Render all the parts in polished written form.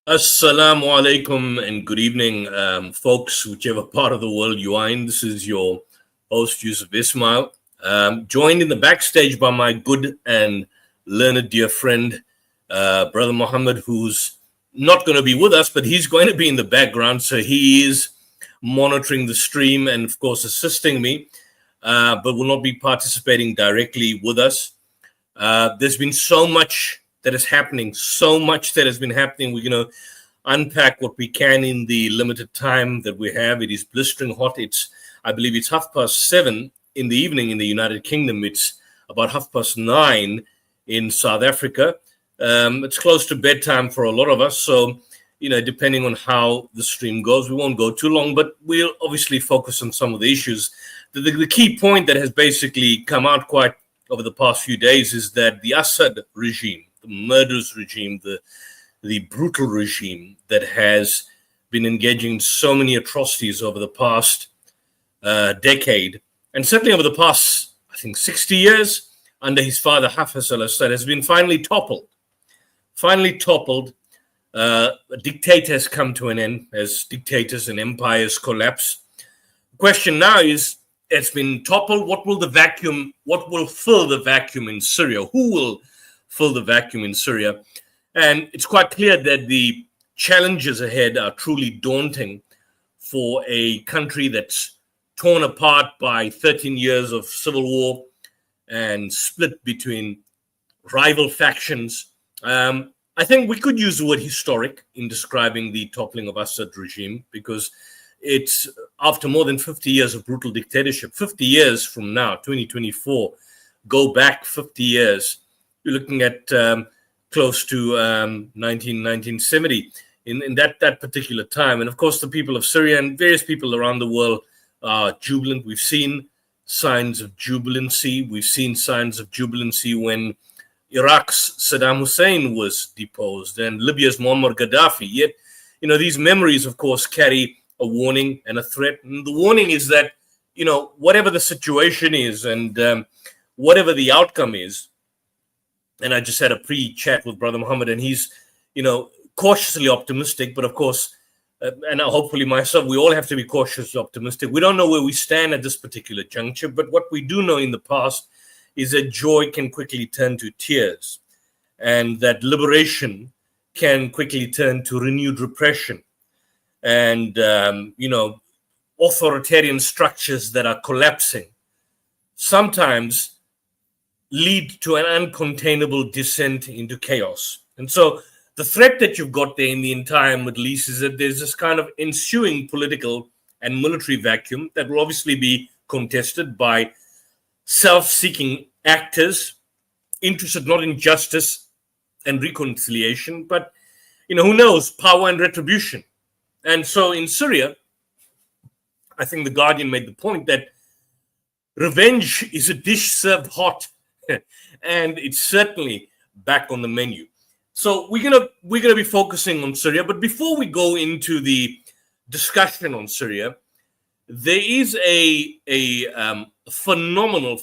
Assalamu alaikum and good evening, folks, whichever part of the world you are in. This is your host, Yusuf Ismail, joined in the backstage by my good and learned dear friend, Brother Muhammad, who's not going to be with us, but he's going to be in the background. So he is monitoring the stream and, of course, assisting me, but will not be participating directly with us. There's been so much that is happening, so much that has been happening. We're going to unpack what we can in the limited time that we have. It is blistering hot. I believe it's 7:30 in the evening in the United Kingdom. It's about 9:30 in South Africa. It's close to bedtime for a lot of us. So, depending on how the stream goes, we won't go too long, but we'll obviously focus on some of the issues. The key point that has basically come out quite over the past few days is that the Assad regime, the murderous regime, the brutal regime that has been engaging in so many atrocities over the past decade, and certainly over the past, I think, 60 years, under his father Hafez al-Assad, has been finally toppled. A dictator has come to an end as dictators and empires collapse. The question now is, it's been toppled. What will fill the vacuum in Syria? Who will fill the vacuum in Syria? And it's quite clear that the challenges ahead are truly daunting for a country that's torn apart by 13 years of civil war and split between rival factions. I think we could use the word historic in describing the toppling of Assad regime, because it's after more than 50 years of brutal dictatorship. 50 years from now, 2024, go back 50 years. You're looking at close to 1970 in that particular time. And of course, the people of Syria and various people around the world are jubilant. We've seen signs of jubilancy. We've seen signs of jubilancy when Iraq's Saddam Hussein was deposed and Libya's Muammar Gaddafi. Yet, these memories, of course, carry a warning and a threat. And the warning is that, whatever the situation is and whatever the outcome is, and I just had a pre-chat with Brother Muhammad, and he's, cautiously optimistic, but of course, and hopefully myself, we all have to be cautiously optimistic. We don't know where we stand at this particular juncture, but what we do know in the past is that joy can quickly turn to tears, and that liberation can quickly turn to renewed repression. And, authoritarian structures that are collapsing sometimes lead to an uncontainable descent into chaos. And so the threat that you've got there in the entire Middle East is that there's this kind of ensuing political and military vacuum that will obviously be contested by self-seeking actors interested not in justice and reconciliation, but, who knows, power and retribution. And so in Syria, I think the Guardian made the point that revenge is a dish served hot, and it's certainly back on the menu. So we're gonna be focusing on Syria, but before we go into the discussion on Syria, there is a phenomenal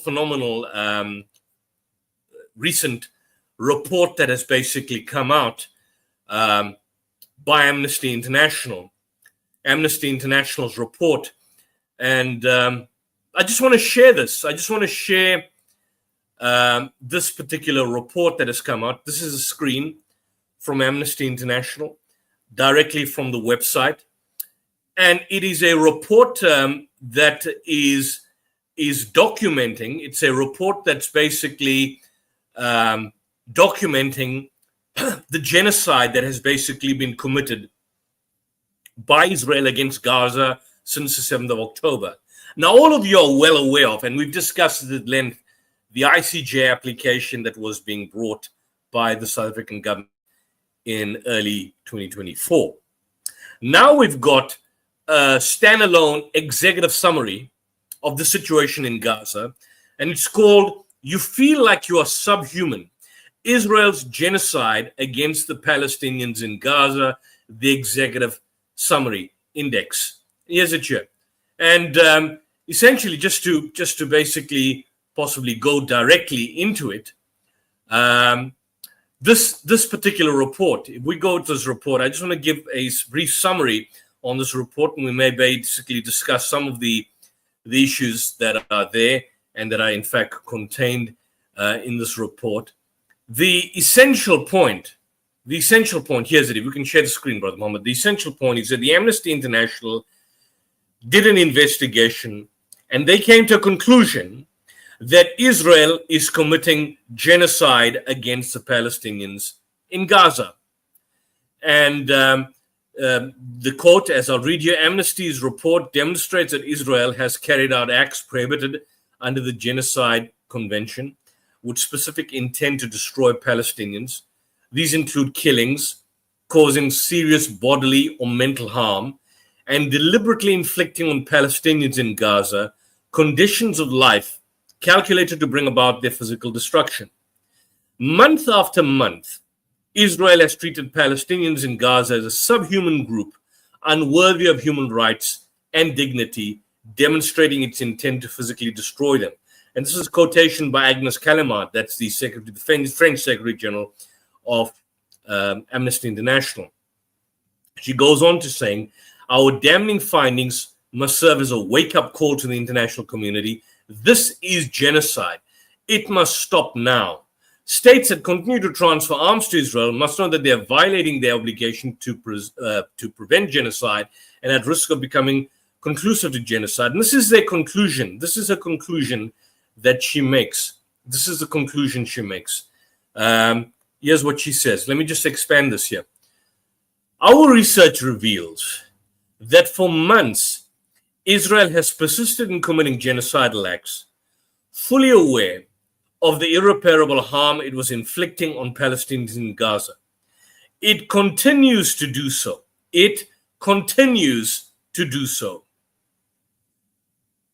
recent report that has basically come out by Amnesty International's report. And I just want to share this. I just want to share this particular report that has come out. This is a screen from Amnesty International, directly from the website. And it is a report that is documenting. It's a report that's basically documenting the genocide that has basically been committed by Israel against Gaza since the 7th of October. Now, all of you are well aware of, and we've discussed it at length, the ICJ application that was being brought by the South African government in early 2024. Now we've got a standalone executive summary of the situation in Gaza, and it's called "You Feel Like You Are Subhuman: Israel's Genocide Against the Palestinians in Gaza," the executive summary index. Here's it here. And essentially, just to basically possibly go directly into it, this particular report, if we go to this report, I just want to give a brief summary on this report, and we may basically discuss some of the issues that are there and that are in fact contained in this report. The essential point, here's it. If we can share the screen, Brother Mohammed. The essential point is that the Amnesty International did an investigation, and they came to a conclusion that Israel is committing genocide against the Palestinians in Gaza. And the quote, as I'll read you, Amnesty's report demonstrates that Israel has carried out acts prohibited under the Genocide Convention with specific intent to destroy Palestinians. These include killings, causing serious bodily or mental harm, and deliberately inflicting on Palestinians in Gaza conditions of life calculated to bring about their physical destruction. Month after month, Israel has treated Palestinians in Gaza as a subhuman group, unworthy of human rights and dignity, demonstrating its intent to physically destroy them. And this is a quotation by Agnes Callamard, that's the French Secretary General of Amnesty International. She goes on to saying, our damning findings must serve as a wake-up call to the international community. This is genocide. It must stop now. States that continue to transfer arms to Israel must know that they are violating their obligation to prevent genocide and at risk of becoming conclusive to genocide. And this is their conclusion. This is a conclusion that she makes. This is the conclusion she makes. Here's what she says. Let me just expand this here. Our research reveals that for months, Israel has persisted in committing genocidal acts, fully aware of the irreparable harm it was inflicting on Palestinians in Gaza. It continues to do so. It continues to do so,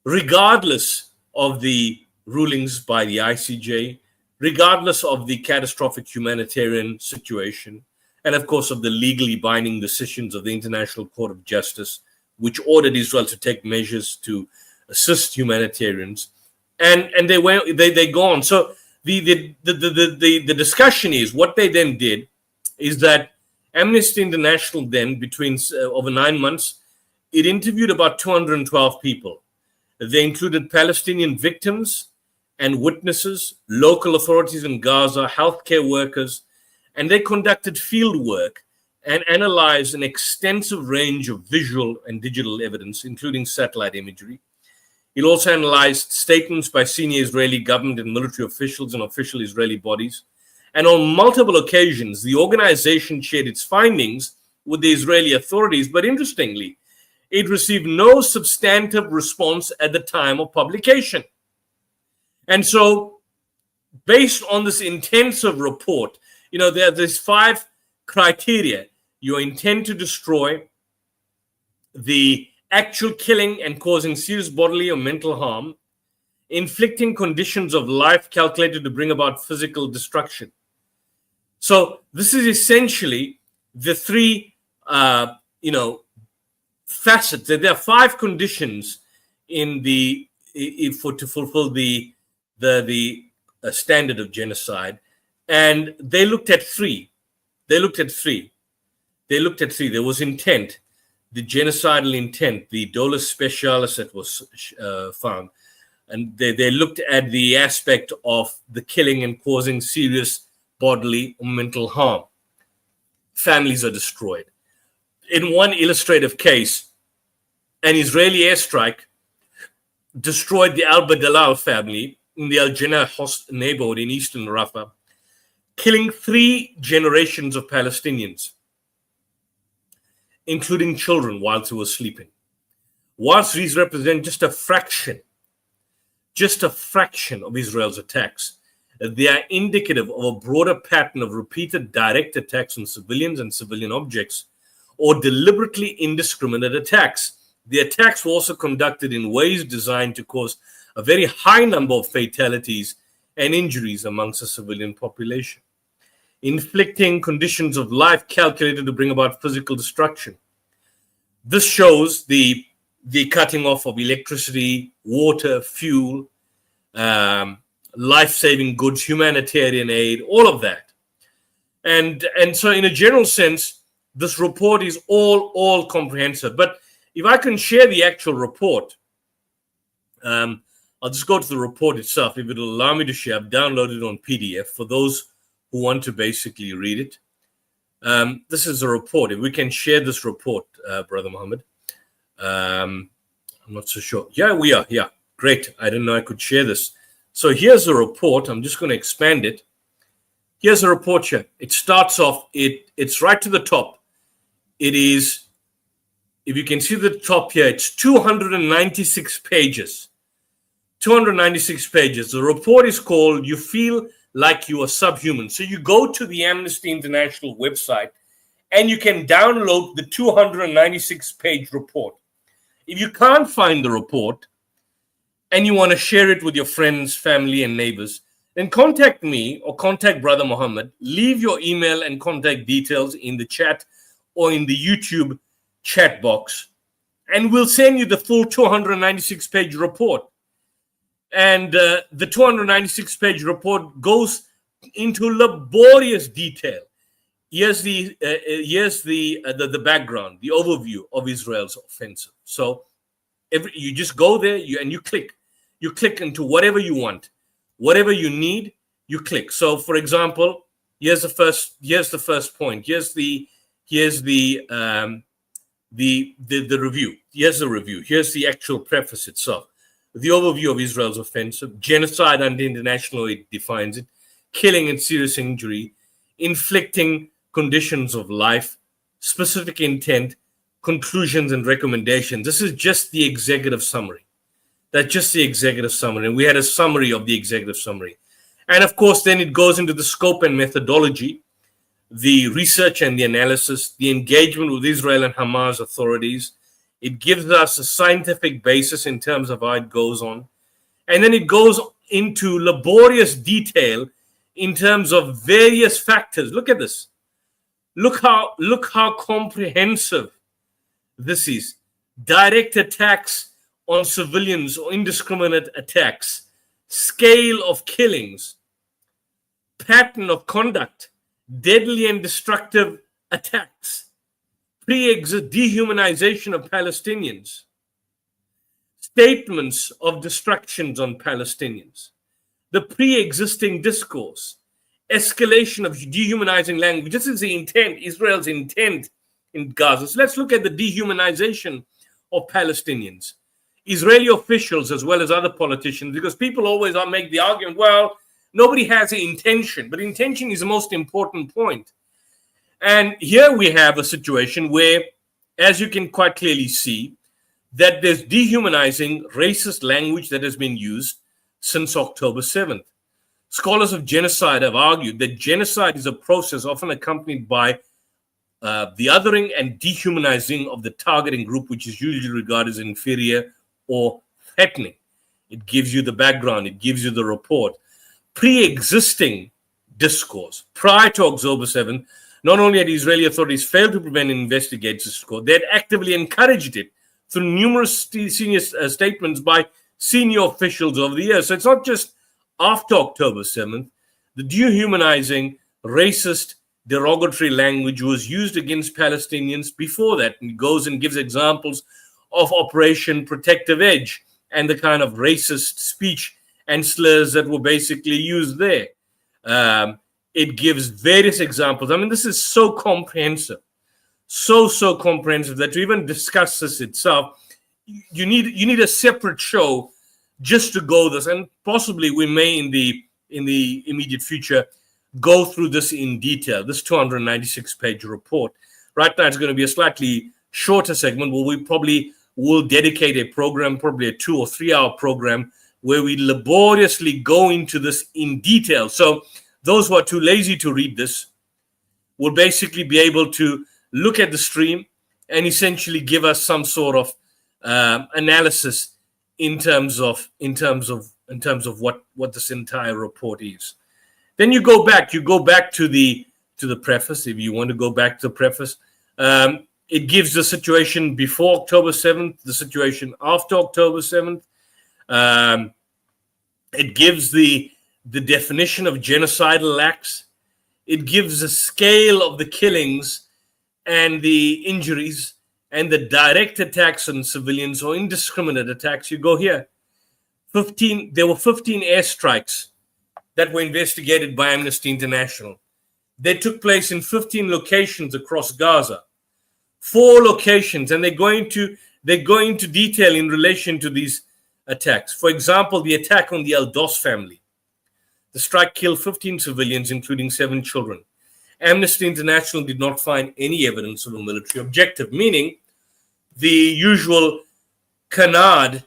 regardless of the rulings by the ICJ, regardless of the catastrophic humanitarian situation, and of course of the legally binding decisions of the International Court of Justice, which ordered Israel to take measures to assist humanitarians, and they go on. So the discussion is, what they then did is that Amnesty International then, between over 9 months, it interviewed about 212 people. They included Palestinian victims and witnesses, local authorities in Gaza, healthcare workers, and they conducted field work and analyzed an extensive range of visual and digital evidence, including satellite imagery. It also analyzed statements by senior Israeli government and military officials and official Israeli bodies. And on multiple occasions, the organization shared its findings with the Israeli authorities. But interestingly, it received no substantive response at the time of publication. And so, based on this intensive report, there's 5 criteria. You intend to destroy, the actual killing and causing serious bodily or mental harm, inflicting conditions of life calculated to bring about physical destruction. So this is essentially the 3, facets. There are 5 conditions in to fulfill the standard of genocide, and they looked at 3. There was intent, the genocidal intent, the dolus specialis that was found. And they looked at the aspect of the killing and causing serious bodily or mental harm. Families are destroyed. In one illustrative case, an Israeli airstrike destroyed the Al-Badalal family in the Al-Jannah neighborhood in eastern Rafah, killing 3 generations of Palestinians, including children, whilst they were sleeping. Whilst these represent just a fraction of Israel's attacks, they are indicative of a broader pattern of repeated direct attacks on civilians and civilian objects, or deliberately indiscriminate attacks. The attacks were also conducted in ways designed to cause a very high number of fatalities and injuries amongst the civilian population, inflicting conditions of life calculated to bring about physical destruction. This shows the cutting off of electricity, water, fuel, life-saving goods, humanitarian aid, all of that. And so in a general sense, this report is all comprehensive. But if I can share the actual report, I'll just go to the report itself. If it'll allow me to share, I've downloaded it on PDF for those who want to basically read it. This is a report. If we can share this report, Brother Mohammed. I'm not so sure. Yeah, we are. Yeah, great. I didn't know I could share this. So here's the report. I'm just going to expand it. Here's a report here. It starts off, it's right to the top. It is, if you can see the top here, it's 296 pages. 296 pages. The report is called You Feel Like You Are Subhuman. So you go to the Amnesty International website and you can download the 296-page report. If you can't find the report and you want to share it with your friends, family, and neighbors, then contact me or contact Brother Mohammed. Leave your email and contact details in the chat or in the YouTube chat box, and we'll send you the full 296-page report. And the 296-page report goes into laborious detail. Here's the background, the overview of Israel's offensive. So you just go there and you click into whatever you want. Whatever you need, you click. So, for example, here's the first point. Here's the review. Here's the review. Here's the actual preface itself. The overview of Israel's offensive, genocide under international law, it defines it, killing and serious injury, inflicting conditions of life, specific intent, conclusions and recommendations. This is just the executive summary. That's just the executive summary. And we had a summary of the executive summary. And of course, then it goes into the scope and methodology, the research and the analysis, the engagement with Israel and Hamas authorities. It gives us a scientific basis in terms of how it goes on. And then it goes into laborious detail in terms of various factors. Look at this. Look how comprehensive this is. Direct attacks on civilians or indiscriminate attacks, scale of killings, pattern of conduct, deadly and destructive attacks, dehumanization of Palestinians, statements of destructions on Palestinians, the pre-existing discourse, escalation of dehumanizing language. This is the intent, Israel's intent in Gaza. So let's look at the dehumanization of Palestinians. Israeli officials as well as other politicians, because people always make the argument, well, nobody has the intention, but intention is the most important point. And here we have a situation where, as you can quite clearly see, that there's dehumanizing racist language that has been used since October 7th. Scholars of genocide have argued that genocide is a process often accompanied by the othering and dehumanizing of the targeting group, which is usually regarded as inferior or threatening. It gives you the background, it gives you the report. Pre-existing discourse prior to October 7th, not only had Israeli authorities failed to prevent and investigate this discourse, they had actively encouraged it through numerous senior statements by senior officials over the years. So it's not just after October 7th. The dehumanizing, racist, derogatory language was used against Palestinians before that. And it goes and gives examples of Operation Protective Edge and the kind of racist speech and slurs that were basically used there. It gives various examples. I mean, this is so comprehensive, so comprehensive that to even discuss this itself, you need a separate show just to go this, and possibly we may in the immediate future go through this in detail. This 296-page report. Right now, it's going to be a slightly shorter segment where we probably will dedicate a program, probably a 2 or 3 hour program, where we laboriously go into this in detail. So those who are too lazy to read this will basically be able to look at the stream and essentially give us some sort of analysis in terms of what this entire report is. Then you go back to the preface. If you want to go back to the preface, it gives the situation before October 7th, the situation after October 7th. It gives the definition of genocidal acts. It gives a scale of the killings and the injuries and the direct attacks on civilians or indiscriminate attacks. You go here. There were 15 airstrikes that were investigated by Amnesty International. They took place in 15 locations across Gaza. 4 locations, and they go into detail in relation to these attacks. For example, the attack on the Al-Dos family. The strike killed 15 civilians, including 7 children. Amnesty International did not find any evidence of a military objective, meaning the usual canard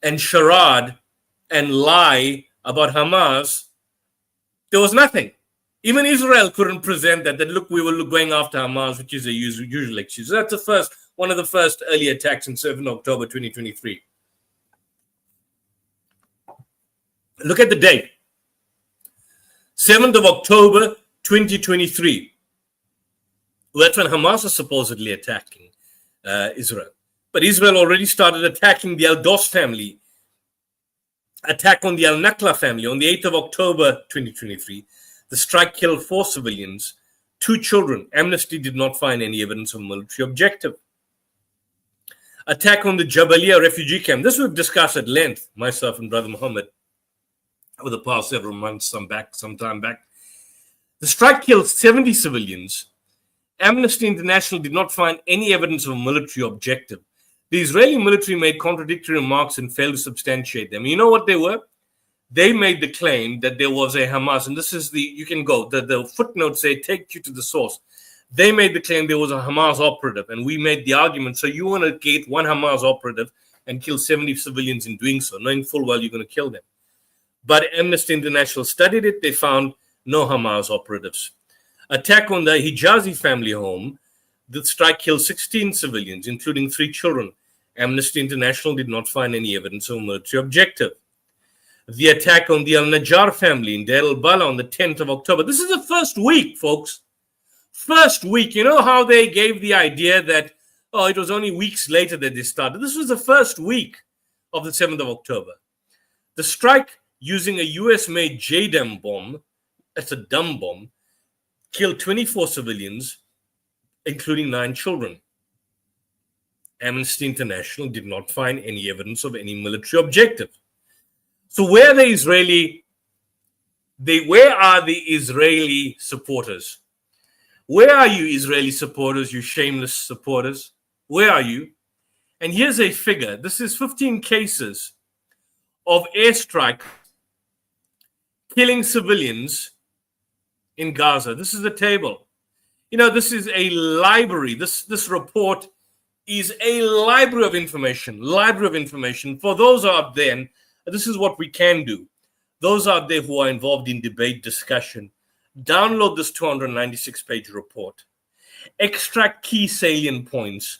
and charade and lie about Hamas, there was nothing. Even Israel couldn't present that look, we were going after Hamas, which is a usual excuse. So that's one of the first early attacks in 7 October 2023. Look at the date. 7th of October 2023. Well, that's when Hamas is supposedly attacking Israel. But Israel already started attacking the Al-Dos family. Attack on the Al-Nakla family on the 8th of October 2023. The strike killed 4 civilians, 2 children. Amnesty did not find any evidence of a military objective. Attack on the Jabalia refugee camp. This we've discussed at length, myself and Brother Muhammad, over the past several months, some time back. The strike killed 70 civilians. Amnesty International did not find any evidence of a military objective. The Israeli military made contradictory remarks and failed to substantiate them. You know what they were? They made the claim that there was a Hamas, and this is you can go, the footnotes say, take you to the source. They made the claim there was a Hamas operative, and we made the argument, so you want to get one Hamas operative and kill 70 civilians in doing so, knowing full well you're going to kill them. But Amnesty International studied it. They found no Hamas operatives. Attack on the Hijazi family home. The strike killed 16 civilians, including 3 children. Amnesty International did not find any evidence of a military objective. The attack on the Al-Najjar family in Deir al-Bala on the 10th of October. This is the first week, folks. First week. You know how they gave the idea that, it was only weeks later that they started. This was the first week of the 7th of October. The strike using a US-made JDAM bomb, that's a dumb bomb, killed 24 civilians, including 9 children. Amnesty International did not find any evidence of any military objective. So where are the Israeli supporters? Where are you, Israeli supporters, you shameless supporters? Where are you? And here's a figure. This is 15 cases of airstrike killing civilians in Gaza. This is a table. This is a library. This report is a library of information. For those out there, and this is what we can do. Those out there who are involved in debate, discussion, download this 296-page report. Extract key salient points.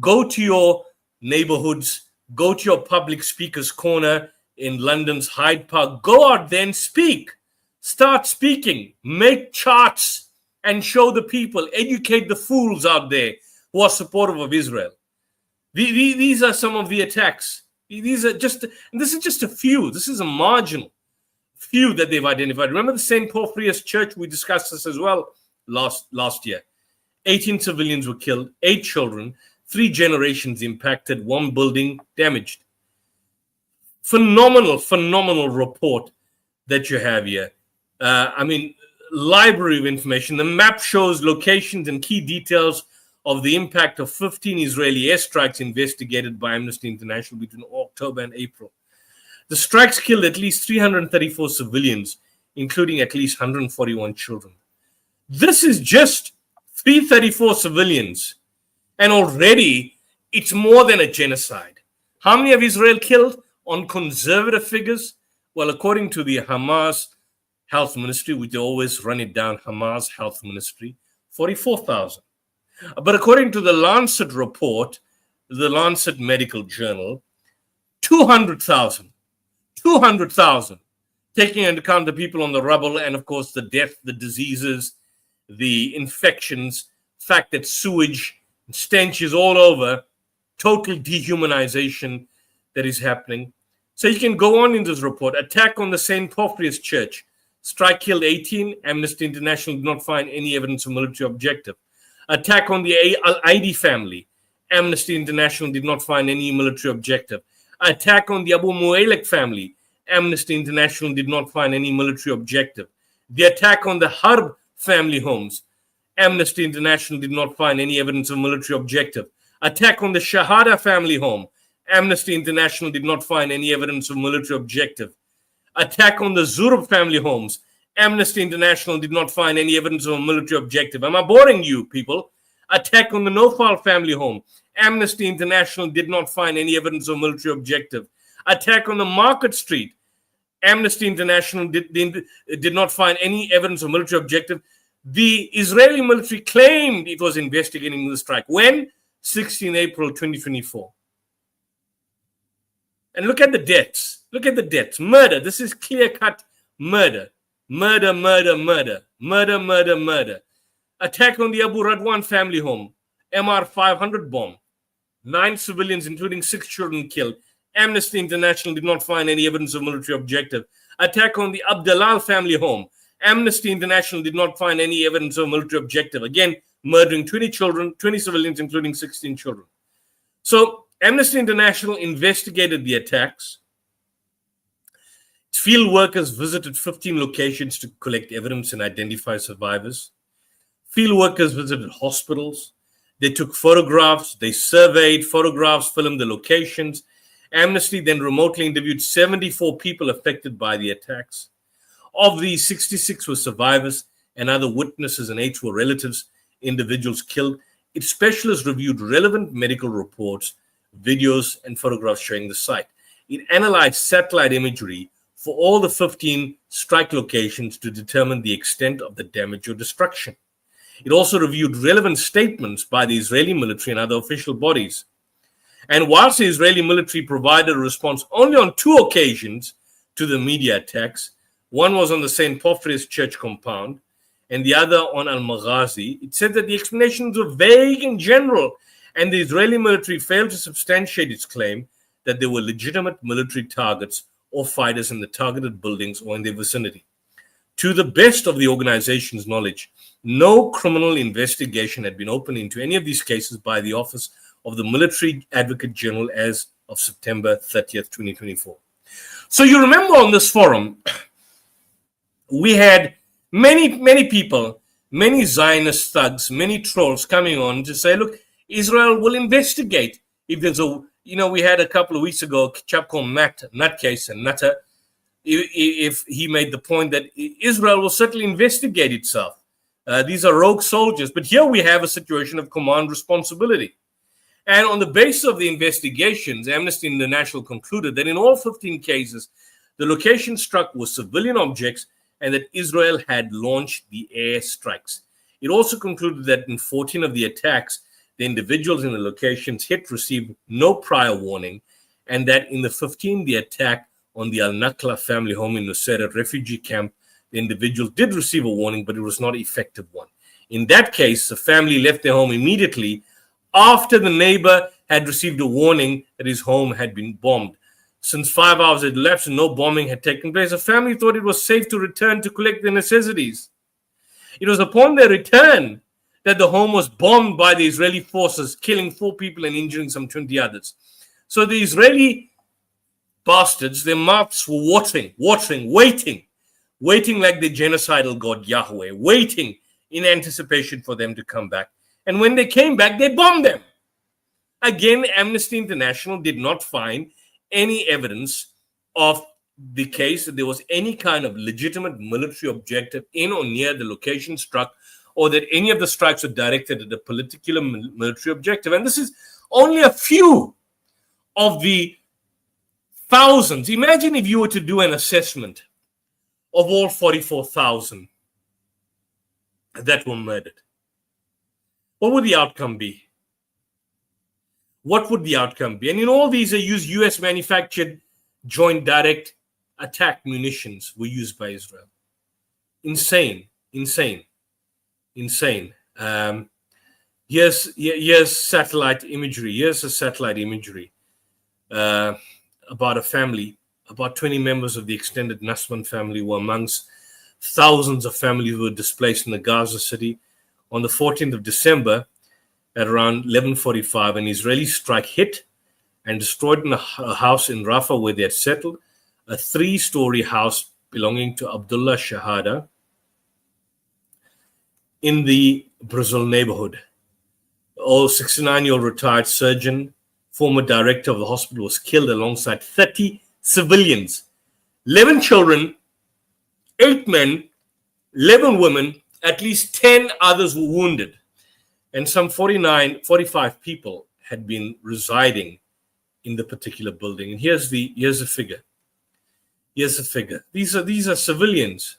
Go to your neighborhoods. Go to your public speaker's corner in London's Hyde Park. Go out there and speak. Start speaking. Make charts and show the people. Educate the fools out there who are supportive of Israel. These are some of the attacks. This is just a few. This is a marginal few that they've identified. Remember the St. Porphyrius Church? We discussed this as well last year. 18 civilians were killed, 8 children, 3 generations impacted, 1 building damaged. Phenomenal report that you have here. Library of information. The map shows locations and key details of the impact of 15 Israeli airstrikes investigated by Amnesty International between October and April. The strikes killed at least 334 civilians, including at least 141 children. This is just 334 civilians, and already it's more than a genocide. How many have Israel killed on conservative figures? Well, according to the Hamas Health Ministry, we always run it down, Hamas Health Ministry, 44,000. But according to the Lancet report, the Lancet Medical Journal, 200,000, taking into account the people on the rubble and, of course, the death, the diseases, the infections, fact that sewage, stench is all over, total dehumanization that is happening. So you can go on in this report. Attack on the St. Porphyrius Church, Strike killed 18. Amnesty International did not find any evidence of military objective. Attack on the Al-Aidi family. Amnesty International did not find any military objective. Attack on the Abu Muailek family. Amnesty International did not find any military objective. The attack on the Harb family homes. Amnesty International did not find any evidence of military objective. Attack on the Shahada family home. Amnesty International did not find any evidence of military objective. Attack on the Zurb family homes. Amnesty International did not find any evidence of a military objective. Am I boring you, people? Attack on the Nofal family home. Amnesty International did not find any evidence of military objective. Attack on the Market Street. Amnesty International did not find any evidence of military objective. The Israeli military claimed it was investigating the strike. When? 16 April 2024. And look at the deaths. Look at the deaths. Murder. This is clear-cut murder. Murder, murder, murder. Murder, murder, murder. Attack on the Abu Radwan family home. MR500 bomb. 9 civilians, including 6 children, killed. Amnesty International did not find any evidence of military objective. Attack on the Abdalal family home. Amnesty International did not find any evidence of military objective. Again, murdering 20 children, 20 civilians, including 16 children. So Amnesty International investigated the attacks. Field workers visited 15 locations to collect evidence and identify survivors. Field workers visited hospitals. They took photographs. They surveyed photographs, filmed the locations. Amnesty then remotely interviewed 74 people affected by the attacks. Of these, 66 were survivors and other witnesses, and 8 were relatives, individuals killed. Its specialists reviewed relevant medical reports, videos, and photographs showing the site. It analyzed satellite imagery for all the 15 strike locations to determine the extent of the damage or destruction. It also reviewed relevant statements by the Israeli military and other official bodies. And whilst the Israeli military provided a response only on 2 occasions to the media attacks, one was on the St. Porphyrius Church compound and the other on Al-Maghazi, it said that the explanations were vague and general, and the Israeli military failed to substantiate its claim that there were legitimate military targets or fighters in the targeted buildings or in their vicinity. To the best of the organization's knowledge, no criminal investigation had been opened into any of these cases by the Office of the Military Advocate General as of September 30th, 2024. So you remember on this forum, we had many people, many Zionist thugs, many trolls coming on to say, look, Israel will investigate. If there's we had a couple of weeks ago, a chap called Matt, Nutcase and Nutter, if he made the point that Israel will certainly investigate itself. These are rogue soldiers. But here we have a situation of command responsibility. And on the basis of the investigations, Amnesty International concluded that in all 15 cases, the location struck was civilian objects and that Israel had launched the air strikes. It also concluded that in 14 of the attacks, the individuals in the locations hit received no prior warning, and that in the 15, the attack on the Al-Nakla family home in Nusayrat refugee camp, the individual did receive a warning, but it was not an effective one. In that case, the family left their home immediately after the neighbor had received a warning that his home had been bombed. Since 5 hours had elapsed and no bombing had taken place, the family thought it was safe to return to collect their necessities. It was upon their return that the home was bombed by the Israeli forces, killing 4 people and injuring some 20 others. So the Israeli bastards, their mouths were watering, waiting like the genocidal god Yahweh, waiting in anticipation for them to come back. And when they came back, they bombed them. Again, Amnesty International did not find any evidence of the case that there was any kind of legitimate military objective in or near the location struck, or that any of the strikes were directed at a particular military objective. And this is only a few of the thousands. Imagine if you were to do an assessment of all 44,000 that were murdered. What would the outcome be? What would the outcome be? And in all these, they use US manufactured joint direct attack munitions were used by Israel. Insane. Here's satellite imagery. Here's a satellite imagery about a family. About 20 members of the extended Nasman family were amongst Thousands of families were displaced in the Gaza city. On the 14th of December, at around 11:45, an Israeli strike hit and destroyed a house in Rafah where they had settled, a 3-story house belonging to Abdullah Shahada in the Brazil neighborhood. The 69-year-old retired surgeon, former director of the hospital, was killed alongside 30 civilians, 11 children, 8 men, 11 women, at least 10 others were wounded, and some 45 people had been residing in the particular building. And here's the figure. Here's the figure. These are civilians.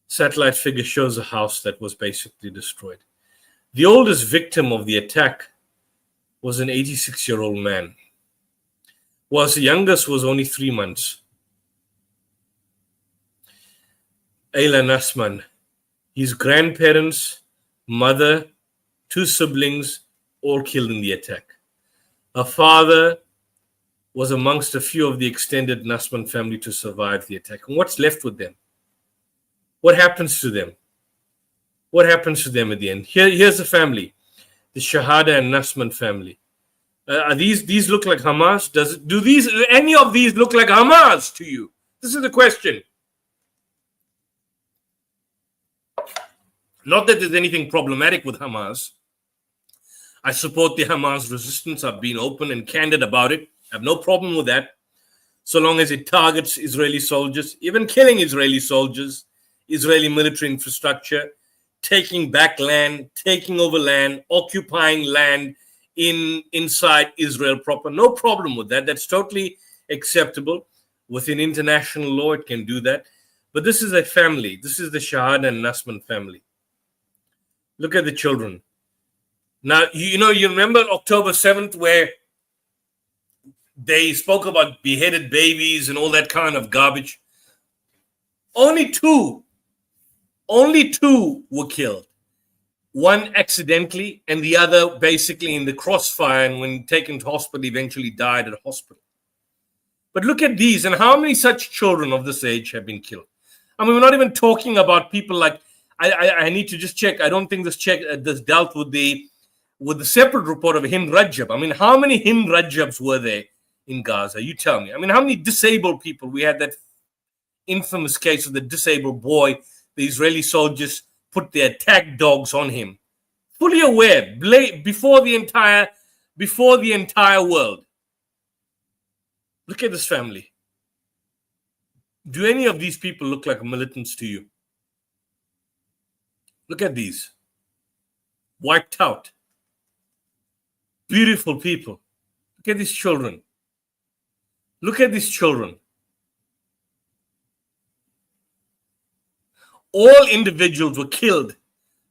Satellite figure shows a house that was basically destroyed. The oldest victim of the attack was an 86-year-old man, whilst the youngest was only 3 months. Ayla Nasman, his grandparents, mother, 2 siblings, all killed in the attack. Her father was amongst a few of the extended Nasman family to survive the attack. And what's left with them? What happens to them? What happens to them at the end? Here's the family, the Shahada and Nasman family. These look like Hamas? Do any of these look like Hamas to you? This is the question. Not that there's anything problematic with Hamas. I support the Hamas resistance. I've been open and candid about it. I have no problem with that, so long as it targets Israeli soldiers, even killing Israeli soldiers, Israeli military infrastructure, taking back land, taking over land, occupying land inside Israel proper. No problem with that. That's totally acceptable. Within international law, it can do that. But this is a family. This is the Shahada and Nasman family. Look at the children. Now, you remember October 7th where they spoke about beheaded babies and all that kind of garbage. Only two were killed. One accidentally and the other basically in the crossfire, and when taken to hospital, eventually died at hospital. But look at these, and how many such children of this age have been killed? I mean, we're not even talking about people like, I need to just check. I don't think this dealt with the separate report of Hind Rajab. I mean, how many Hind Rajabs were there in Gaza? You tell me. I mean, how many disabled people? We had that infamous case of the disabled boy. The Israeli soldiers put their attack dogs on him, fully aware, before the entire world. Look at this family. Do any of these people look like militants to you? Look at these. Wiped out. Beautiful people. Look at these children. Look at these children. All individuals were killed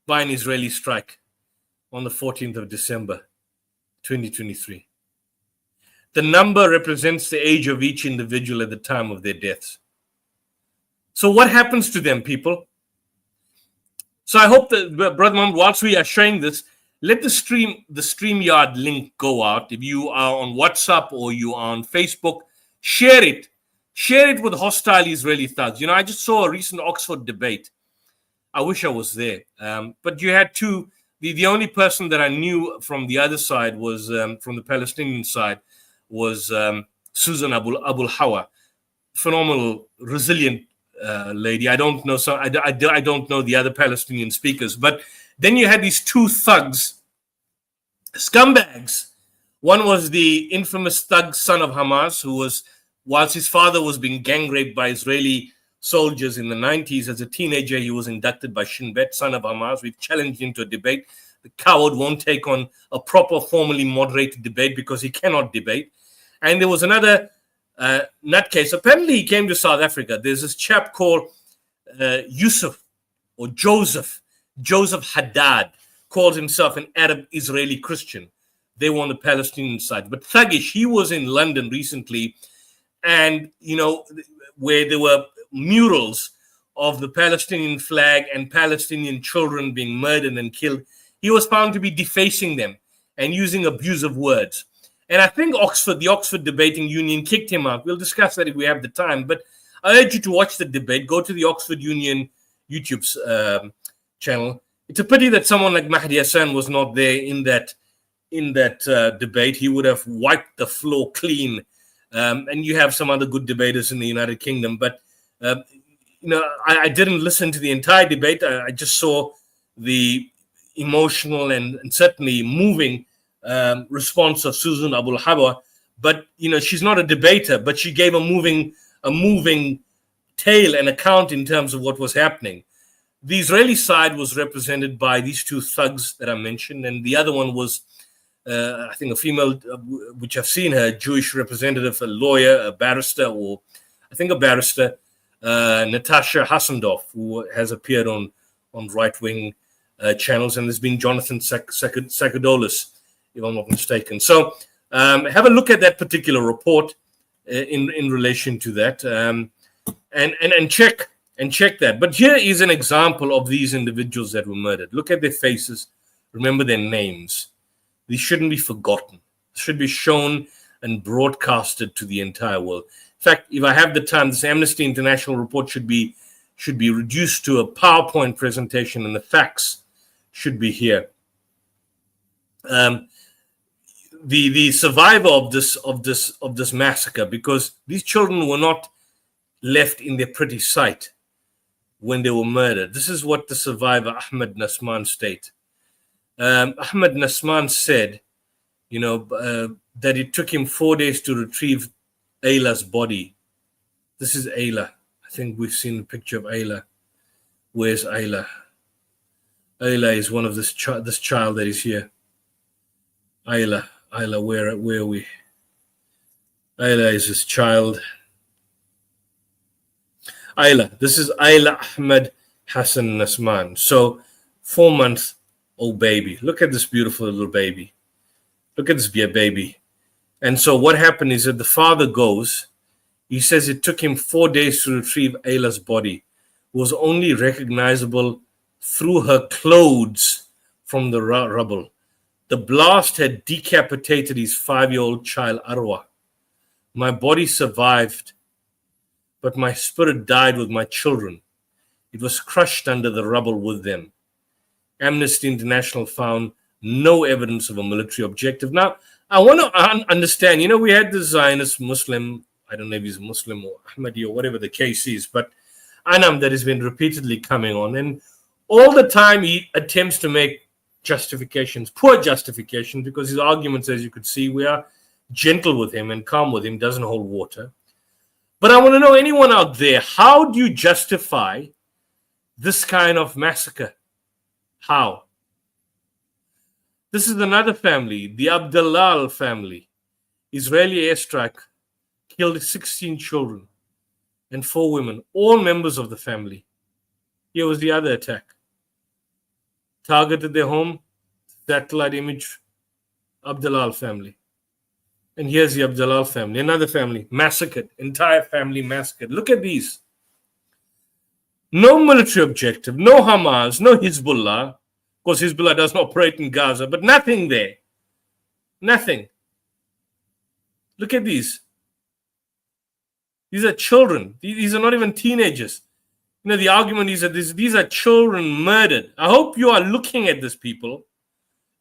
by an Israeli strike on the 14th of December, 2023. The number represents the age of each individual at the time of their deaths. So what happens to them, people? So I hope that, Brother Mohammed, whilst we are sharing this, let the StreamYard link go out. If you are on WhatsApp or you are on Facebook, share it. Share it with hostile Israeli thugs. I just saw a recent Oxford debate. I wish I was there. But you had two. The only person that I knew from the other side was, from the Palestinian side, was Susan Abul Hawa. Phenomenal, resilient lady. I don't know. So I don't know the other Palestinian speakers. But then you had these two thugs, scumbags. One was the infamous thug son of Hamas, who was, whilst his father was being gang raped by Israeli soldiers in the 90s, as a teenager, he was inducted by Shin Bet, son of Hamas. We've challenged him to a debate. The coward won't take on a proper, formally moderated debate because he cannot debate. And there was another nutcase. Apparently, he came to South Africa. There's this chap called Joseph Haddad, calls himself an Arab Israeli Christian. They were on the Palestinian side. But thuggish, he was in London recently, and, where there were murals of the Palestinian flag and Palestinian children being murdered and killed. He was found to be defacing them and using abusive words. And I think the Oxford Debating Union kicked him out. We'll discuss that if we have the time. But I urge you to watch the debate. Go to the Oxford Union YouTube channel. It's a pity that someone like Mahdi Hassan was not there in that debate. He would have wiped the floor clean. And you have some other good debaters in the United Kingdom, but I didn't listen to the entire debate. I just saw the emotional and certainly moving response of Susan Abul Hawa. But she's not a debater, but she gave a moving tale and account in terms of what was happening. The Israeli side was represented by these two thugs that I mentioned, and the other one was, I think, a female, which I've seen her, Jewish representative, a lawyer, a barrister, or I think a barrister, Natasha Hassendorf, who has appeared on right-wing channels, and there's been Jonathan Sakadoulis, if I'm not mistaken. So have a look at that particular report in relation to that, and check that. But here is an example of these individuals that were murdered. Look at their faces. Remember their names. These shouldn't be forgotten. They should be shown and broadcasted to the entire world. In fact, if I have the time, this Amnesty International report should be reduced to a PowerPoint presentation, and the facts should be here. The survivor of this massacre, because these children were not left in their pretty sight when they were murdered. This is what the survivor Ahmed Nasman stated. Ahmed Nasman said, that it took him 4 days to retrieve Ayla's body. This is Ayla. I think we've seen a picture of Ayla. Where's Ayla? Ayla is one of this child that is here. Ayla, where are we? Ayla is this child. Ayla. This is Ayla Ahmed Hassan Nasman. So 4-month-old baby. Look at this beautiful little baby. Look at this baby. And so what happened is that the father goes. He says it took him 4 days to retrieve Ayla's body. It was only recognizable through her clothes from the rubble. The blast had decapitated his 5-year-old child, Arwa. My body survived, but my spirit died with my children. It was crushed under the rubble with them. Amnesty International found no evidence of a military objective. Now, I want to understand, we had the Zionist Muslim, I don't know if he's Muslim or Ahmadi or whatever the case is, but Anam that has been repeatedly coming on. And all the time he attempts to make justifications, poor justification, because his arguments, as you could see, we are gentle with him and calm with him, doesn't hold water. But I want to know, anyone out there, how do you justify this kind of massacre? How? This is another family, the Abdalal family. Israeli airstrike killed 16 children and 4 women, all members of the family. Here was the other attack. Targeted their home, satellite image, Abdalal family. And here's the Abdalal family, another family, massacred, entire family massacred. Look at these. No military objective, no Hamas, no Hezbollah. Of course, Hezbollah doesn't operate in Gaza, but nothing there. Nothing. Look at these. These are children. These are not even teenagers. The argument is that these are children murdered. I hope you are looking at this, people.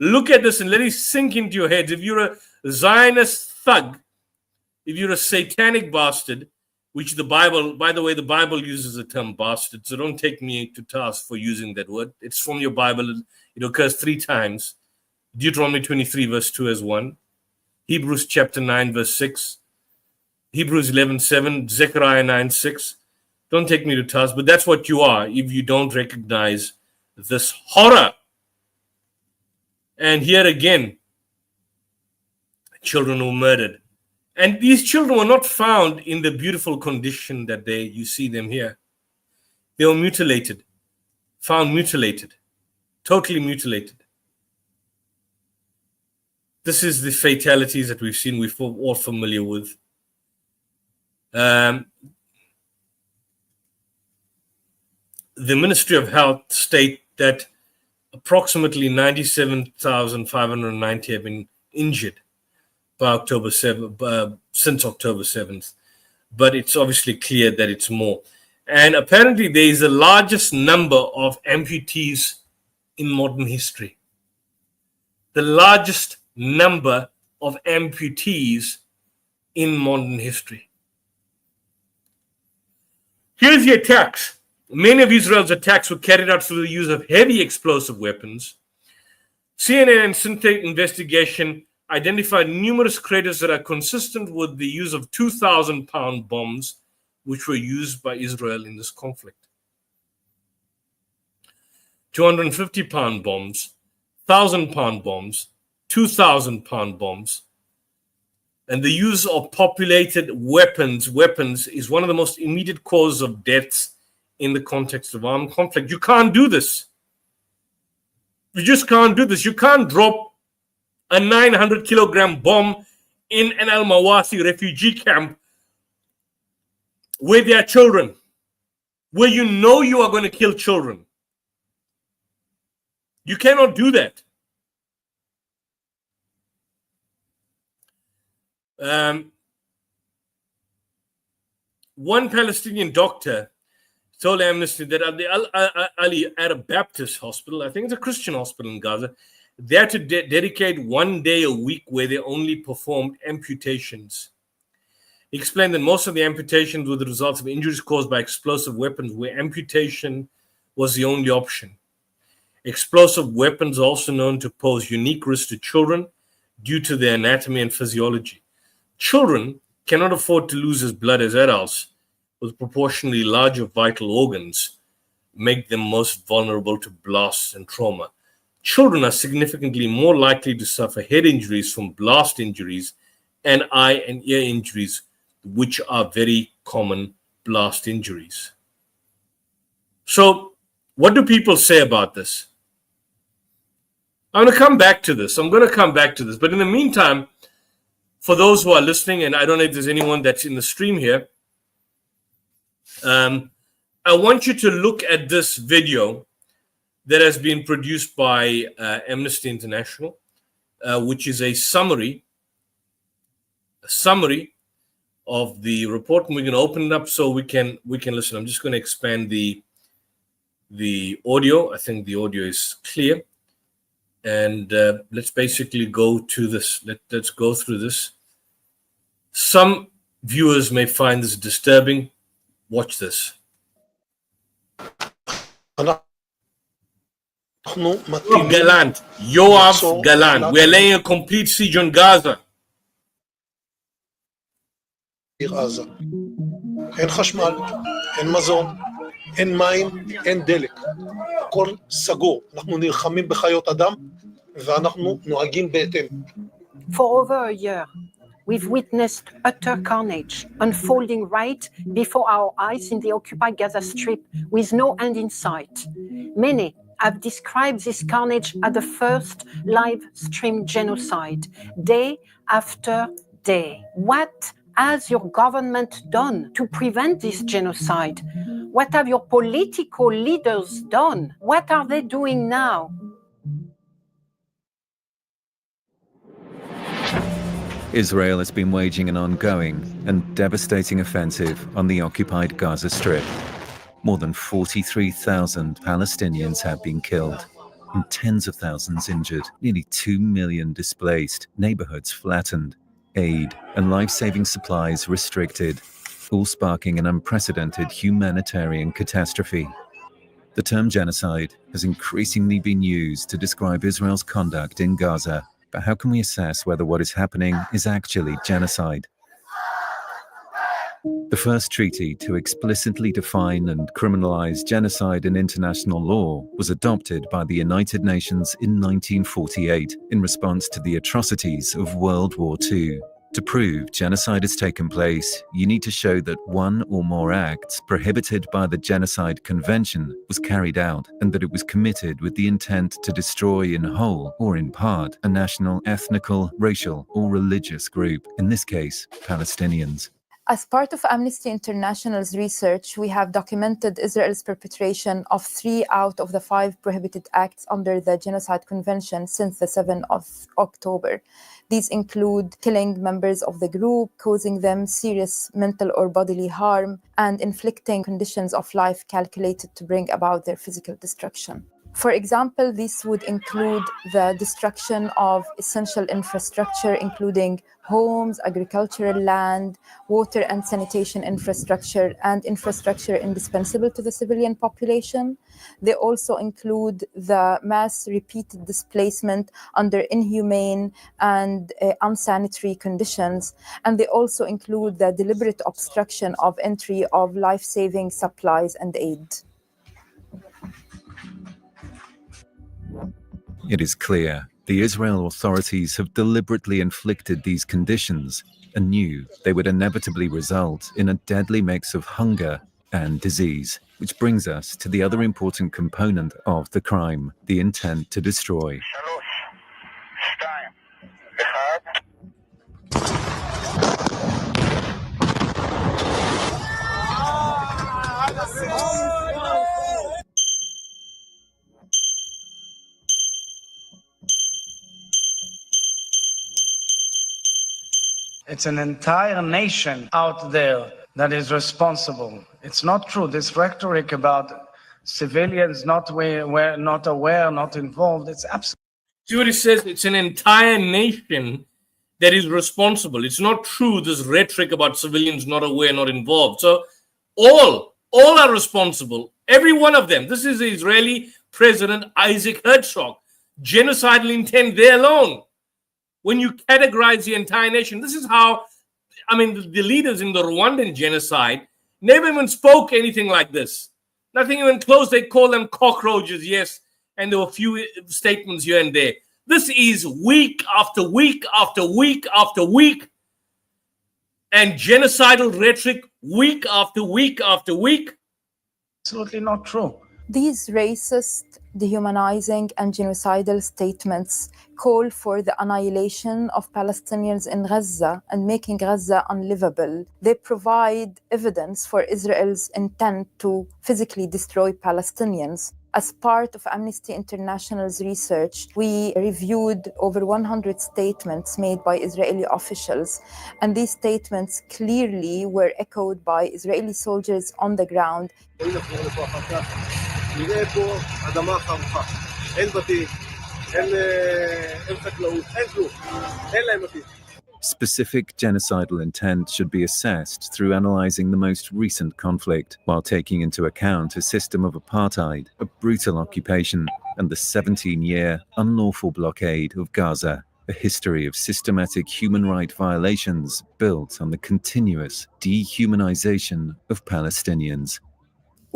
Look at this and let it sink into your heads. If you're a Zionist thug, if you're a satanic bastard, which the Bible, by the way, the Bible uses the term bastard, so don't take me to task for using that word. It's from your Bible. It occurs 3 times. Deuteronomy 23, verse 2 as 1. Hebrews chapter 9, verse 6. Hebrews 11, 7. Zechariah 9, 6. Don't take me to task, but that's what you are if you don't recognize this horror. And here again, children were murdered. And these children were not found in the beautiful condition that you see them here. They were mutilated, found mutilated, totally mutilated. This is the fatalities that we've seen, we're all familiar with. The Ministry of Health state that approximately 97,590 have been injured by since October 7th. but it's obviously clear that it's more. And apparently there is the largest number of amputees in modern history. The largest number of amputees in modern history. Here's the attacks. Many of Israel's attacks were carried out through the use of heavy explosive weapons. CNN and Synthetic investigation identified numerous craters that are consistent with the use of 2,000-pound bombs, which were used by Israel in this conflict. 250-pound bombs, 1,000-pound bombs, 2,000-pound bombs. And the use of populated weapons is one of the most immediate causes of deaths in the context of armed conflict. You can't do this. You just can't do this. You can't drop a 900-kilogram bomb in an al-Mawasi refugee camp where there are children, where you know you are going to kill children. You cannot do that. One Palestinian doctor told Amnesty that at the Al-Ali Arab Baptist Hospital, I think it's a Christian hospital in Gaza, they had to dedicate 1 day a week where they only performed amputations. He explained that most of the amputations were the results of injuries caused by explosive weapons, where amputation was the only option. Explosive weapons are also known to pose unique risks to children due to their anatomy and physiology. Children cannot afford to lose as blood as adults, with proportionally larger vital organs, make them most vulnerable to blasts and trauma. Children are significantly more likely to suffer head injuries from blast injuries and eye and ear injuries, which are very common blast injuries. So, what do people say about this? I'm going to come back to this. But in the meantime, for those who are listening, and I don't know if there's anyone that's in the stream here, I want you to look at this video that has been produced by Amnesty International, which is a summary of the report, and we're going to open it up so we can listen. I'm just going to expand the audio. I think the audio is clear, and let's basically go to this. Let's go through this. Some viewers may find this disturbing. Watch this. Yoav Galant. We're laying a complete siege on Gaza. אין חשמל, אין מזון, אין מים, אין דלק. הכל סגור. אנחנו נלחמים בחיות אדם ואנחנו נוהגים בהתאם. For over a year, we've witnessed utter carnage unfolding right before our eyes in the occupied Gaza Strip with no end in sight. Many have described this carnage as the first live-stream genocide, day after day. What has your government done to prevent this genocide? What have your political leaders done? What are they doing now? Israel has been waging an ongoing and devastating offensive on the occupied Gaza Strip. More than 43,000 Palestinians have been killed and tens of thousands injured, nearly 2 million displaced, neighborhoods flattened, aid and life-saving supplies restricted, all sparking an unprecedented humanitarian catastrophe. The term genocide has increasingly been used to describe Israel's conduct in Gaza. But how can we assess whether what is happening is actually genocide? The first treaty to explicitly define and criminalize genocide in international law was adopted by the United Nations in 1948 in response to the atrocities of World War II. To prove genocide has taken place, you need to show that one or more acts prohibited by the Genocide Convention was carried out and that it was committed with the intent to destroy in whole or in part a national, ethnical, racial or religious group, in this case, Palestinians. As part of Amnesty International's research, we have documented Israel's perpetration of 3 out of the 5 prohibited acts under the Genocide Convention since the 7th of October. These include killing members of the group, causing them serious mental or bodily harm, and inflicting conditions of life calculated to bring about their physical destruction. For example, this would include the destruction of essential infrastructure, including homes, agricultural land, water and sanitation infrastructure, and infrastructure indispensable to the civilian population. They also include the mass repeated displacement under inhumane and unsanitary conditions. And they also include the deliberate obstruction of entry of life-saving supplies and aid. It is clear the Israel authorities have deliberately inflicted these conditions and knew they would inevitably result in a deadly mix of hunger and disease, which brings us to the other important component of the crime, the intent to destroy. It's an entire nation out there that is responsible. It's not true. This rhetoric about civilians not aware, not involved, it's absolutely. See what he says? It's an entire nation that is responsible. It's not true, this rhetoric about civilians not aware, not involved. So all are responsible. Every one of them. This is the Israeli President Isaac Herzog. Genocidal intent there alone. When you categorize the entire nation, this is how, the leaders in the Rwandan genocide never even spoke anything like this. Nothing even close. They call them cockroaches, yes, and there were a few statements here and there. This is week after week after week after week, and genocidal rhetoric week after week after week. Absolutely not true. These racist, dehumanizing, and genocidal statements call for the annihilation of Palestinians in Gaza and making Gaza unlivable. They provide evidence for Israel's intent to physically destroy Palestinians. As part of Amnesty International's research, we reviewed over 100 statements made by Israeli officials, and these statements clearly were echoed by Israeli soldiers on the ground. נראה פה אדמה חרוכה, אין בתים, אין חקלאות, אין כלום, אין להם בתים. Specific genocidal intent should be assessed through analysing the most recent conflict, while taking into account a system of apartheid, a brutal occupation, and the 17-year unlawful blockade of Gaza, a history of systematic human rights violations built on the continuous dehumanization of Palestinians.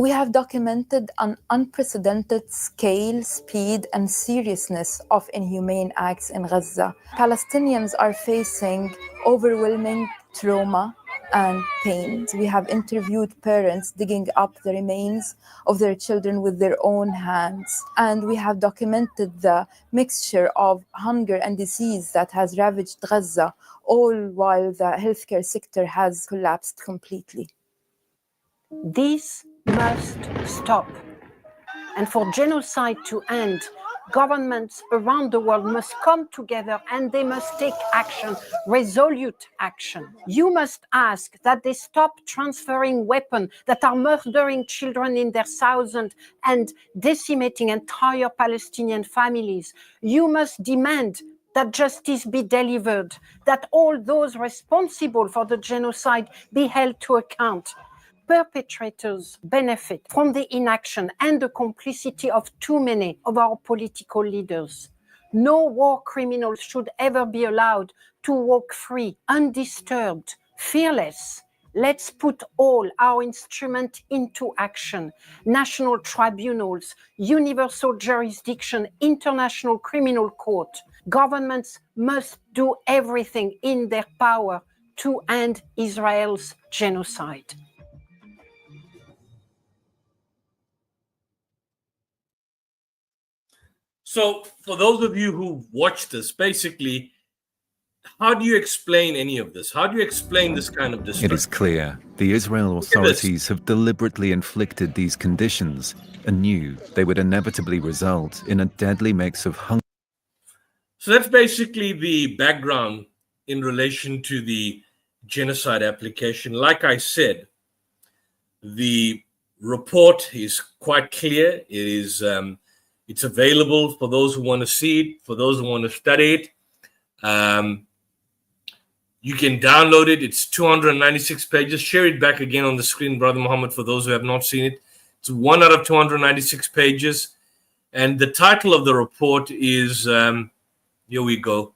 We have documented an unprecedented scale, speed, and seriousness of inhumane acts in Gaza. Palestinians are facing overwhelming trauma and pain. We have interviewed parents digging up the remains of their children with their own hands. And we have documented the mixture of hunger and disease that has ravaged Gaza, all while the healthcare sector has collapsed completely. This must stop. And for genocide to end, governments around the world must come together and they must take action, resolute action. You must ask that they stop transferring weapons that are murdering children in their thousands and decimating entire Palestinian families. You must demand that justice be delivered, that all those responsible for the genocide be held to account. Perpetrators benefit from the inaction and the complicity of too many of our political leaders. No war criminals should ever be allowed to walk free, undisturbed, fearless. Let's put all our instruments into action. National tribunals, universal jurisdiction, international criminal court. Governments must do everything in their power to end Israel's genocide. So for those of you who watched this, basically, how do you explain any of this? How do you explain this kind of It destruction? is clear the Israel authorities have deliberately inflicted these conditions and knew they would inevitably result in a deadly mix of hunger. So that's basically the background in relation to the genocide application. Like I said, the report is quite clear. It is it's available for those who want to see it, for those who want to study it. You can download it. It's 296 pages. Share it back again on the screen, Brother Muhammad, for those who have not seen it. It's 1 out of 296 pages. And the title of the report is, here we go,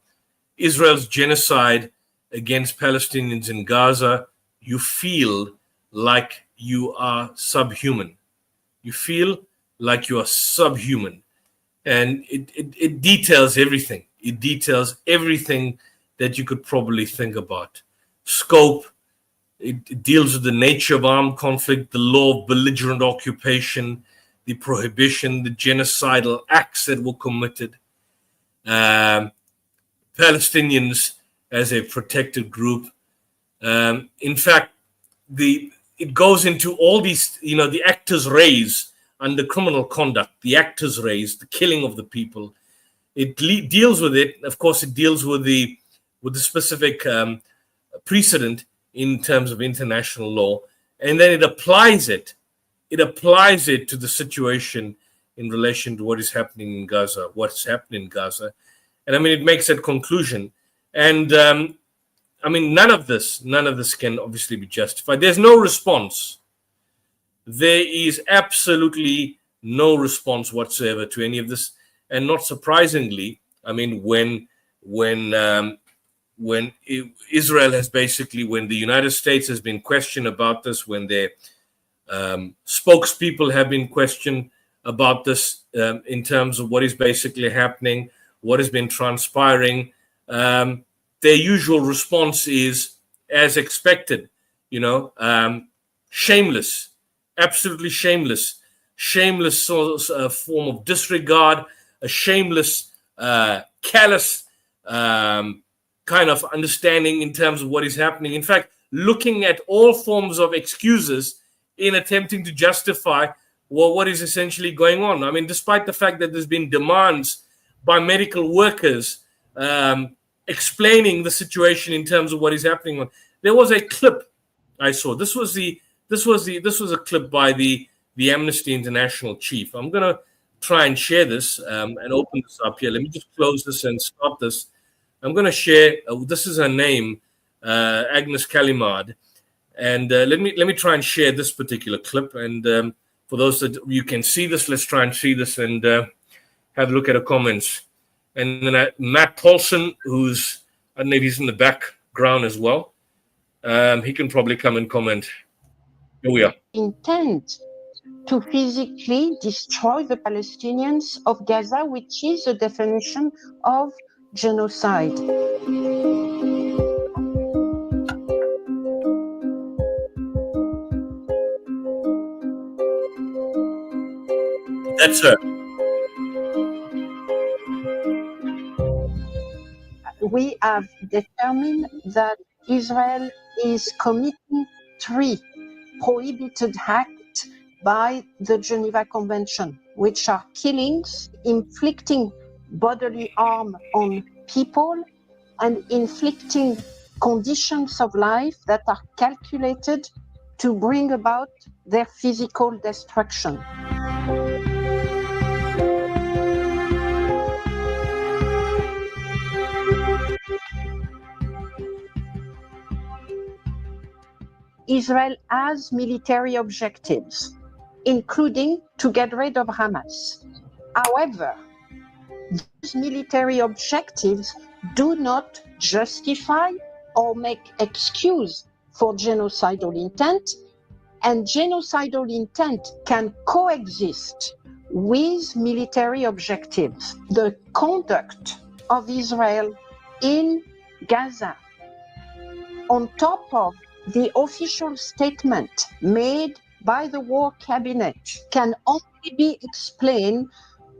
Israel's Genocide Against Palestinians in Gaza. You feel like you are subhuman. You feel like you are subhuman. And it details everything. It details everything that you could probably think about. Scope, it deals with the nature of armed conflict, the law of belligerent occupation, the prohibition, the genocidal acts that were committed, Palestinians as a protected group. In fact, it goes into all these, the actors' raised under criminal conduct, the actors' raised, the killing of the people. It deals with it. Of course, it deals with the specific precedent in terms of international law, and then it applies it. It applies it to the situation in relation to what is happening in Gaza, what's happening in Gaza, and I mean it makes that conclusion. And I mean none of this can obviously be justified. There's no response. There is absolutely no response whatsoever to any of this, and not surprisingly, I mean when Israel has basically, when the United States has been questioned about this, when their spokespeople have been questioned about this in terms of what is basically happening, what has been transpiring, their usual response is, as expected, shameless, absolutely shameless form of disregard, a shameless, callous kind of understanding in terms of what is happening. In fact, looking at all forms of excuses in attempting to justify what is essentially going on. I mean, despite the fact that there's been demands by medical workers explaining the situation in terms of what is happening. There was a clip I saw. This was a clip by the Amnesty International chief. I'm going to try and share this and open this up here. Let me just close this and stop this. I'm going to share. This is her name, Agnes Kalimard, and let me try and share this particular clip. And for those that you can see this, let's try and see this and have a look at the comments. And then Matt Paulson, who's, I don't know if he's in the background as well. He can probably come and comment. Here we are. Intent to physically destroy the Palestinians of Gaza, which is a definition of genocide. That's her. We have determined that Israel is committing 3 prohibited acts by the Geneva Convention, which are killings, inflicting bodily harm on people, and inflicting conditions of life that are calculated to bring about their physical destruction. Israel has military objectives, including to get rid of Hamas. However, these military objectives do not justify or make excuse for genocidal intent, and genocidal intent can coexist with military objectives. The conduct of Israel in Gaza, on top of the official statement made by the War Cabinet, can only be explained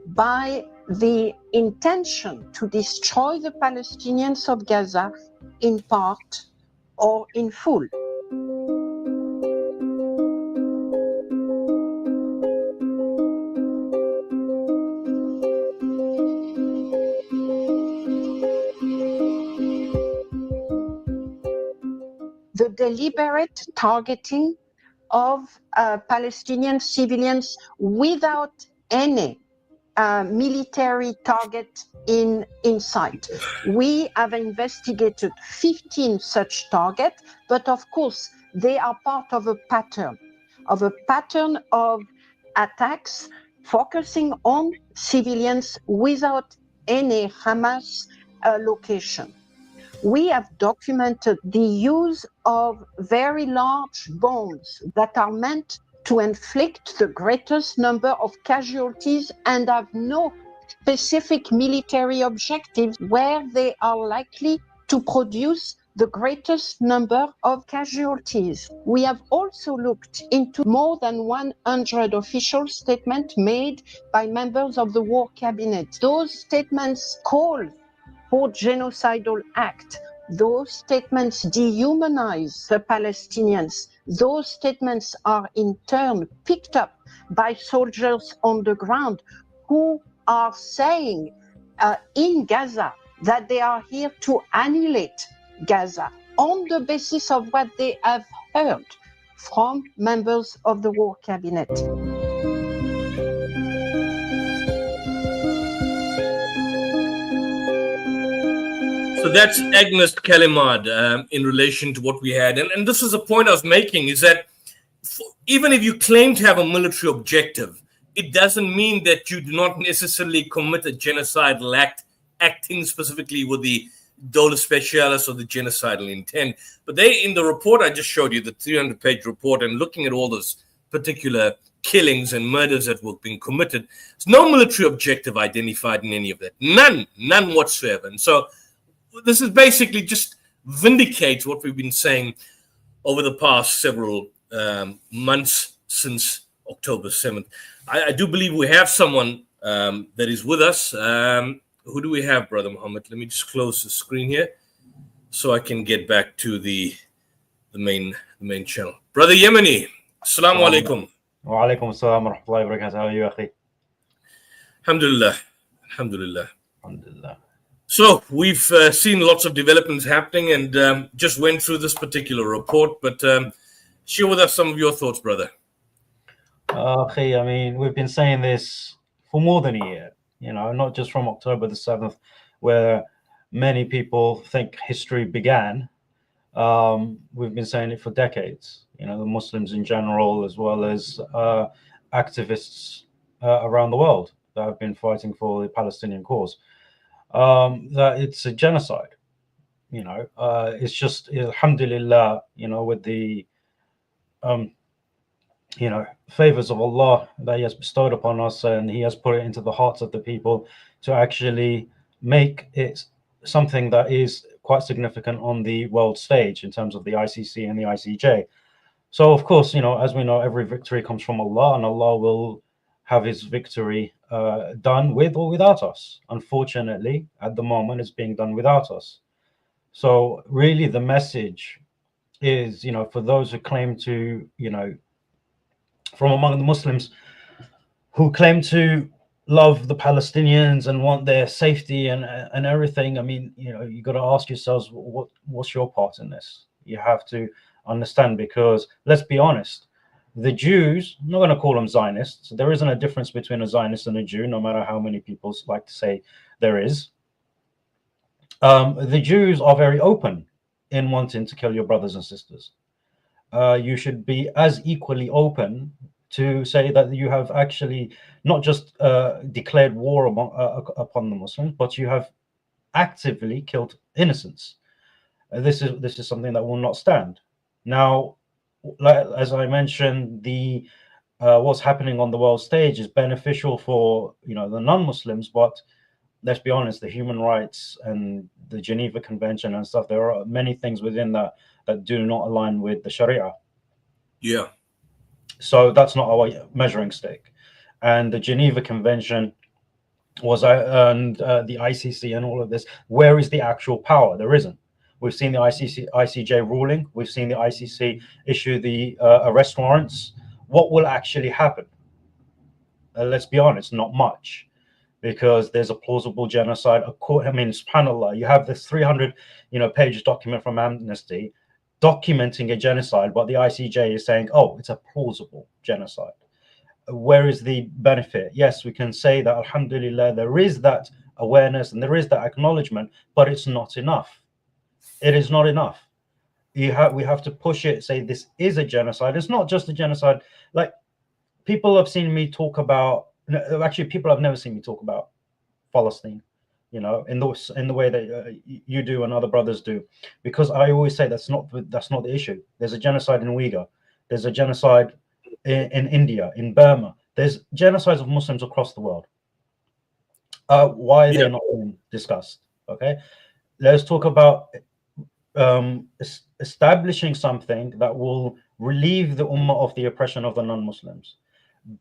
by the intention to destroy the Palestinians of Gaza in part or in full. The deliberate targeting of Palestinian civilians without any military target in sight. We have investigated 15 such targets, but of course they are part of a pattern of attacks focusing on civilians without any Hamas location. We have documented the use of very large bombs that are meant to inflict the greatest number of casualties and have no specific military objectives, where they are likely to produce the greatest number of casualties. We have also looked into more than 100 official statements made by members of the War Cabinet. Those statements call for genocidal act. Those statements dehumanize the Palestinians. Those statements are in turn picked up by soldiers on the ground who are saying in Gaza that they are here to annihilate Gaza on the basis of what they have heard from members of the War Cabinet. So that's Agnes Kalimad in relation to what we had. And this is a point I was making, is that even if you claim to have a military objective, it doesn't mean that you do not necessarily commit a genocidal act, acting specifically with the dolus specialis or the genocidal intent. But they, in the report I just showed you, the 300-page report, and looking at all those particular killings and murders that were being committed, there's no military objective identified in any of that. None whatsoever. And so this is basically just vindicates what we've been saying over the past several months since October 7th. I do believe we have someone that is with us. Who do we have, Brother Muhammad? Let me just close the screen here so I can get back to the main channel. Brother Yemeni, assalamu alaikum. Wa alaikum assalam wa rahmatullahi wa barakatuh. How are you, akhi? Alhamdulillah. So we've seen lots of developments happening and just went through this particular report, but share with us some of your thoughts, brother. I mean, we've been saying this for more than a year, not just from October the 7th, where many people think history began. We've been saying it for decades, the Muslims in general, as well as activists around the world that have been fighting for the Palestinian cause. That it's a genocide, it's just, alhamdulillah, with the, favors of Allah that He has bestowed upon us, and He has put it into the hearts of the people to actually make it something that is quite significant on the world stage in terms of the ICC and the ICJ. So, of course, as we know, every victory comes from Allah, and Allah will have His victory done with or without us. Unfortunately, at the moment, it's being done without us. So really the message is, for those who claim to, from among the Muslims who claim to love the Palestinians and want their safety and everything, I mean, you got to ask yourselves, what's your part in this? You have to understand, because let's be honest, the Jews, I'm not going to call them Zionists. There isn't a difference between a Zionist and a Jew, no matter how many people like to say there is. The Jews are very open in wanting to kill your brothers and sisters. You should be as equally open to say that you have actually not just declared war upon the Muslims, but you have actively killed innocents. This is something that will not stand. Now, as I mentioned, the what's happening on the world stage is beneficial for the non-Muslims, but let's be honest, the human rights and the Geneva Convention and stuff, there are many things within that do not align with the Sharia. Yeah. So that's not our measuring stick. And the Geneva Convention and the ICC and all of this. Where is the actual power? There isn't. We've seen the ICJ ruling. We've seen the ICC issue the arrest warrants. What will actually happen? Let's be honest, not much, because there's a plausible genocide. I mean, subhanAllah, you have this 300, page document from Amnesty documenting a genocide, but the ICJ is saying, oh, it's a plausible genocide. Where is the benefit? Yes, we can say that, alhamdulillah, there is that awareness and there is that acknowledgement, but it's not enough. It is not enough. We have to push it, say this is a genocide. It's not just a genocide. Like, people have seen me talk about, actually, people have never seen me talk about Palestine, in the way that you do and other brothers do, because I always say that's not the issue. There's a genocide in Uyghur. There's a genocide in India, in Burma. There's genocides of Muslims across the world. Why are they not being discussed? Okay, let's talk about establishing something that will relieve the ummah of the oppression of the non-Muslims.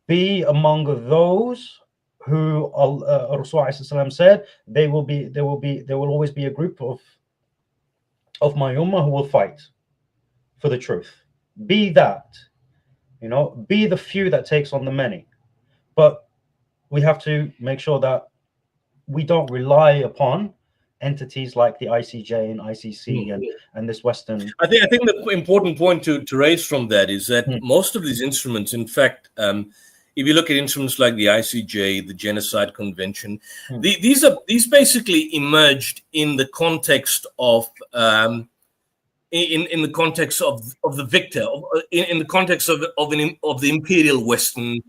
Be among those who Rasulullah said there will always be a group of my ummah who will fight for the truth. Be that, be the few that takes on the many. But we have to make sure that we don't rely upon entities like the ICJ and ICC and this Western. I think the important point to raise from that is that most of these instruments, in fact, if you look at instruments like the ICJ, the Genocide Convention, these basically emerged in the context of in the context of the victor, in the context of the imperial Western,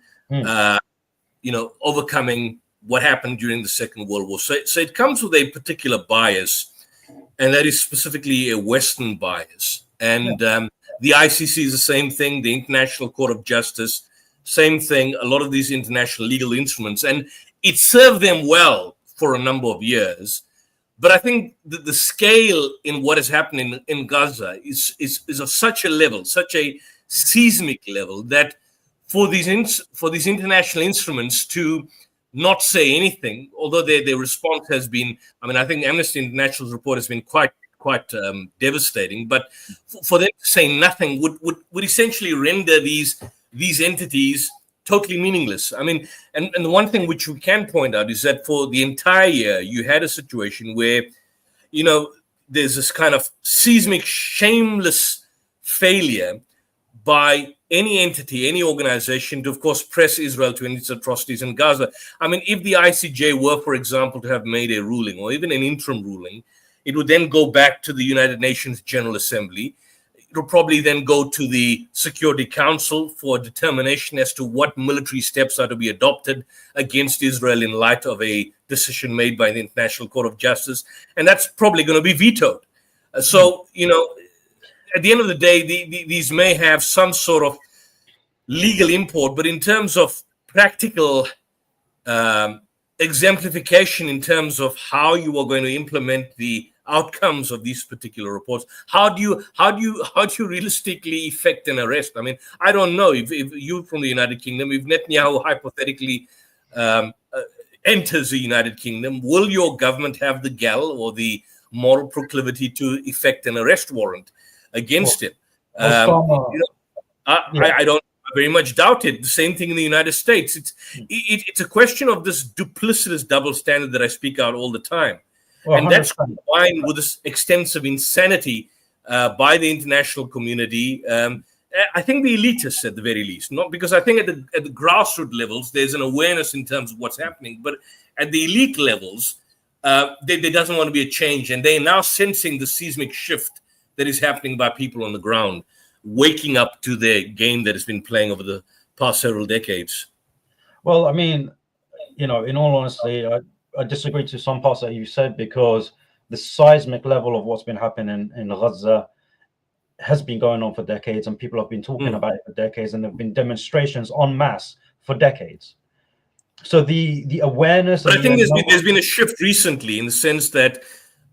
overcoming what happened during the Second World War. So it comes with a particular bias, and that is specifically a Western bias. And the ICC is the same thing, the International Court of Justice, same thing, a lot of these international legal instruments. And it served them well for a number of years. But I think the scale in what is happening in Gaza is of such a level, such a seismic level, that for these international instruments to not say anything, although their response has been, I think Amnesty International's report has been quite devastating, but for them to say nothing would essentially render these entities totally meaningless. And the one thing which we can point out is that for the entire year, you had a situation where, there's this kind of seismic, shameless failure by any entity, any organization to, of course, press Israel to end its atrocities in Gaza. If the ICJ were, for example, to have made a ruling or even an interim ruling, it would then go back to the United Nations General Assembly. It will probably then go to the Security Council for determination as to what military steps are to be adopted against Israel in light of a decision made by the International Court of Justice. And that's probably going to be vetoed. At the end of the day, these may have some sort of legal import, but in terms of practical exemplification, in terms of how you are going to implement the outcomes of these particular reports, how do you realistically effect an arrest? I don't know if you from the United Kingdom, if Netanyahu hypothetically enters the United Kingdom, will your government have the gall or the moral proclivity to effect an arrest warrant against him? I don't very much doubt it. The same thing in the United States. It's a question of this duplicitous double standard that I speak out all the time. And 100%. That's combined with this extensive insanity by the international community. I think the elitists, at the very least, not because I think at the grassroots levels there's an awareness in terms of what's happening, but at the elite levels, there doesn't want to be a change, and they're now sensing the seismic shift that is happening by people on the ground, waking up to the game that has been playing over the past several decades. Well, in all honesty, I disagree to some parts that you said, because the seismic level of what's been happening in Gaza has been going on for decades, and people have been talking about it for decades, and there have been demonstrations en masse for decades. So the awareness. But I think there's been a shift recently, in the sense that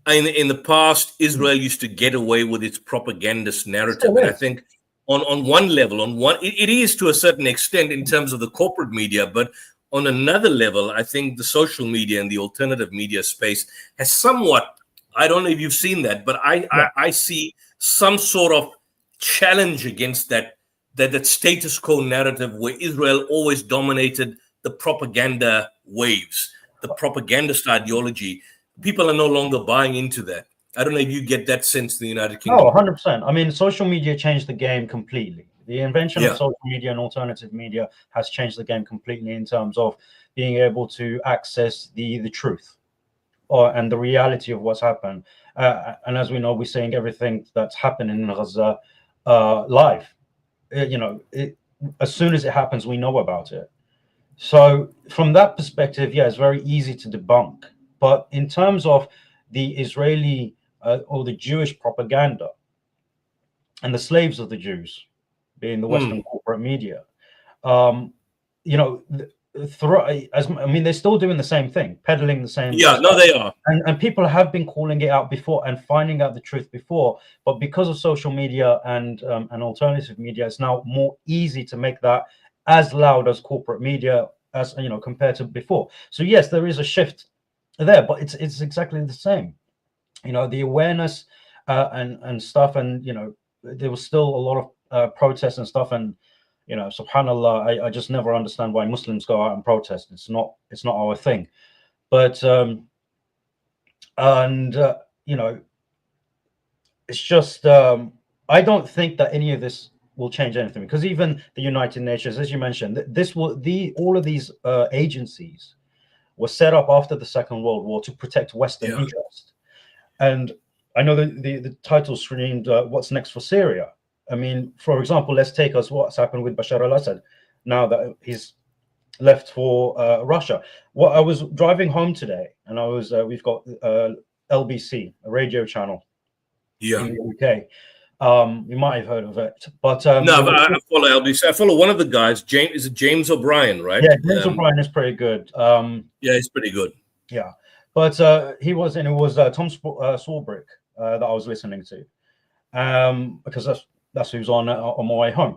in the past, Israel used to get away with its propagandist narrative. And I think on one level, it is to a certain extent in terms of the corporate media, but on another level, I think the social media and the alternative media space has somewhat, I don't know if you've seen that, but I see some sort of challenge against that status quo narrative where Israel always dominated the propaganda waves, the propagandist ideology. People are no longer buying into that. I don't know if you get that sense in the United Kingdom. No, 100%. I mean, social media changed the game completely. The invention of social media and alternative media has changed the game completely in terms of being able to access the truth and the reality of what's happened. And as we know, we're seeing everything that's happening in Gaza live. As soon as it happens, we know about it. So from that perspective, yeah, it's very easy to debunk. But in terms of the Israeli or the Jewish propaganda and the slaves of the Jews, being the Western corporate media, they're still doing the same thing, peddling the same. Yeah, no, they are. And people have been calling it out before and finding out the truth before, but because of social media and alternative media, it's now more easy to make that as loud as corporate media, as compared to before. So yes, there is a shift there, but it's exactly the same. The awareness and stuff, and there was still a lot of protests and stuff, and subhanallah, I just never understand why Muslims go out and protest. It's not our thing. But it's just I don't think that any of this will change anything, because even the United Nations, as you mentioned, all of these agencies were set up after the Second World War to protect Western interest. And I know the title screamed, "What's next for Syria?" I mean, for example, let's take us what's happened with Bashar al-Assad now that he's left for Russia. Well, I was driving home today, and we've got LBC, a radio channel in the UK. You might have heard of it, but no, but I follow LBC. I follow one of the guys. Is it James O'Brien, right? Yeah, James O'Brien is pretty good. Yeah, he's pretty good. Yeah, but it was Tom Swarbrick that I was listening to, because that's who's on my way home.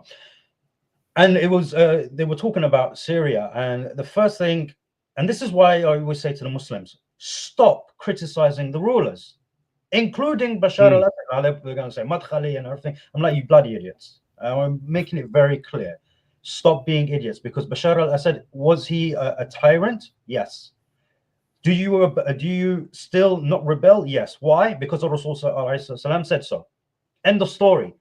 And it was they were talking about Syria, and the first thing, and this is why I always say to the Muslims, stop criticizing the rulers, including Bashar al-Assad. They're going to say Madkhali and everything. I'm like, you bloody idiots. I'm making it very clear. Stop being idiots, because Bashar al-Assad, was he a tyrant? Yes. Do you still not rebel? Yes. Why? Because Rasul said so. End of story.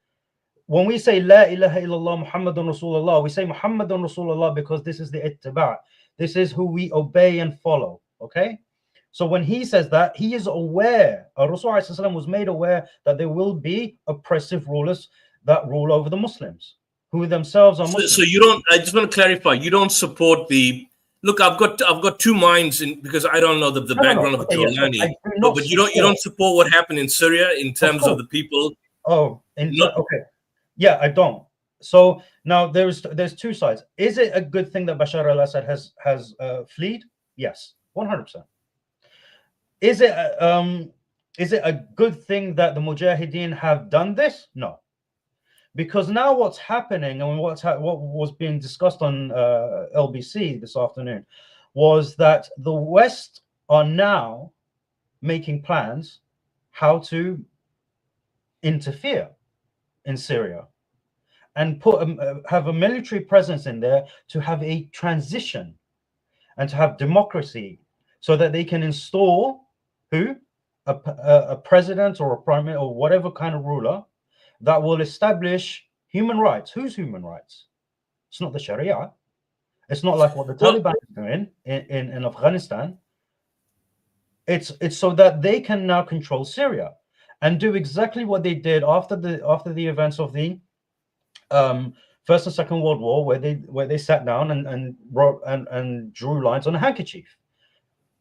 When we say La ilaha illallah Muhammadun Rasulullah, we say Muhammadun Rasulullah because this is the ittiba'. This is who we obey and follow. Okay? So when he says that, he is aware, Rasulullah was made aware that there will be oppressive rulers that rule over the Muslims, who themselves are Muslims. So you don't, I just want to clarify, you don't support the, look, I've got two minds because I don't know the background of Jolani, but you don't support what happened in Syria in terms of the people. Okay. Yeah, I don't. So now there's two sides. Is it a good thing that Bashar al-Assad has fled? Yes, 100%. Is it a good thing that the Mujahideen have done this? No, because now what's happening, and what was being discussed on LBC this afternoon, was that the West are now making plans how to interfere in Syria and have a military presence in there to have a transition and to have democracy, so that they can install a president or a prime minister or whatever kind of ruler that will establish human rights. Whose human rights? It's not the Sharia. It's not like what the Taliban is doing in Afghanistan. It's so that they can now control Syria and do exactly what they did after the events of the First and Second World War, where they sat down and wrote and drew lines on a handkerchief,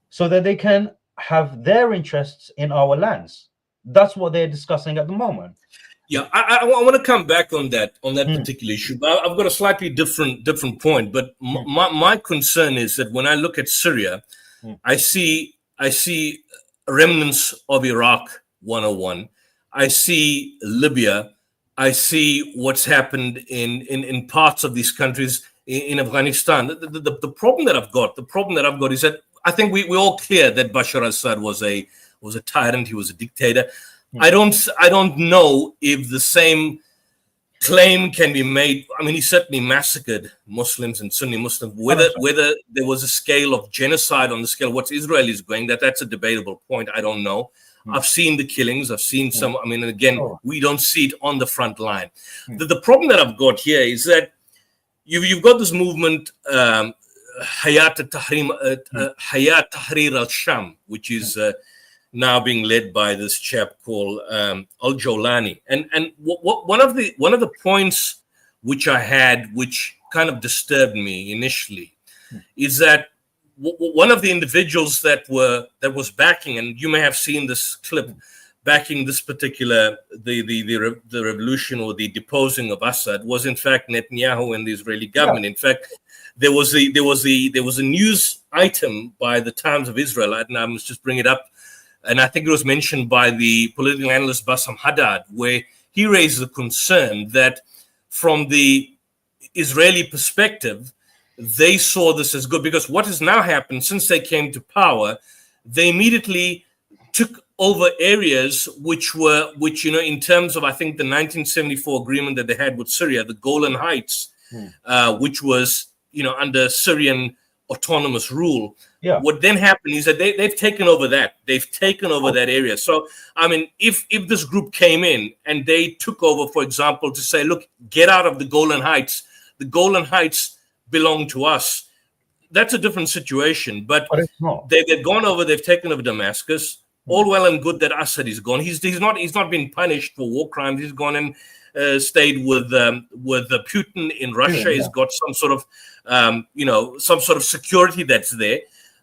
so that they can have their interests in our lands. That's what they're discussing at the moment. Yeah, I want to come back on that particular issue. But I've got a slightly different point. But my concern is that when I look at Syria, I see remnants of Iraq 101. I see Libya. I see what's happened in parts of these countries, in Afghanistan. The problem that I've got is that I think we're all clear that Bashar al-Assad was a tyrant. He was a dictator. I don't know if the same claim can be made. I mean, he certainly massacred Muslims and Sunni Muslims. Whether there was a scale of genocide on the scale of what Israel is going, that's a debatable point. I don't know. I've seen the killings. I've seen some. I mean, again, we don't see it on the front line. The problem that I've got here is that you've got this movement, Hayat Tahrir al-Sham, which is now being led by this chap called al-Jawlani. And one of the points which I had, which kind of disturbed me initially, is that one of the individuals that was backing, and you may have seen this clip, backing this particular the revolution or the deposing of Assad, was in fact Netanyahu and the Israeli government. In fact, there was a news item by the Times of Israel, and I must just bring it up, and I think it was mentioned by the political analyst Bassam Haddad, where he raised the concern that from the Israeli perspective, they saw this as good, because what has now happened since they came to power, they immediately took over areas which in terms of, I think, the 1974 agreement that they had with Syria, the Golan Heights, which was under Syrian autonomous rule. What then happened is that they've taken over that. They've taken over that area. So, I mean, if this group came in and they took over, for example, to say, look, get out of the Golan Heights. The Golan Heights belong to us. That's a different situation. But it's not. They've gone over. They've taken over Damascus. All well and good that Assad is gone. He's not been punished for war crimes. He's gone and stayed with Putin in Russia. He's got some sort of security that's there.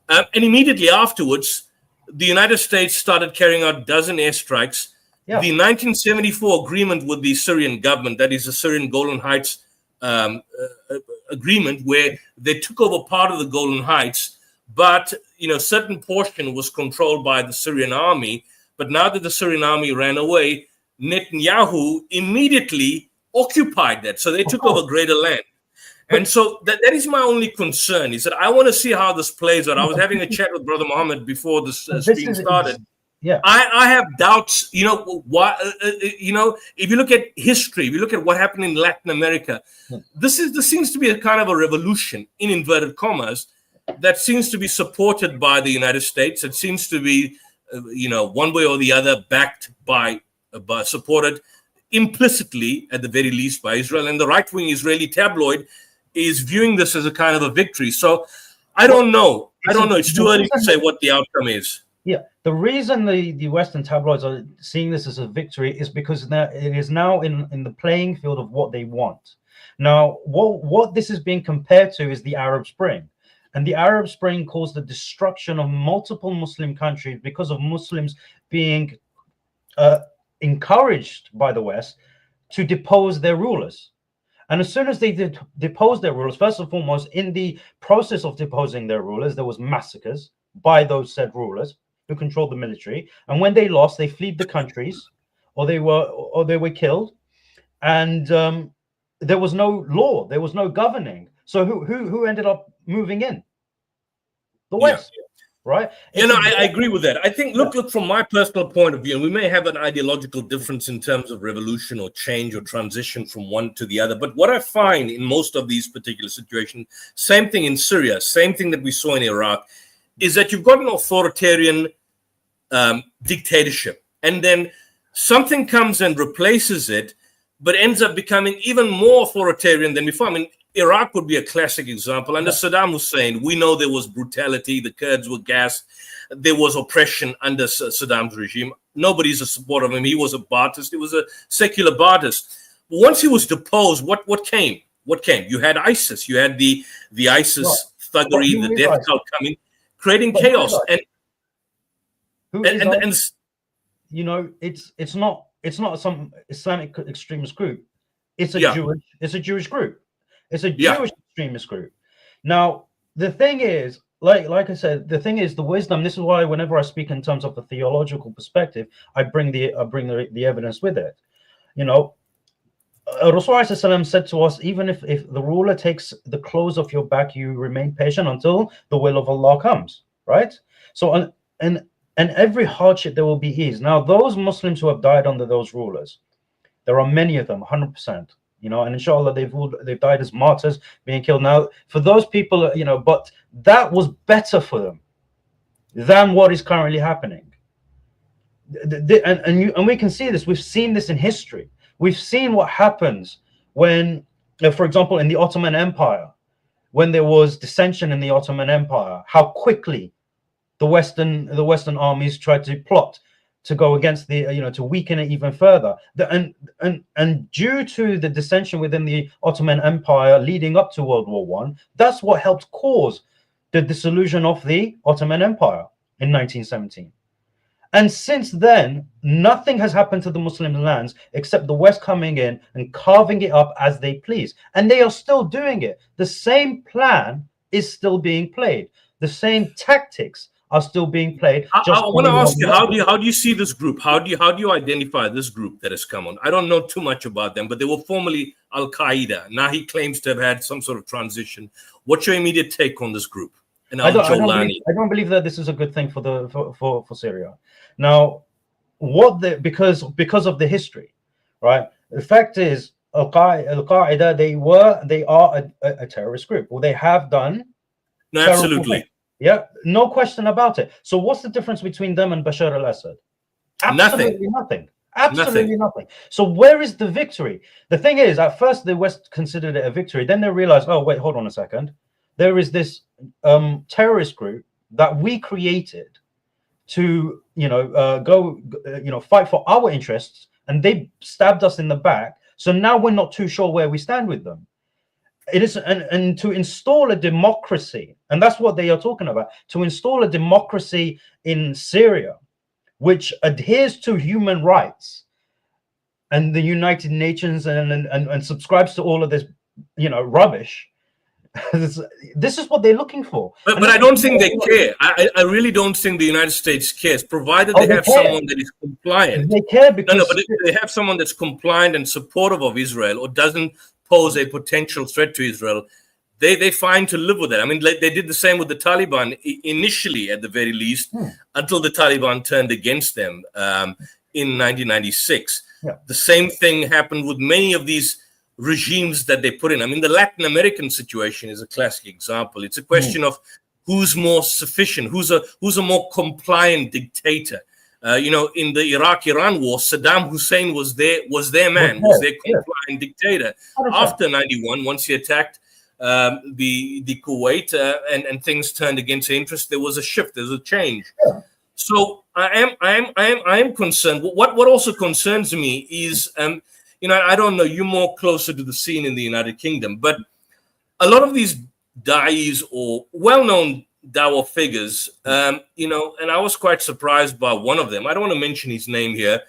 And immediately afterwards, the United States started carrying out a dozen airstrikes. The 1974 agreement with the Syrian government, that is the Syrian Golan Heights agreement, where they took over part of the Golan Heights, but certain portion was controlled by the Syrian army. But now that the Syrian army ran away, Netanyahu immediately occupied that. So they took over greater land. And so that is my only concern, is that I want to see how this plays out. I was having a chat with Brother Mohammed before the stream started. I have doubts, why, if you look at history, if you look at what happened in Latin America, this seems to be a kind of a revolution, in inverted commas, that seems to be supported by the United States. It seems to be, one way or the other, backed by supported implicitly, at the very least, by Israel. And the right-wing Israeli tabloid is viewing this as a kind of a victory. So I don't know. It's too early to say what the outcome is. Yeah, the reason the Western tabloids are seeing this as a victory is because it is now in the playing field of what they want. Now, what this is being compared to is the Arab Spring. And the Arab Spring caused the destruction of multiple Muslim countries because of Muslims being encouraged by the West to depose their rulers. And as soon as they did depose their rulers, first and foremost, in the process of deposing their rulers, there was massacres by those said rulers who controlled the military. And when they lost, they fled the countries, or they were killed. And there was no law, there was no governing. So who ended up moving in? The West. Right? I agree with that. I think, look, from my personal point of view, and we may have an ideological difference in terms of revolution or change or transition from one to the other. But what I find in most of these particular situations, same thing in Syria, same thing that we saw in Iraq, is that you've got an authoritarian dictatorship. And then something comes and replaces it, but ends up becoming even more authoritarian than before. I mean, Iraq would be a classic example. Under Saddam Hussein, we know there was brutality. The Kurds were gassed. There was oppression under Saddam's regime. Nobody's a supporter of him. He was a Ba'athist. He was a secular Ba'athist. But once he was deposed, what came? What came? You had ISIS. You had the ISIS thuggery, the death cult coming, creating chaos. It's not some Islamic extremist group. It's a Jewish group. It's a Jewish extremist group. Now, the thing is, like I said, the wisdom. This is why whenever I speak in terms of the theological perspective, I bring the evidence with it. Rasulullah said to us, even if the ruler takes the clothes off your back, you remain patient until the will of Allah comes, right? So, and every hardship there will be ease. Now, those Muslims who have died under those rulers, there are many of them, 100%, you know, and inshallah they've died as martyrs, being killed. Now, for those people, you know, but that was better for them than what is currently happening. And we can see this. We've seen this in history. We've seen what happens when, for example, in the Ottoman Empire, when there was dissension in the Ottoman Empire, how quickly the Western armies tried to plot to go against the, you know, to weaken it even further. And due to the dissension within the Ottoman Empire leading up to World War I, that's what helped cause the dissolution of the Ottoman Empire in 1917. And since then, nothing has happened to the Muslim lands except the West coming in and carving it up as they please. And they are still doing it. The same plan is still being played. The same tactics are still being played. I want to ask you, how do you see this group? How do you identify this group that has come on? I don't know too much about them, but they were formerly Al-Qaeda. Now he claims to have had some sort of transition. What's your immediate take on this group? And I don't believe that this is a good thing for Syria. Now, because of the history, right? The fact is, Al-Qaeda, they are a terrorist group. Well, they have done. No, absolutely. Yeah, no question about it. So what's the difference between them and Bashar al-Assad? Absolutely nothing. Absolutely nothing. So where is the victory? The thing is, at first the West considered it a victory. Then they realized, oh, wait, hold on a second. There is this terrorist group that we created to, fight for our interests, and they stabbed us in the back. So now we're not too sure where we stand with them. It is, and to install a democracy, and that's what they are talking about, to install a democracy in Syria, which adheres to human rights and the United Nations and subscribes to all of this, rubbish. This is what they're looking for. But I don't think they care. I really don't think the United States cares, provided they have someone that is compliant. They care because but if they have someone that's compliant and supportive of Israel or doesn't pose a potential threat to Israel, they find to live with it. I mean, they did the same with the Taliban initially, at the very least, until the Taliban turned against them in 1996. Yeah. The same thing happened with many of these regimes that they put in. I mean, the Latin American situation is a classic example. It's a question of who's more sufficient, who's a more compliant dictator. In the Iraq-Iran war, Saddam Hussein was their man, was their compliant dictator. 100%. After 91, once he attacked the Kuwait and things turned against their interest, there was a shift, there was a change. Yeah. So I am concerned. What also concerns me is, I don't know, you're more closer to the scene in the United Kingdom, but a lot of these da'is or well-known dawah figures, and I was quite surprised by one of them. I don't want to mention his name here,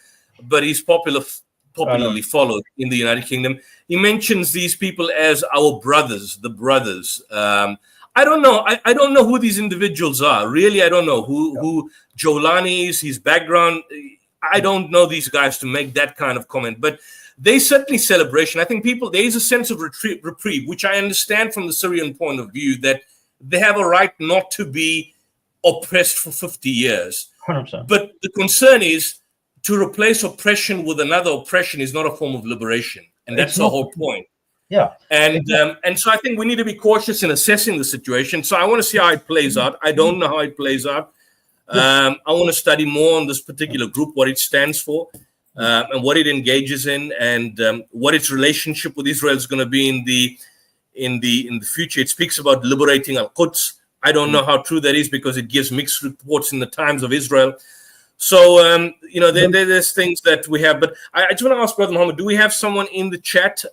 but he's popularly followed in the United Kingdom. He mentions these people as our brothers, the brothers. I don't know. I don't know who these individuals are. Really, I don't know who Jolani is, his background. I don't know these guys to make that kind of comment, but they certainly celebration. I think there is a sense of reprieve, which I understand from the Syrian point of view, that they have a right not to be oppressed for 50 years. 100%. But the concern is to replace oppression with another oppression is not a form of liberation. And that's the whole point. Yeah. And so I think we need to be cautious in assessing the situation. So I want to see how it plays out. I don't know how it plays out. I want to study more on this particular group, what it stands for, and what it engages in, and what its relationship with Israel is going to be in the future. It speaks about liberating Al-Quds. I don't know how true that is because it gives mixed reports in the Times of Israel. So, there's things that we have. But I just want to ask Brother Muhammad, do we have someone in the chat,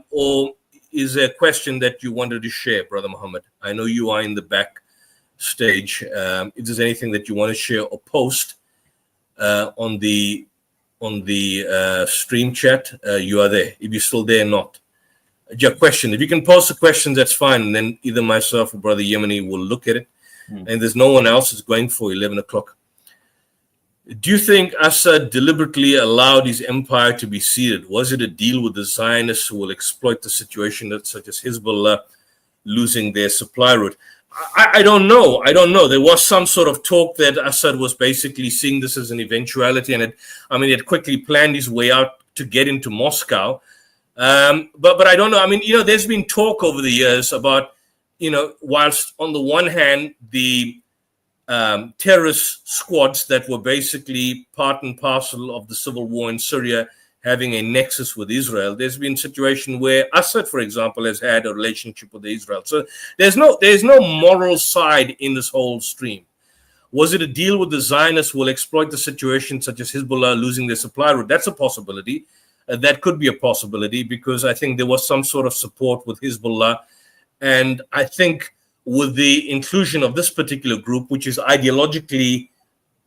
or is there a question that you wanted to share, Brother Muhammad? I know you are in the back stage. If there's anything that you want to share or post on the stream chat, you are there. If you're still there or not. Your question, if you can post the questions, that's fine. And then either myself or Brother Yemeni will look at it. And there's no one else is going for 11 o'clock. Do you think Assad deliberately allowed his empire to be ceded? Was it a deal with the Zionists who will exploit the situation, such as Hezbollah losing their supply route? I don't know. I don't know. There was some sort of talk that Assad was basically seeing this as an eventuality, and he had quickly planned his way out to get into Moscow. But I don't know. I mean, there's been talk over the years about, whilst on the one hand, the terrorist squads that were basically part and parcel of the civil war in Syria having a nexus with Israel, there's been a situation where Assad, for example, has had a relationship with Israel. So there's no moral side in this whole stream. Was it a deal with the Zionists who will exploit the situation, such as Hezbollah losing their supply route? That's a possibility. That could be a possibility, because I think there was some sort of support with Hezbollah. And I think with the inclusion of this particular group, which is ideologically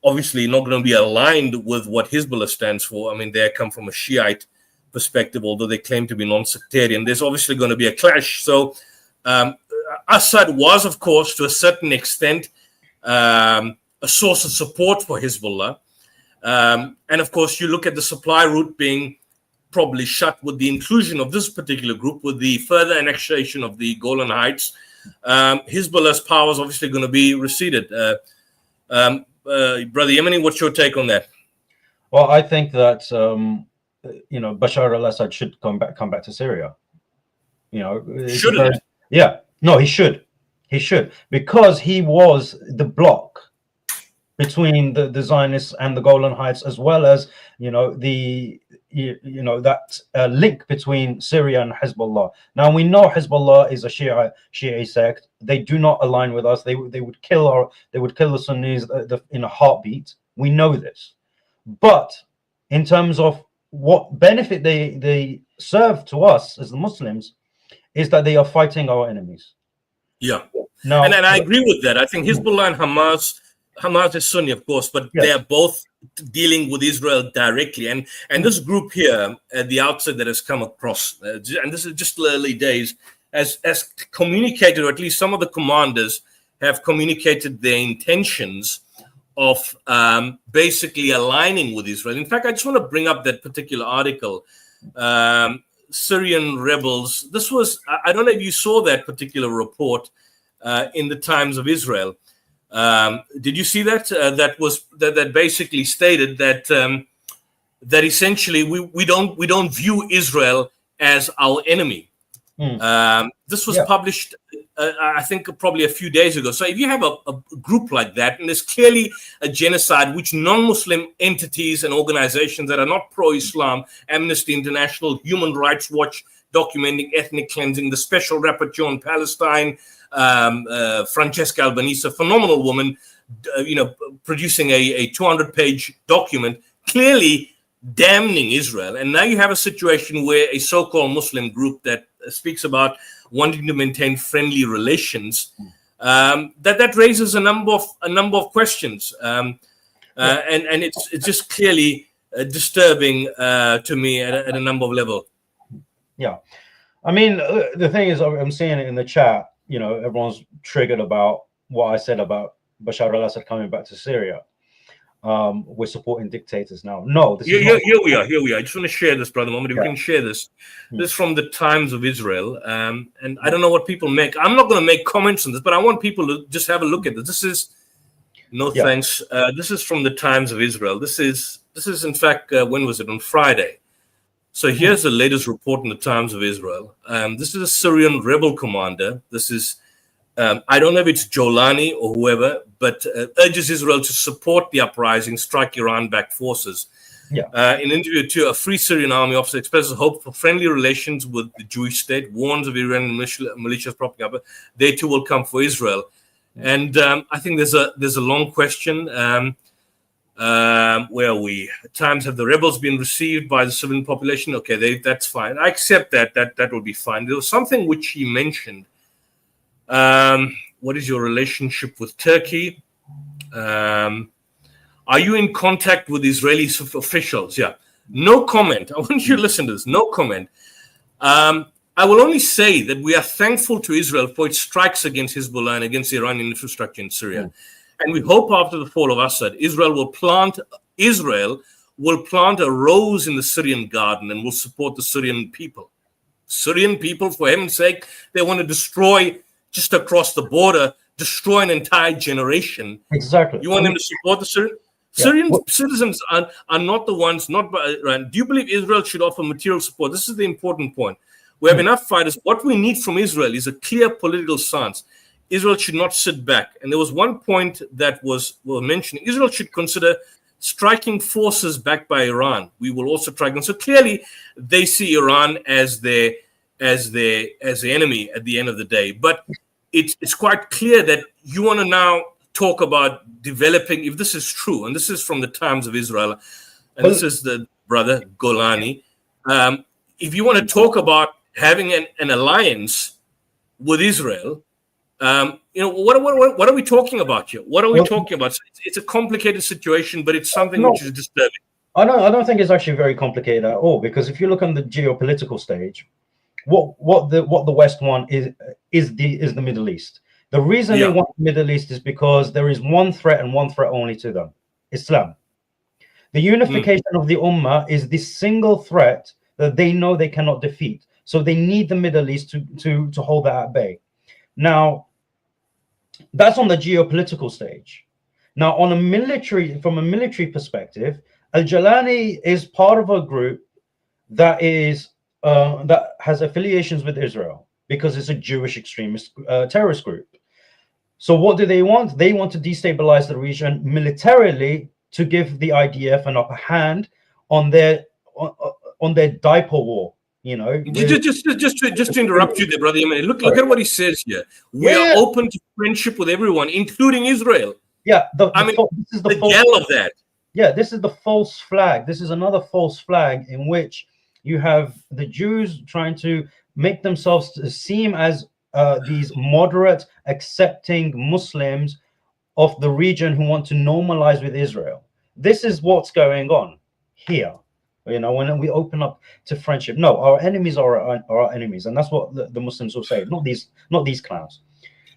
obviously not going to be aligned with what Hezbollah stands for. I mean, they come from a Shiite perspective, although they claim to be non-sectarian. There's obviously going to be a clash. So Assad was, of course, to a certain extent, a source of support for Hezbollah. And of course, you look at the supply route being probably shut with the inclusion of this particular group, with the further annexation of the Golan Heights. Hezbollah's power is obviously going to be receded. Brother Yemeni, what's your take on that? Well, I think that Bashar al-Assad should come back to Syria. Shouldn't? Yeah, no, he should, because he was the block between the Zionists and the Golan Heights, as well as that link between Syria and Hezbollah. Now we know Hezbollah is a Shia sect. They do not align with us. They would kill the Sunnis in a heartbeat. We know this. But in terms of what benefit they serve to us as the Muslims, is that they are fighting our enemies. Yeah. Now, and I agree with that. I think Hezbollah and Hamas is Sunni, of course, but yes, they are both dealing with Israel directly. And this group here at the outset that has come across, and this is just the early days, as communicated, or at least some of the commanders have communicated their intentions of basically aligning with Israel. In fact, I just want to bring up that particular article. Syrian rebels. This was, I don't know if you saw that particular report in the Times of Israel. Did you see that? That basically stated that that essentially we don't view Israel as our enemy. This was published, I think, probably a few days ago. So if you have a group like that, and there's clearly a genocide which non-Muslim entities and organizations that are not pro-Islam, Amnesty International, Human Rights Watch, documenting ethnic cleansing, the Special Rapporteur on Palestine, Francesca Albanese, a phenomenal woman, producing a 200-page document, clearly damning Israel. And now you have a situation where a so-called Muslim group that speaks about wanting to maintain friendly relations, that raises a number of questions, and it's just clearly disturbing to me at a number of levels. Yeah, I mean, the thing is, I'm seeing it in the chat. Everyone's triggered about what I said about Bashar al-Assad coming back to Syria. We're supporting dictators now. No, here we are. I just want to share this, brother Mohammed. If we can share this. This is from the Times of Israel. And I don't know what people make. I'm not going to make comments on this, but I want people to just have a look at this. This is thanks. This is from the Times of Israel. This is in fact, when was it? On Friday. So here's the latest report in the Times of Israel. This is a Syrian rebel commander. This is I don't know if it's Jolani or whoever, but urges Israel to support the uprising, strike Iran-backed forces. In an interview to a Free Syrian Army officer, expresses hope for friendly relations with the Jewish state, warns of Iranian militias propping up. They too will come for Israel. And I think there's a long question. Where are we? At times, have the rebels been received by the civilian population? Okay, that's fine. I accept that will be fine. There was something which he mentioned. What is your relationship with Turkey? Are you in contact with Israeli officials? Yeah. No comment. I want you to listen to this. No comment. I will only say that we are thankful to Israel for its strikes against Hezbollah and against the Iranian infrastructure in Syria. And we hope after the fall of Assad, Israel will plant a rose in the Syrian garden and will support the Syrian people. Syrian people, for heaven's sake, they want to destroy just across the border, destroy an entire generation. Exactly. You want them to support the Syrian? Syrian citizens are not the ones, not by Iran. Do you believe Israel should offer material support? This is the important point. We have enough fighters. What we need from Israel is a clear political stance. Israel should not sit back. And there was one point that was mentioned. Israel should consider striking forces backed by Iran. We will also try. And so clearly, they see Iran as the enemy at the end of the day. But it's quite clear that you want to now talk about developing, if this is true, and this is from the Times of Israel, and this is the brother Golani. If you want to talk about having an alliance with Israel, what are we talking about here? What are we talking about? So it's a complicated situation, but it's something which is disturbing. I don't think it's actually very complicated at all, because if you look on the geopolitical stage, what the West want is the Middle East. The reason they want the Middle East is because there is one threat and one threat only to them: Islam. The unification of the Ummah is the single threat that they know they cannot defeat. So they need the Middle East to hold that at bay. Now, that's on the geopolitical stage. Now, from a military perspective, Al-Jalani is part of a group that has affiliations with Israel, because it's a Jewish extremist terrorist group. So what do they want? They want to destabilize the region militarily to give the IDF an upper hand on their dipole war. Just to interrupt you there, brother. Look at what he says here. We are open to friendship with everyone, including Israel. Yeah, this is the gall of that. Yeah, this is the false flag. This is another false flag in which you have the Jews trying to make themselves seem as these moderate, accepting Muslims of the region who want to normalize with Israel. This is what's going on here. When we open up to friendship, no, our enemies are our enemies, and that's what the Muslims will say. Not these clowns.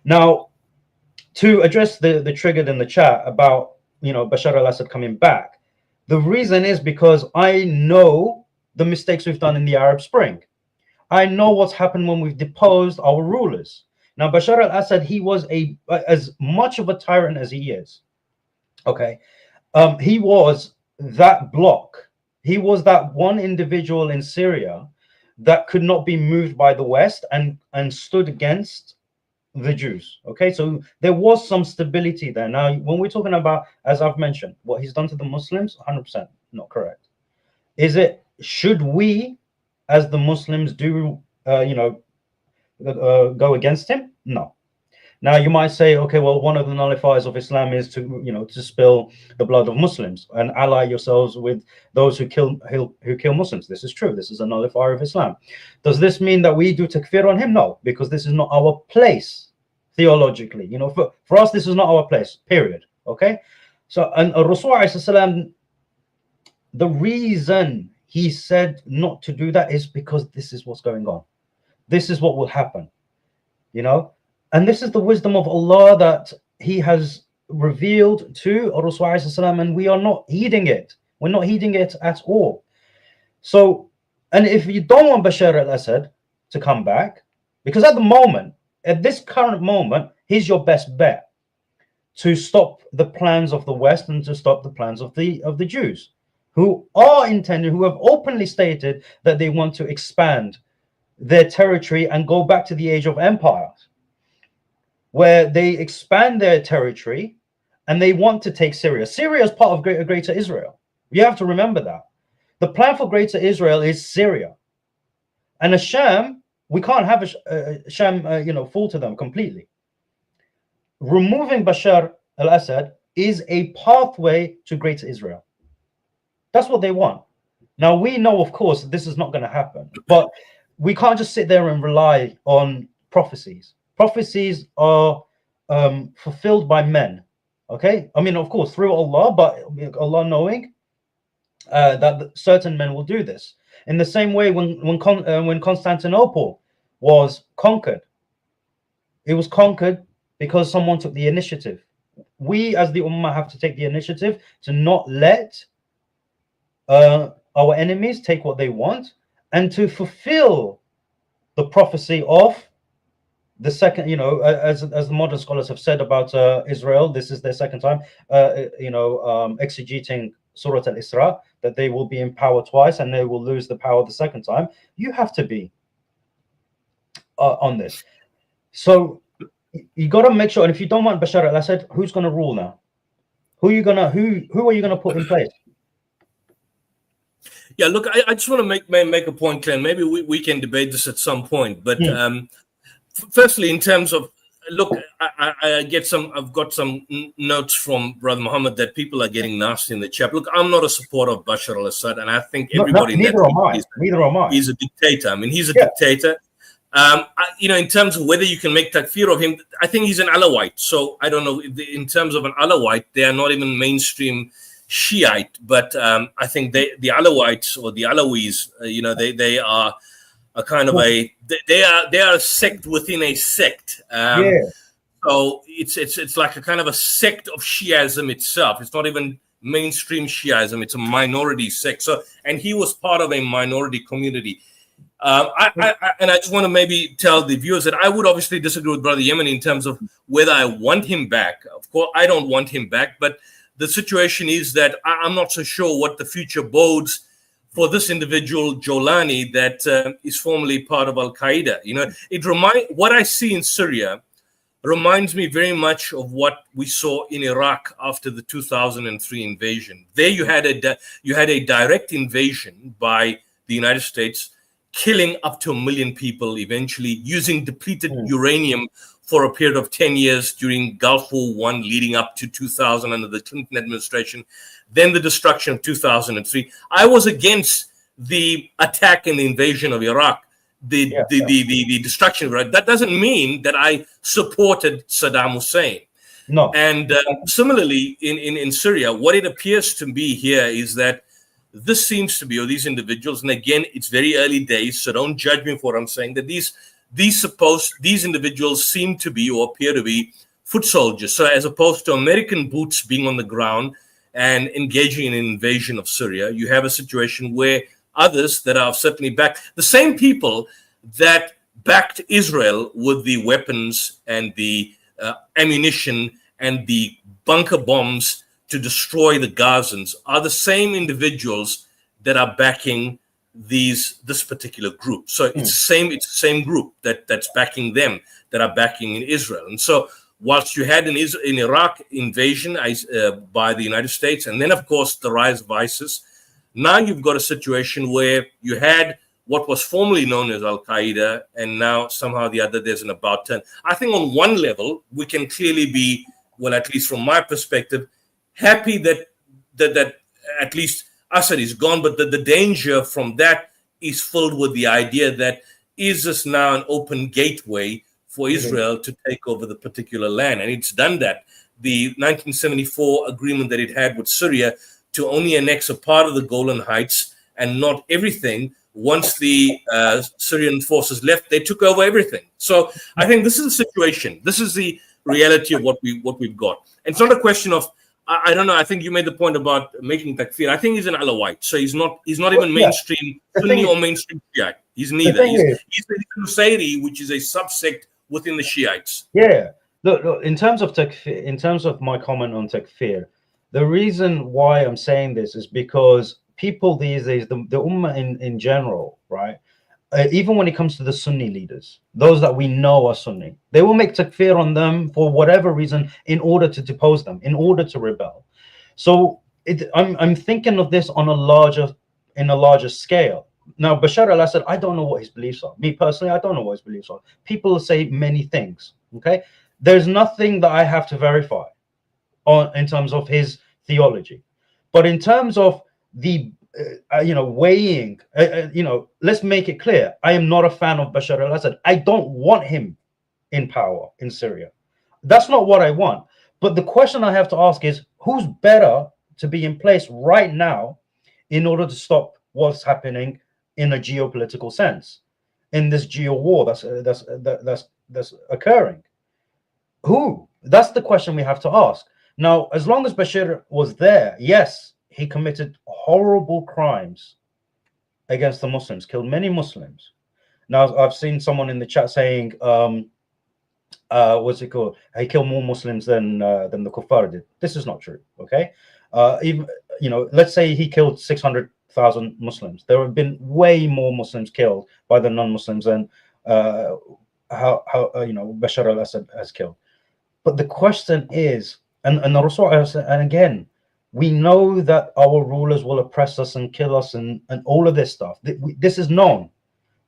Now, to address the triggered in the chat about Bashar al-Assad coming back, the reason is because I know the mistakes we've done in the Arab Spring. I know what's happened when we've deposed our rulers. Now, Bashar al-Assad, he was as much of a tyrant as he is. Okay, he was that block. He was that one individual in Syria that could not be moved by the West and stood against the Jews. Okay, so there was some stability there. Now, when we're talking about, as I've mentioned, what he's done to the Muslims, 100% not correct. Should we, as the Muslims, go against him? No. Now you might say, okay, well, one of the nullifiers of Islam is to spill the blood of Muslims and ally yourselves with those who kill Muslims. This is true. This is a nullifier of Islam. Does this mean that we do takfir on him? No, because this is not our place theologically. For us, this is not our place. Period. Okay. So, and Rasul, the reason he said not to do that is because this is what's going on. This is what will happen. And this is the wisdom of Allah that He has revealed to Rasulullah, and we are not heeding it. We're not heeding it at all. So, and if you don't want Bashar al-Assad to come back, because at this current moment, he's your best bet to stop the plans of the West and to stop the plans of the Jews, who have openly stated that they want to expand their territory and go back to the age of empires, where they expand their territory and they want to take Syria. Syria is part of Greater Israel. You have to remember that. The plan for Greater Israel is Syria. And Sham, we can't have Sham, fall to them completely. Removing Bashar al-Assad is a pathway to Greater Israel. That's what they want. Now, we know, of course, this is not going to happen, but we can't just sit there and rely on prophecies. Prophecies are fulfilled by men. Okay, of course, through Allah, but Allah knowing that certain men will do this. In the same way, when Constantinople was conquered, it was conquered because someone took the initiative. we as the Ummah have to take the initiative to not let our enemies take what they want, and to fulfill the prophecy of the second, as the modern scholars have said about Israel, this is their second time, exegeting Surah Al-Isra, that they will be in power twice and they will lose the power the second time. You have to be on this. So you got to make sure. And if you don't want Bashar al-Assad, who's going to rule now? Who are you gonna put in place? Yeah, look, I just want to make a point, Glenn. Maybe we can debate this at some point. But firstly, in terms of, look, I've got some notes from Brother Muhammad that people are getting nasty in the chat. Look, I'm not a supporter of Bashar al-Assad, and I think everybody neither am I. He's a dictator. I mean, he's a dictator. In terms of whether you can make takfir of him, I think he's an Alawite. So I don't know, in terms of an Alawite, they are not even mainstream Shiite, but I think the Alawites or the Alawis, they are a kind of they are a sect within a sect. So it's like a kind of a sect of Shiism itself. It's not even mainstream Shiism. It's a minority sect. So, and he was part of a minority community. I just want to maybe tell the viewers that I would obviously disagree with Brother Yemeni in terms of whether I want him back. Of course, I don't want him back, but the situation is that I'm not so sure what the future bodes for this individual Jolani that is formerly part of Al-Qaeda. What I see in Syria reminds me very much of what we saw in Iraq after the 2003 invasion. There you had a direct invasion by the United States, killing up to 1 million people, eventually using depleted uranium for a period of 10 years during Gulf War I, leading up to 2000 under the Clinton administration, then the destruction of 2003. I was against the attack and the invasion of Iraq, the destruction of Iraq. That doesn't mean that I supported Saddam Hussein. No. And similarly, in Syria, what it appears to be here is that this seems to be, or these individuals, and again, it's very early days, so don't judge me for what I'm saying, that these individuals seem to be or appear to be foot soldiers. So as opposed to American boots being on the ground and engaging in an invasion of Syria, you have a situation where others that are certainly backed, the same people that backed Israel with the weapons and the ammunition and the bunker bombs to destroy the Gazans, are the same individuals that are backing this particular group. So it's the same group that's backing them, that are backing in Israel. And so whilst you had in Iraq invasion by the United States, and then of course the rise of ISIS, now you've got a situation where you had what was formerly known as Al-Qaeda, and now somehow the other there's an about turn. I think on one level we can clearly be, well, at least from my perspective, happy that at least Assad is gone, but the danger from that is filled with the idea that is this now an open gateway for Israel to take over the particular land? And it's done that. The 1974 agreement that it had with Syria to only annex a part of the Golan Heights and not everything. Once the Syrian forces left, they took over everything. So I think this is the situation. This is the reality of what we've got. And it's not a question of, I don't know. I think you made the point about making takfir. I think he's an Alawite, so he's not even mainstream Sunni or mainstream Shiite. He's neither. He's a Nusayri, which is a subsect within the Shiites. Yeah. Look. In terms of takfir, in terms of my comment on takfir, the reason why I'm saying this is because people these days, the Ummah in general, right? Even when it comes to the Sunni leaders, those that we know are Sunni, they will make takfir on them for whatever reason in order to depose them, in order to rebel. So I'm thinking of this on a larger scale. Now, Bashar al-Assad, I don't know what his beliefs are. Me personally, I don't know what his beliefs are. People say many things. Okay, there's nothing that I have to verify in terms of his theology, but in terms of the weighing, let's make it clear. I am not a fan of Bashar al-Assad. I don't want him in power in Syria. That's not what I want. But the question I have to ask is, who's better to be in place right now in order to stop what's happening in a geopolitical sense, in this geo war that's occurring? Who? That's the question we have to ask. Now, as long as Bashir was there, yes, he committed horrible crimes against the Muslims, killed many Muslims. Now, I've seen someone in the chat saying, what's it called? He killed more Muslims than the Kuffar did. This is not true. Okay, even let's say he killed 600,000 Muslims. There have been way more Muslims killed by the non-Muslims than how Bashar al-Assad has killed. But the question is, and the Rasul, and again, we know that our rulers will oppress us and kill us and all of this stuff. This is known.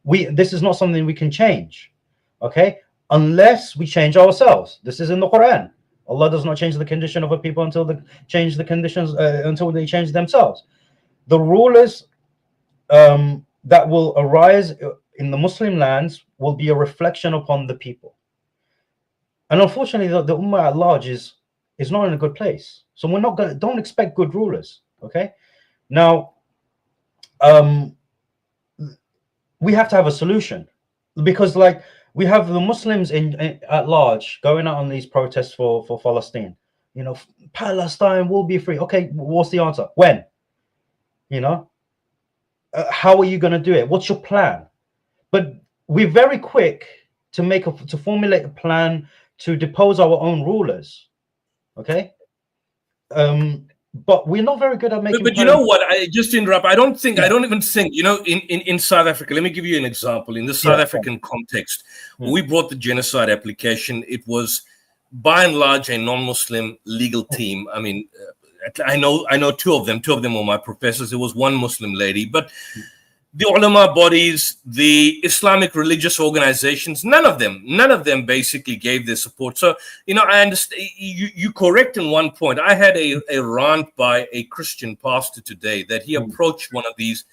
This is not something we can change. Okay, unless we change ourselves. This is in the Quran. Allah does not change the condition of a people until they change the conditions, until they change themselves. The rulers that will arise in the Muslim lands will be a reflection upon the people. And unfortunately, the Ummah at large is not in a good place. So we're not going. Don't expect good rulers. Okay. Now, we have to have a solution, because like we have the Muslims at large going out on these protests for Palestine. Palestine will be free. Okay, what's the answer? When? How are you going to do it? What's your plan? But we're very quick to formulate a plan to depose our own rulers. Okay. But we're not very good at making. But you know what? I just interrupt. I don't even think. In South Africa. Let me give you an example. In the South African context, when we brought the genocide application, it was by and large a non-Muslim legal team. I mean, I know two of them. Two of them were my professors. There was one Muslim lady, but the ulama bodies, the Islamic religious organizations, none of them basically gave their support. So, I understand you correct in one point. I had a rant by a Christian pastor today that he approached one of these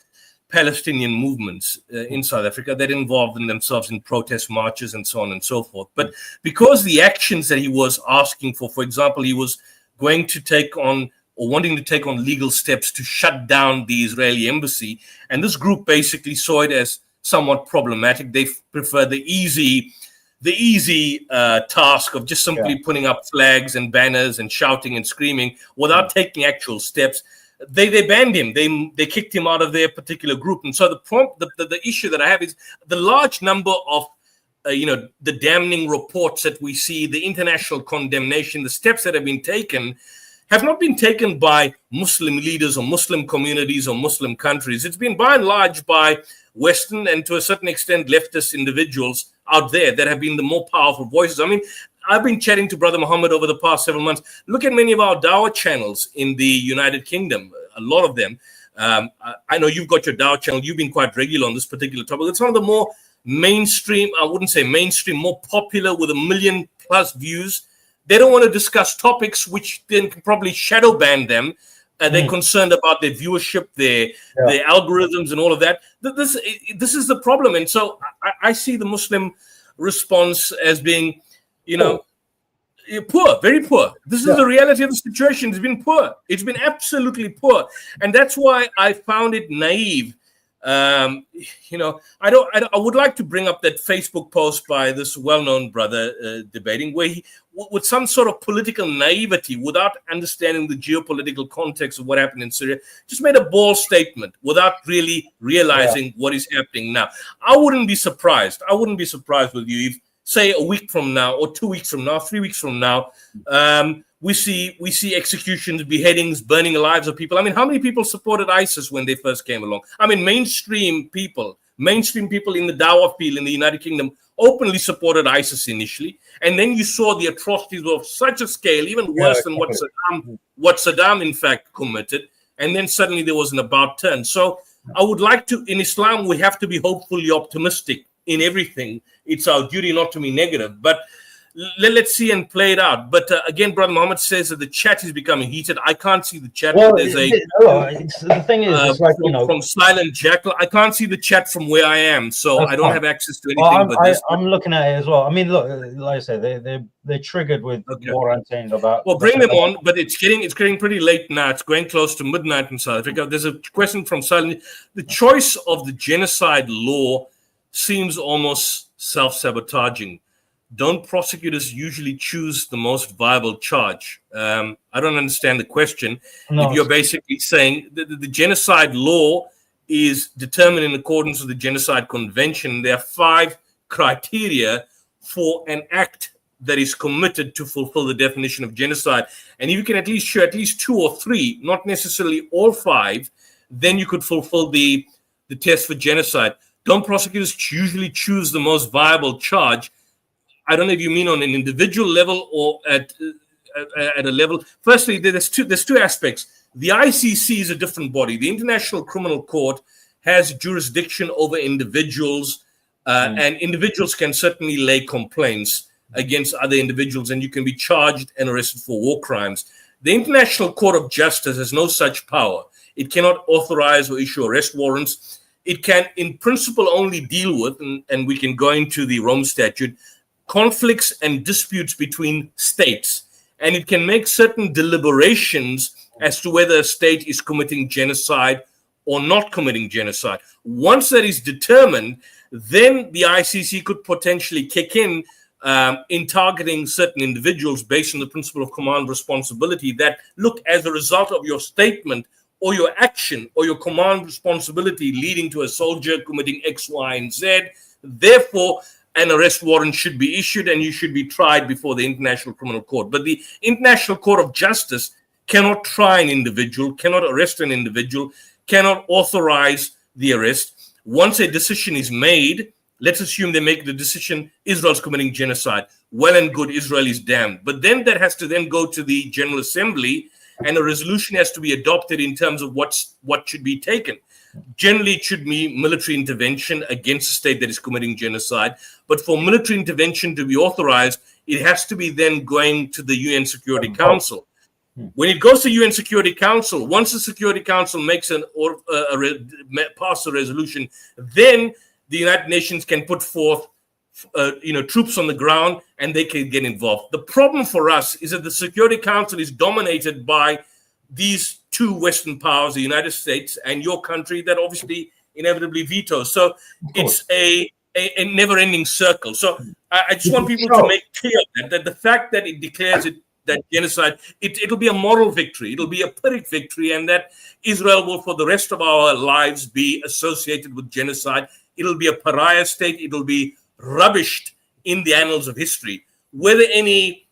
Palestinian movements in South Africa that involved themselves in protest marches and so on and so forth. But because the actions that he was asking for example, he was going to take on or wanting to take on legal steps to shut down the Israeli embassy. And this group basically saw it as somewhat problematic. They prefer the easy task of just simply putting up flags and banners and shouting and screaming without taking actual steps. They banned him. They kicked him out of their particular group. And so the issue that I have is the large number of the damning reports that we see, the international condemnation, the steps that have been taken have not been taken by Muslim leaders or Muslim communities or Muslim countries. It's been by and large by Western and to a certain extent leftist individuals out there that have been the more powerful voices. I mean, I've been chatting to Brother Muhammad over the past several months. Look at many of our Dawah channels in the United Kingdom, a lot of them. I know you've got your Dawah channel. You've been quite regular on this particular topic. It's one of the more mainstream, I wouldn't say mainstream, more popular with 1 million plus views. They don't want to discuss topics which then can probably shadow ban them. They're concerned about their viewership, their algorithms, and all of that. This is the problem, and so I see the Muslim response as being, poor, very poor. This is the reality of the situation. It's been poor. It's been absolutely poor, and that's why I found it naive. I would like to bring up that Facebook post by this well-known brother debating where he, with some sort of political naivety, without understanding the geopolitical context of what happened in Syria, just made a bold statement without really realizing what is happening now. I wouldn't be surprised with you if, say, a week from now or 2 weeks from now, 3 weeks from now, we see executions, beheadings, burning the lives of people. I mean, how many people supported ISIS when they first came along? I mean, mainstream people in the Dawah field in the United Kingdom openly supported ISIS initially, and then you saw the atrocities of such a scale, even worse than what Saddam in fact committed, and then suddenly there was an about turn. So I would like to, in Islam, we have to be hopefully optimistic in everything. It's our duty not to be negative, but let's see and play it out. But again, Brother Muhammad says that the chat is becoming heated. I can't see the chat. Well, there's the thing is, it's like, from Silent Jackal. I can't see the chat from where I am, so I don't have access to anything but this. I'm looking at it as well. I mean, look, like I said, they're triggered with what I'm saying about. Well, bring them on, but it's getting pretty late now. It's going close to midnight in South Africa. There's a question from Silent. The choice of the genocide law seems almost self-sabotaging. don't prosecutors usually choose the most viable charge? I don't understand the question. No. If you're basically saying the genocide law is determined in accordance with the Genocide Convention, there are 5 criteria for an act that is committed to fulfill the definition of genocide. And if you can at least show at least 2 or 3, not necessarily all 5, then you could fulfill the test for genocide. Don't prosecutors usually choose the most viable charge? I don't know if you mean on an individual level or at a level. Firstly, there's two aspects. The ICC is a different body. The International Criminal Court has jurisdiction over individuals, and individuals can certainly lay complaints against other individuals, and you can be charged and arrested for war crimes. The International Court of Justice has no such power. It cannot authorize or issue arrest warrants. It can, in principle, only deal with, and we can go into the Rome Statute, conflicts and disputes between states. And it can make certain deliberations as to whether a state is committing genocide or not committing genocide. Once that is determined, then the ICC could potentially kick in targeting certain individuals based on the principle of command responsibility that, look, as a result of your statement or your action or your command responsibility leading to a soldier committing X, Y, and Z, therefore, an arrest warrant should be issued and you should be tried before the International Criminal Court. But the International Court of Justice cannot try an individual, cannot arrest an individual, cannot authorize the arrest. Once a decision is made, let's assume they make the decision, Israel's committing genocide. Well and good, Israel is damned. But then that has to then go to the General Assembly, and a resolution has to be adopted in terms of what should be taken. Generally, it should be military intervention against a state that is committing genocide. But for military intervention to be authorized, it has to be then going to the UN Security Council. When it goes to UN Security Council, once the Security Council makes pass a resolution, then the United Nations can put forth troops on the ground and they can get involved. The problem for us is that the Security Council is dominated by these 2 Western powers, the United States and your country, that obviously inevitably vetoes. So it's a never-ending circle. So I just want people to make clear that the fact that it declares that genocide, it'll be a moral victory, it'll be a Pyrrhic victory, and that Israel will, for the rest of our lives, be associated with genocide. It'll be a pariah state. It'll be rubbished in the annals of history. Whether any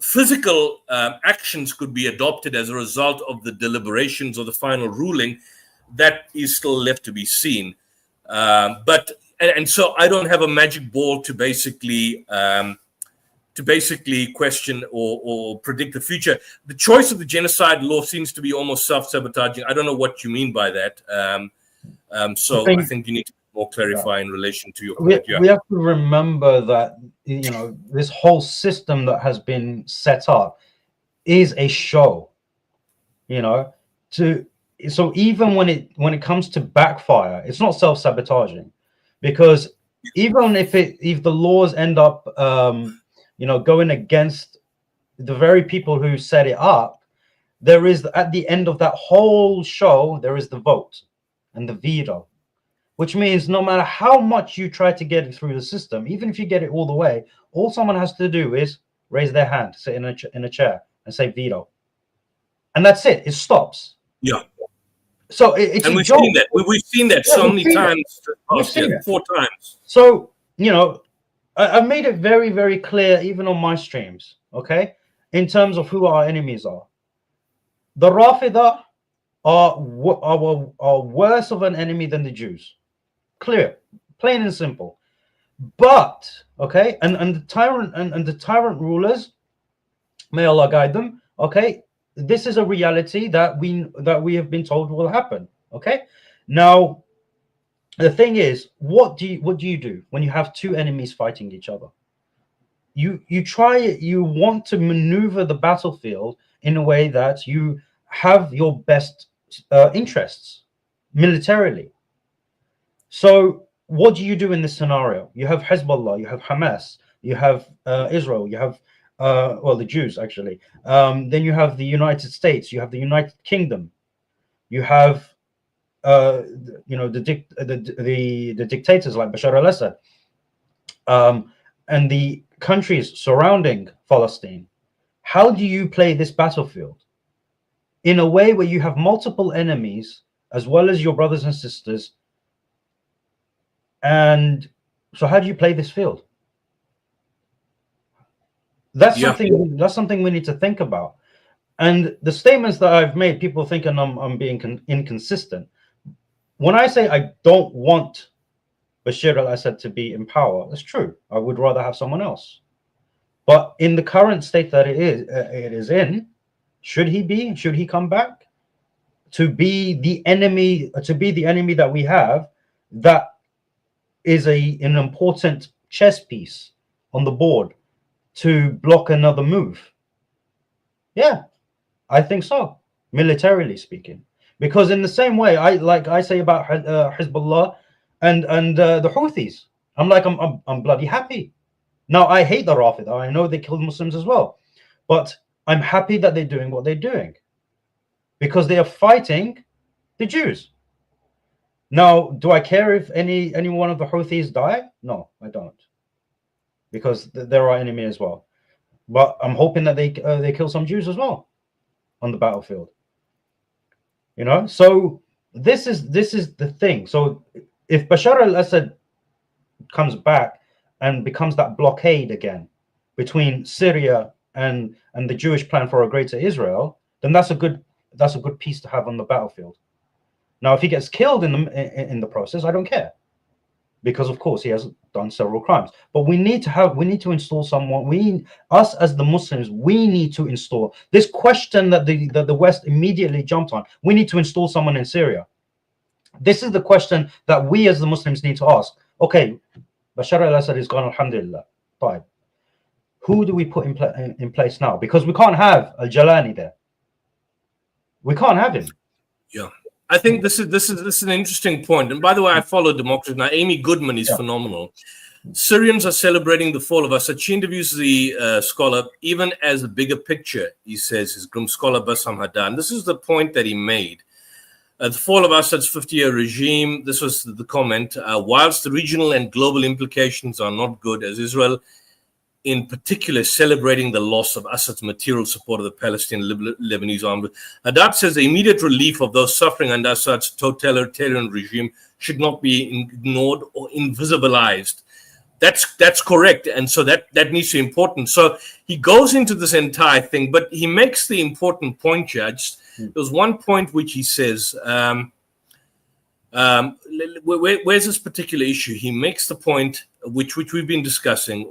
physical actions could be adopted as a result of the deliberations or the final ruling, that is still left to be seen. So I don't have a magic ball to basically question or predict the future. The choice of the genocide law seems to be almost self-sabotaging. I don't know what you mean by that. I think you need to more clarify in relation to your point. We have to remember that this whole system that has been set up is a show. So even when it comes to backfire, it's not self-sabotaging, because even if the laws end up going against the very people who set it up, there is, at the end of that whole show, there is the vote and the veto, which means no matter how much you try to get it through the system, even if you get it all the way, all someone has to do is raise their hand, sit in a chair and say veto. And that's it. It stops. Yeah. So it's and we've seen that. We've seen that so many times. 4 times. So, I made it very, very clear, even on my streams, okay, in terms of who our enemies are. The Rafida are worse of an enemy than the Jews. Clear, plain and simple. But, okay, and the tyrant and the tyrant rulers, may Allah guide them, okay, this is a reality that we have been told will happen, okay? Now, the thing is, what do you do when you have 2 enemies fighting each other? You want to maneuver the battlefield in a way that you have your best interests militarily. So what do you do in this scenario? You have Hezbollah, you have Hamas, you have Israel, you have the Jews actually. Then you have the United States, you have the United Kingdom, you have the dictators like Bashar al-Assad, and the countries surrounding Palestine, how do you play this battlefield in a way where you have multiple enemies as well as your brothers and sisters? And so how do you play this field? That's something we need to think about. And the statements that I've made, people thinking I'm being inconsistent. When I say I don't want Bashar al-Assad to be in power, that's true. I would rather have someone else. But in the current state that it is in, should he come back to be the enemy that we have, that is an important chess piece on the board to block another move? Yeah, I think so, militarily speaking. Because in the same way, I say about Hezbollah and the Houthis, I'm bloody happy. Now, I hate the Rafida. I know they killed Muslims as well, but I'm happy that they're doing what they're doing because they are fighting the Jews. Now, do I care if any one of the Houthis die? No, I don't, because they're our enemy as well. But I'm hoping that they kill some Jews as well on the battlefield. You know, so this is the thing. So if Bashar al-Assad comes back and becomes that blockade again between Syria and the Jewish plan for a greater Israel, then that's a good piece to have on the battlefield. Now, if he gets killed in the process, I don't care, because of course he has done several crimes. But we need to install someone. Us as the Muslims, we need to install this question that the West immediately jumped on. We need to install someone in Syria. This is the question that we as the Muslims need to ask. Okay, Bashar al-Assad is gone, alhamdulillah. Fine. Who do we put in place now? Because we can't have al-Jalani there. We can't have him. Yeah. I think this is an interesting point. And by the way, I follow democracy. Now, Amy Goodman is phenomenal. Syrians are celebrating the fall of Assad. She interviews the scholar, even as a bigger picture, he says, his grim scholar Bassam Haddad. This is the point that he made. The fall of Assad's 50-year regime, this was the comment, whilst the regional and global implications are not good, as Israel in particular celebrating the loss of Assad's material support of the Palestinian Lebanese army, Haddad says the immediate relief of those suffering under Assad's totalitarian regime should not be ignored or invisibilized. That's correct. And so that needs to be important. So he goes into this entire thing, but he makes the important point, Judge. There's one point which he says, where's this particular issue? He makes the point which we've been discussing.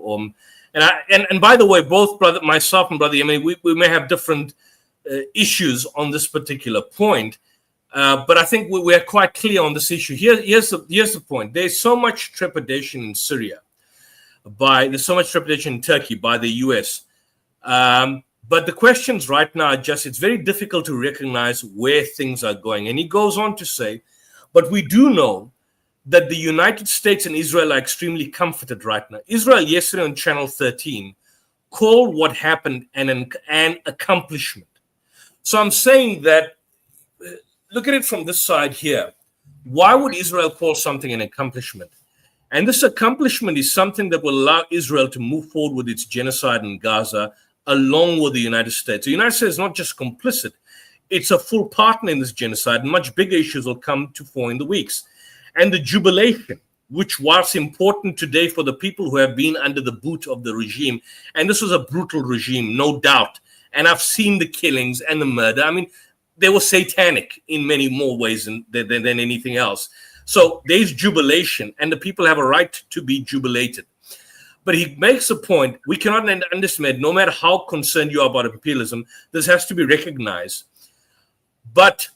And by the way, both myself and Brother Yemeni, we may have different issues on this particular point, but I think we're quite clear on this issue. Here's the point. There's so much trepidation in Syria. There's so much trepidation in Turkey by the US. But the questions right now are it's very difficult to recognize where things are going. And he goes on to say, but we do know that the United States and Israel are extremely comforted right now. Israel yesterday on Channel 13 called what happened an accomplishment. So I'm saying that, look at it from this side here. Why would Israel call something an accomplishment? And this accomplishment is something that will allow Israel to move forward with its genocide in Gaza along with the United States. The United States is not just complicit, it's a full partner in this genocide. Much bigger issues will come to fore in the weeks. And the jubilation, which was important today for the people who have been under the boot of the regime. And this was a brutal regime, no doubt. And I've seen the killings and the murder. I mean, they were satanic in many more ways than anything else. So there's jubilation, and the people have a right to be jubilated. But he makes a point, we cannot underestimate, no matter how concerned you are about imperialism, this has to be recognized. But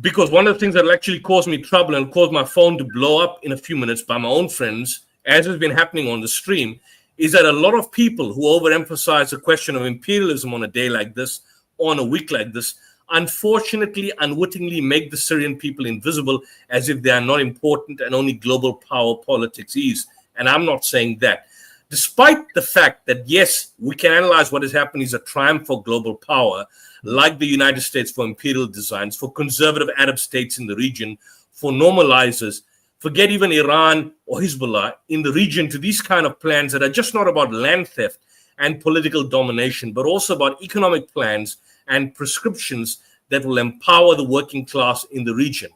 because one of the things that will actually cause me trouble and cause my phone to blow up in a few minutes by my own friends, as has been happening on the stream, is that a lot of people who overemphasize the question of imperialism on a day like this, on a week like this, unfortunately, unwittingly make the Syrian people invisible as if they are not important and only global power politics is. And I'm not saying that. Despite the fact that, yes, we can analyze what has happened is a triumph for global power, like the United States for imperial designs, for conservative Arab states in the region, for normalizers, forget even Iran or Hezbollah, in the region to these kind of plans that are just not about land theft and political domination, but also about economic plans and prescriptions that will empower the working class in the region.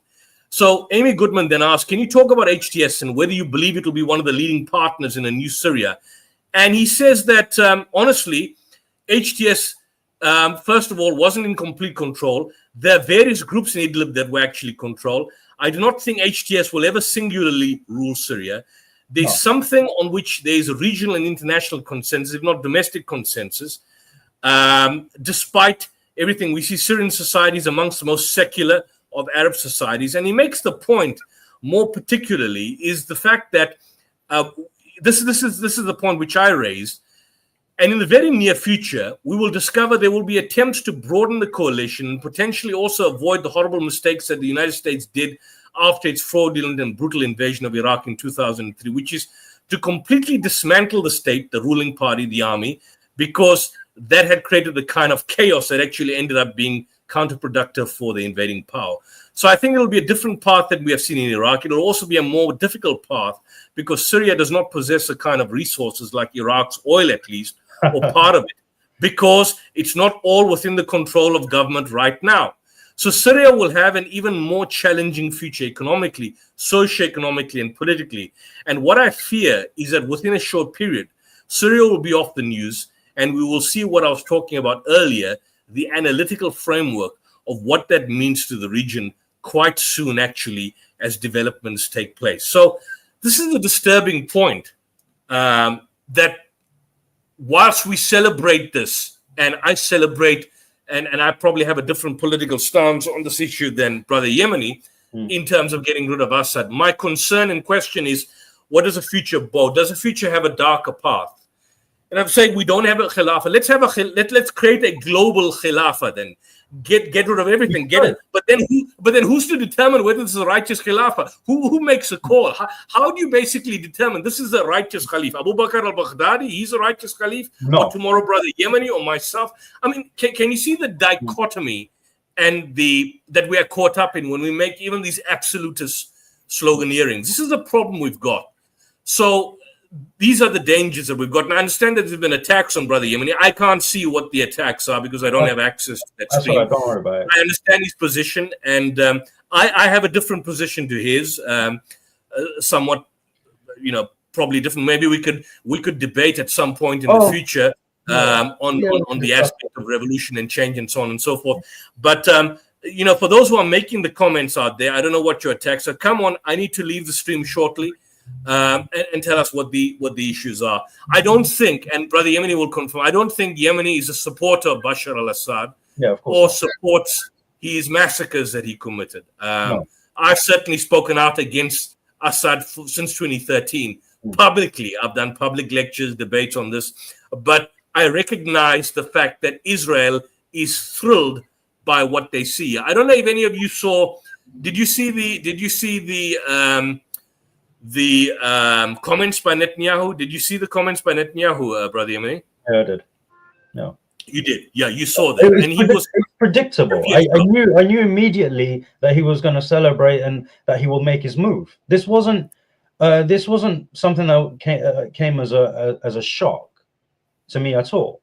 So Amy Goodman then asked, can you talk about HTS and whether you believe it will be one of the leading partners in a new Syria? And he says that, honestly, HTS, first of all, wasn't in complete control. There are various groups in Idlib that were actually controlled. I do not think HTS will ever singularly rule Syria. There's something on which there is a regional and international consensus, if not domestic consensus. Despite everything, we see Syrian societies amongst the most secular of Arab societies. And he makes the point, more particularly, is the fact that this is the point which I raised. And in the very near future, we will discover there will be attempts to broaden the coalition and potentially also avoid the horrible mistakes that the United States did after its fraudulent and brutal invasion of Iraq in 2003, which is to completely dismantle the state, the ruling party, the army, because that had created the kind of chaos that actually ended up being counterproductive for the invading power. So I think it'll be a different path that we have seen in Iraq. It'll also be a more difficult path because Syria does not possess the kind of resources like Iraq's oil, at least, or part of it, because it's not all within the control of government right now. So Syria will have an even more challenging future economically, socioeconomically, and politically. And what I fear is that within a short period, Syria will be off the news, and we will see what I was talking about earlier, the analytical framework of what that means to the region quite soon, actually, as developments take place. So this is a disturbing point, that whilst we celebrate this, and I celebrate, and I probably have a different political stance on this issue than Brother Yemeni in terms of getting rid of Assad, my concern and question is, what does the future bode? Does the future have a darker path? And I'm saying we don't have a khilafah. Let's create a global khilafah then. Get rid of everything. Get it. But then who's to determine whether this is a righteous khilafah? Who makes a call? How do you basically determine this is a righteous Khalif? Abu Bakr al-Baghdadi, he's a righteous Khalif? No. Or tomorrow, Brother Yemeni or myself? I mean, can you see the dichotomy and that we are caught up in when we make even these absolutist sloganeerings? This is the problem we've got. So these are the dangers that we've got. And I understand that there's been attacks on Brother Yemeni. I can't see what the attacks are because I don't have access to that stream. That's all right, don't worry about it. I understand his position, and I have a different position to his, somewhat, probably different. Maybe we could debate at some point in the future on the aspect of revolution and change and so on and so forth. But for those who are making the comments out there, I don't know what your attacks are. Come on, I need to leave the stream shortly. And tell us what the issues are. I don't think, and Brother Yemeni will confirm, I don't think Yemeni is a supporter of Bashar al-Assad or supports his massacres that he committed. I've certainly spoken out against Assad since 2013 publicly. I've done public lectures, debates on this, but I recognize the fact that Israel is thrilled by what they see. I don't know if any of you saw. Did you see the comments by Netanyahu? Did you see the comments by Netanyahu, Brother Yemeni? Yeah, I did. No. You did? Yeah, you saw that. And he was predictable. I knew immediately that he was going to celebrate and that he will make his move. This wasn't something that came as a shock to me at all.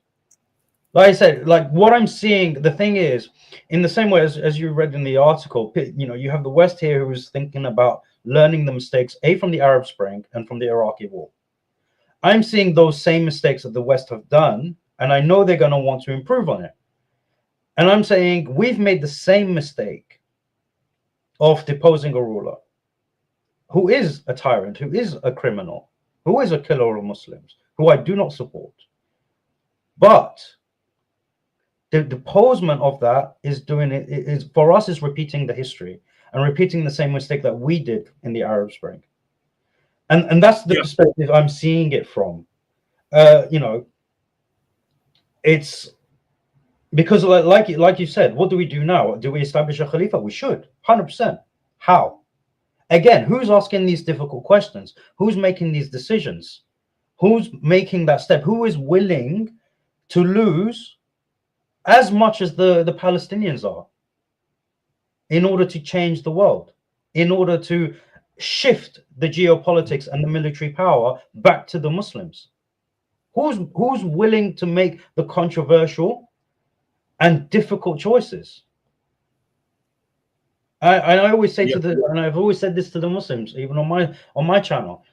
Like I said, like what I'm seeing, the thing is, in the same way as you read in the article, you have the West here who is thinking about learning the mistakes, from the Arab Spring and from the Iraqi war. I'm seeing those same mistakes that the West have done, and I know they're going to want to improve on it. And I'm saying we've made the same mistake of deposing a ruler who is a tyrant, who is a criminal, who is a killer of Muslims, who I do not support. But the deposement of that is for us is repeating the history and repeating the same mistake that we did in the Arab Spring. And that's the perspective I'm seeing it from. It's because like you said, what do we do now? Do we establish a Khalifa? We should, 100%. How? Again, who's asking these difficult questions? Who's making these decisions? Who's making that step? Who is willing to lose as much as the Palestinians are in order to change the world, in order to shift the geopolitics and the military power back to the Muslims? Who's willing to make the controversial and difficult choices? I always say and I've always said this to the Muslims, even on my channel,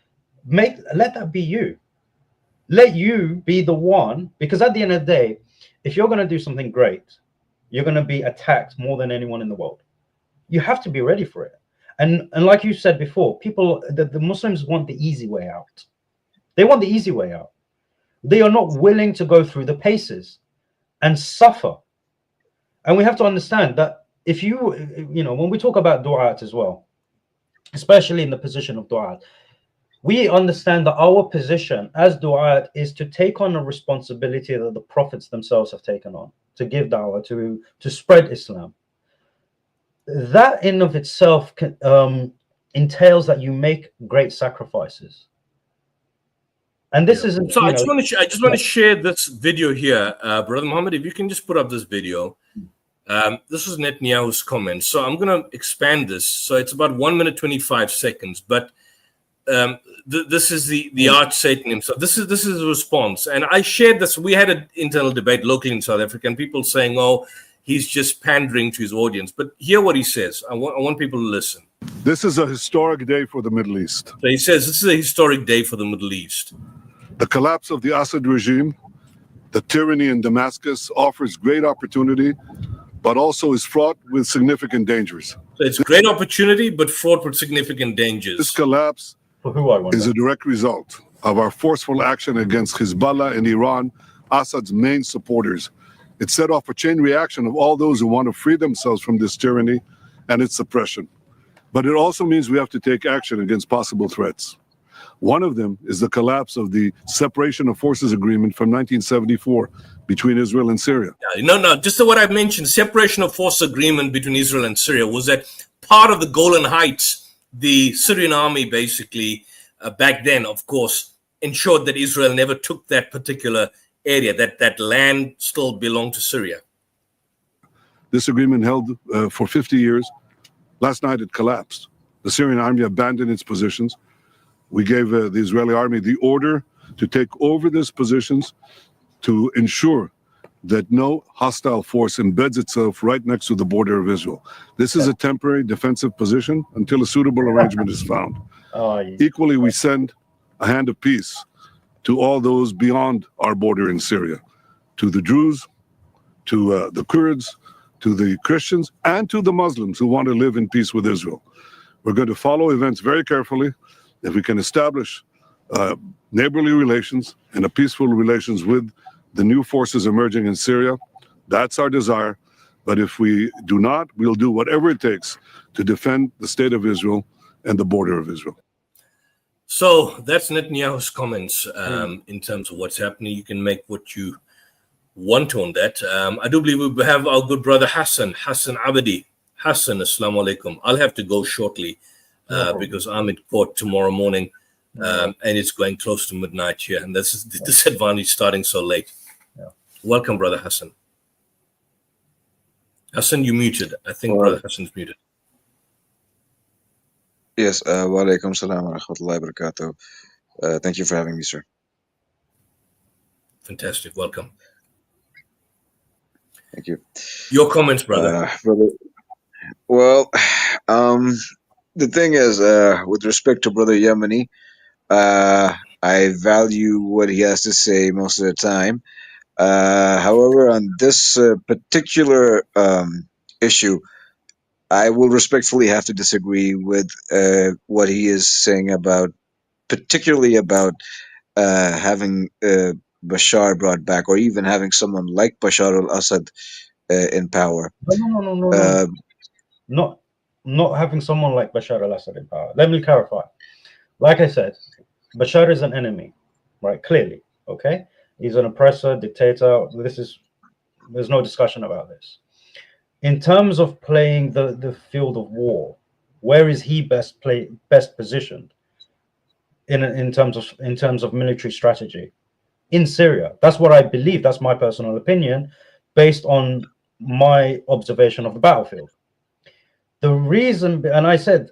let that be you. Let you be the one, because at the end of the day, if you're going to do something great, you're going to be attacked more than anyone in the world. You have to be ready for it. And like you said before, the Muslims want the easy way out. They want the easy way out. They are not willing to go through the paces and suffer. And we have to understand that if when we talk about du'at as well, especially in the position of du'at, we understand that our position as du'at is to take on a responsibility that the prophets themselves have taken on, to give da'wah, to spread Islam. That in of itself entails that you make great sacrifices. And this isn't. So I just want to share this video here, Brother Muhammad. If you can just put up this video. This is Netanyahu's comment. So I'm going to expand this. So it's about 1 minute 25 seconds. But this is the arch Satan himself. This is a response. And I shared this. We had an internal debate locally in South Africa, and people saying, "Oh, he's just pandering to his audience." But hear what he says. I want people to listen. This is a historic day for the Middle East. So he says this is a historic day for the Middle East. The collapse of the Assad regime, the tyranny in Damascus, offers great opportunity, but also is fraught with significant dangers. So it's a great opportunity, but fraught with significant dangers. This collapse is a direct result of our forceful action against Hezbollah and Iran, Assad's main supporters. It set off a chain reaction of all those who want to free themselves from this tyranny and its suppression. But it also means we have to take action against possible threats. One of them is the collapse of the Separation of Forces Agreement from 1974 between Israel and Syria. No, just what I mentioned, Separation of Forces Agreement between Israel and Syria was that part of the Golan Heights, the Syrian army basically, back then, of course, ensured that Israel never took that particular area, that land still belonged to Syria. This agreement held for 50 years. Last night it collapsed. The Syrian army abandoned its positions. We gave the Israeli army the order to take over these positions to ensure that no hostile force embeds itself right next to the border of Israel. This is a temporary defensive position until a suitable arrangement is found. Equally, we send a hand of peace to all those beyond our border in Syria, to the Druze, to the Kurds, to the Christians, and to the Muslims who want to live in peace with Israel. We're going to follow events very carefully. If we can establish neighborly relations and a peaceful relations with the new forces emerging in Syria, that's our desire. But if we do not, we'll do whatever it takes to defend the state of Israel and the border of Israel. So that's Netanyahu's comments in terms of what's happening. You can make what you want on that. I do believe we have our good brother Hassan Abadi. Hassan, assalamu alaikum. I'll have to go shortly. Because I'm in court tomorrow morning, and it's going close to midnight here, and this is the disadvantage starting so late. Yeah. Welcome, Brother Hassan. Hassan, you muted. I think Brother Hassan's muted. Yes, wa alaikum salam wa rahmatullahi wa barakatuh. Thank you for having me, sir. Fantastic. Welcome. Thank you. Your comments, brother. Well, the thing is, with respect to Brother Yemeni, I value what he has to say most of the time. However, on this particular issue, I will respectfully have to disagree with what he is saying about, particularly about having Bashar brought back, or even having someone like Bashar al-Assad in power. No. Not having someone like Bashar al-Assad in power. Let me clarify. Like I said, Bashar is an enemy, right? Clearly, okay? He's an oppressor, dictator. There's no discussion about this. In terms of playing the field of war, where is he best positioned in terms of military strategy? In Syria. That's what I believe. That's my personal opinion, based on my observation of the battlefield. The reason, and I said,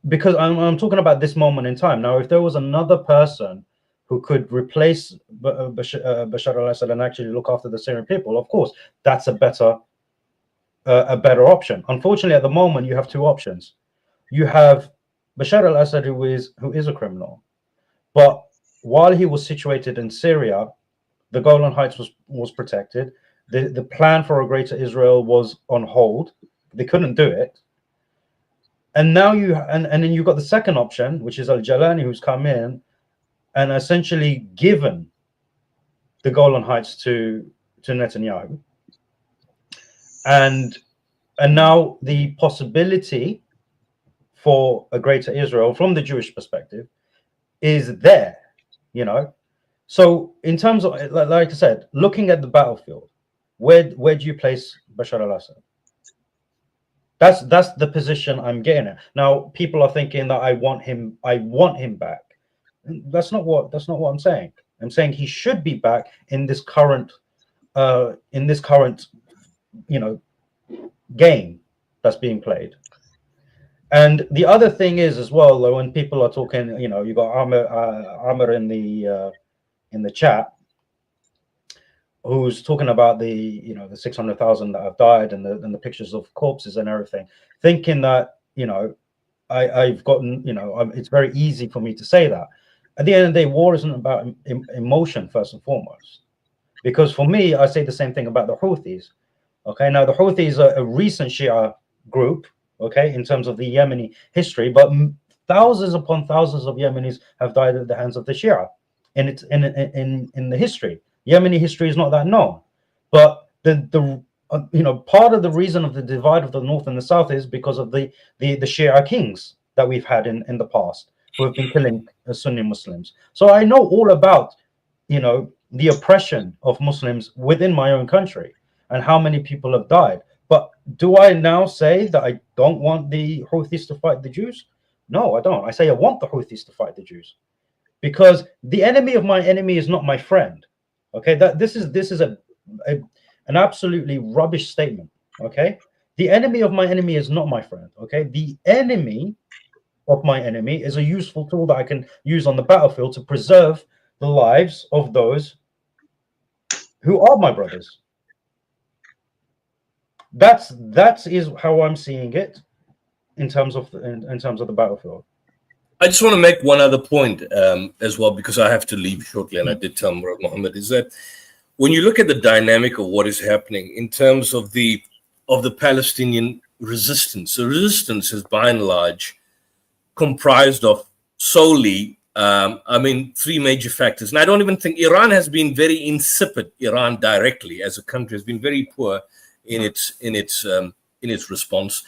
because I'm talking about this moment in time. Now, if there was another person who could replace Bashar al-Assad and actually look after the Syrian people, of course, that's a better option. Unfortunately, at the moment, you have two options. You have Bashar al-Assad, who is a criminal, but while he was situated in Syria, the Golan Heights was protected. The plan for a greater Israel was on hold. They couldn't do it. And now and then you've got the second option, which is Al-Jalani, who's come in and essentially given the Golan Heights to Netanyahu. And now the possibility for a greater Israel from the Jewish perspective is there, you know. So in terms of, like I said, looking at the battlefield, where do you place Bashar al-Assad? That's the position I'm getting at. Now people are thinking that I want him back. That's not what I'm saying. I'm saying he should be back in this current you know, game that's being played. And the other thing is as well, though, when people are talking, you know, you got Amr in the chat, who's talking about the 600,000 that have died and the pictures of corpses and everything, thinking that, you know, I've gotten, you know, it's very easy for me to say that. At the end of the day, war isn't about emotion first and foremost, because for me, I say the same thing about the Houthis. Okay, now the Houthis are a recent Shia group, okay, in terms of the Yemeni history, but thousands upon thousands of Yemenis have died at the hands of the Shia in the history. Yemeni history is not that known, but the part of the reason of the divide of the north and the south is because of the Shia kings that we've had in the past, who have been killing Sunni Muslims. So I know all about, you know, the oppression of Muslims within my own country and how many people have died. But do I now say that I don't want the Houthis to fight the Jews? No, I don't. I say I want the Houthis to fight the Jews, because the enemy of my enemy is not my friend. Okay, this is an absolutely rubbish statement. Okay, the enemy of my enemy is not my friend. Okay, the enemy of my enemy is a useful tool that I can use on the battlefield to preserve the lives of those who are my brothers. That is how I'm seeing it in terms of the battlefield. I just want to make one other point as well, because I have to leave shortly, and I did tell Murad Mohammed, is that when you look at the dynamic of what is happening in terms of the Palestinian resistance, the resistance is by and large comprised of solely, three major factors. And I don't even think Iran has been very insipid. Iran directly as a country has been very poor in its response.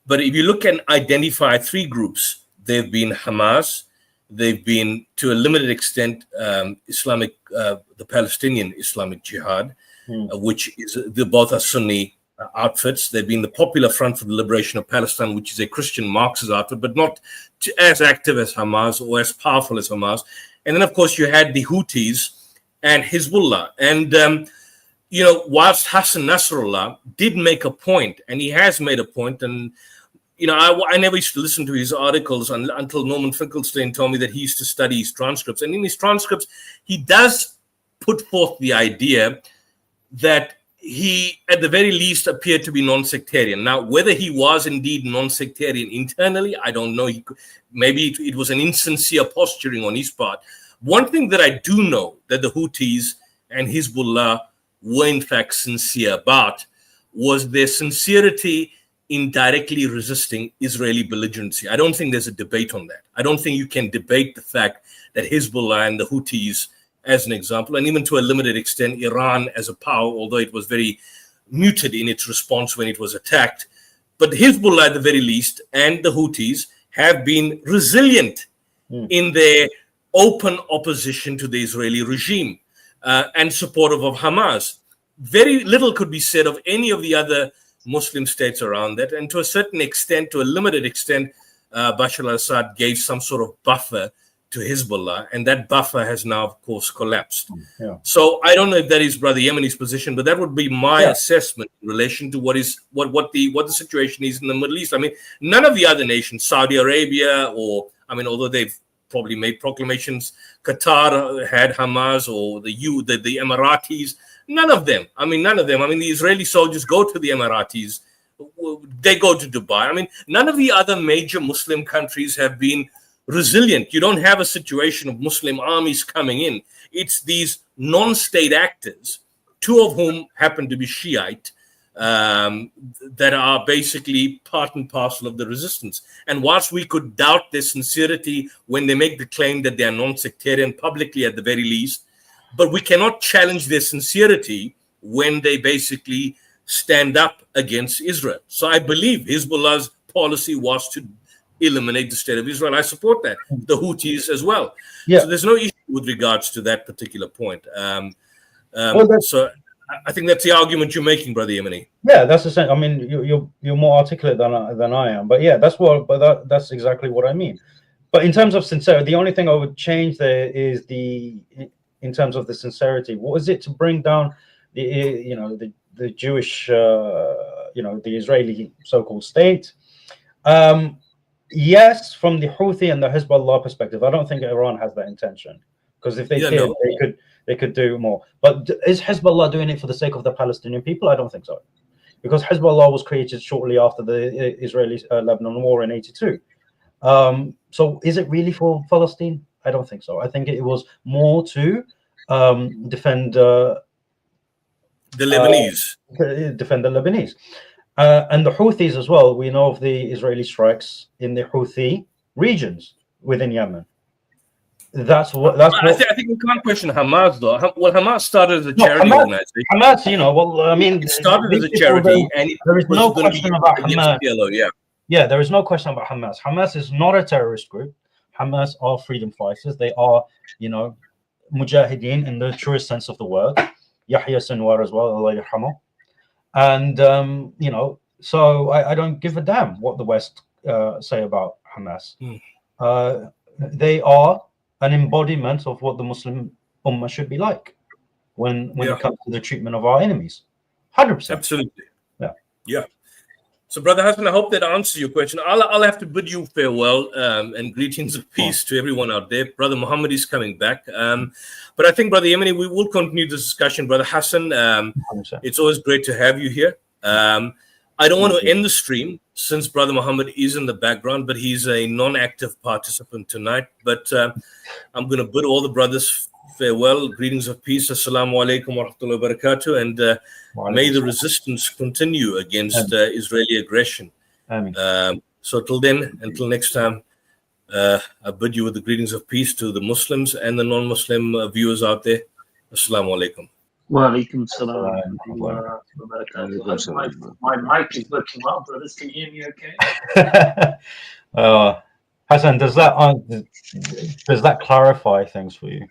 But if you look and identify three groups, they've been Hamas, they've been to a limited extent the Palestinian Islamic Jihad, which is both are Sunni outfits. They've been the Popular Front for the Liberation of Palestine, which is a Christian Marxist outfit, but not as active as Hamas or as powerful as Hamas. And then, of course, you had the Houthis and Hezbollah. And whilst Hassan Nasrallah did make a point, and he has made a point, and I never used to listen to his articles until Norman Finkelstein told me that he used to study his transcripts. And in his transcripts, he does put forth the idea that he, at the very least, appeared to be non-sectarian. Now, whether he was indeed non-sectarian internally, I don't know. Maybe it was an insincere posturing on his part. One thing that I do know that the Houthis and Hezbollah were in fact sincere about was their sincerity in directly resisting Israeli belligerency. I don't think there's a debate on that. I don't think you can debate the fact that Hezbollah and the Houthis, as an example, and even to a limited extent, Iran as a power, although it was very muted in its response when it was attacked, but Hezbollah at the very least and the Houthis have been resilient in their open opposition to the Israeli regime and supportive of Hamas. Very little could be said of any of the other Muslim states around that. And to a certain extent, to a limited extent, Bashar al-Assad gave some sort of buffer to Hezbollah, and that buffer has now, of course, collapsed. Yeah. So I don't know if that is Brother Yemeni's position, but that would be my assessment in relation to what the situation is in the Middle East. I mean, none of the other nations, Saudi Arabia, or I mean, although they've probably made proclamations, Qatar had Hamas, or the Emiratis. None of them. I mean, the Israeli soldiers go to the Emiratis. They go to Dubai. I mean, none of the other major Muslim countries have been resilient. You don't have a situation of Muslim armies coming in. It's these non-state actors, two of whom happen to be Shiite, that are basically part and parcel of the resistance. And whilst we could doubt their sincerity when they make the claim that they are non-sectarian publicly at the very least, but we cannot challenge their sincerity when they basically stand up against Israel. So I believe Hezbollah's policy was to eliminate the state of Israel. I support that. The Houthis as well. Yeah. So there's no issue with regards to that particular point. So I think that's the argument you're making, Brother Yemeni. Yeah, that's the same. I mean, you're more articulate than I am. But yeah, that's exactly what I mean. But in terms of sincerity, the only thing I would change there is in terms of the sincerity. What is it to bring down the Jewish, the Israeli so-called state? Yes, from the Houthi and the Hezbollah perspective, I don't think Iran has that intention, because if they did, they could do more. But is Hezbollah doing it for the sake of the Palestinian people? I don't think so, because Hezbollah was created shortly after the Israeli-Lebanon war in '82. So is it really for Palestine? I don't think so. I think it was more to defend the Lebanese. And the Houthis as well. We know of the Israeli strikes in the Houthi regions within Yemen. I think we can't question Hamas though. Well, Hamas started as a charity organization. Hamas, it started as a charity, and there is no question about Hamas. PLO, yeah, there is no question about Hamas. Hamas is not a terrorist group. Hamas are freedom fighters. They are, mujahideen in the truest sense of the word. Yahya Sinwar as well, Allah yarhamu. And so I don't give a damn what the West say about Hamas. They are an embodiment of what the Muslim Ummah should be like when it comes to the treatment of our enemies. 100%. Absolutely. Yeah. So, Brother Hassan, I hope that answers your question. I'll have to bid you farewell and greetings of peace to everyone out there. Brother Muhammad is coming back. But I think, Brother Yemeni, we will continue this discussion. Brother Hassan, it's always great to have you here. I don't want to end the stream since Brother Muhammad is in the background, but he's a non-active participant tonight. But I'm going to bid all the brothers farewell. Greetings of peace. Assalamu alaikum wa rahmatullahi wa barakatuh. And may the resistance continue against Israeli aggression. So until next time, I bid you with the greetings of peace to the Muslims and the non-Muslim viewers out there. Assalamu alaikum. Wa alaikum salam. My mic is looking well, brothers. Can you hear me okay? Hassan, does that clarify things for you?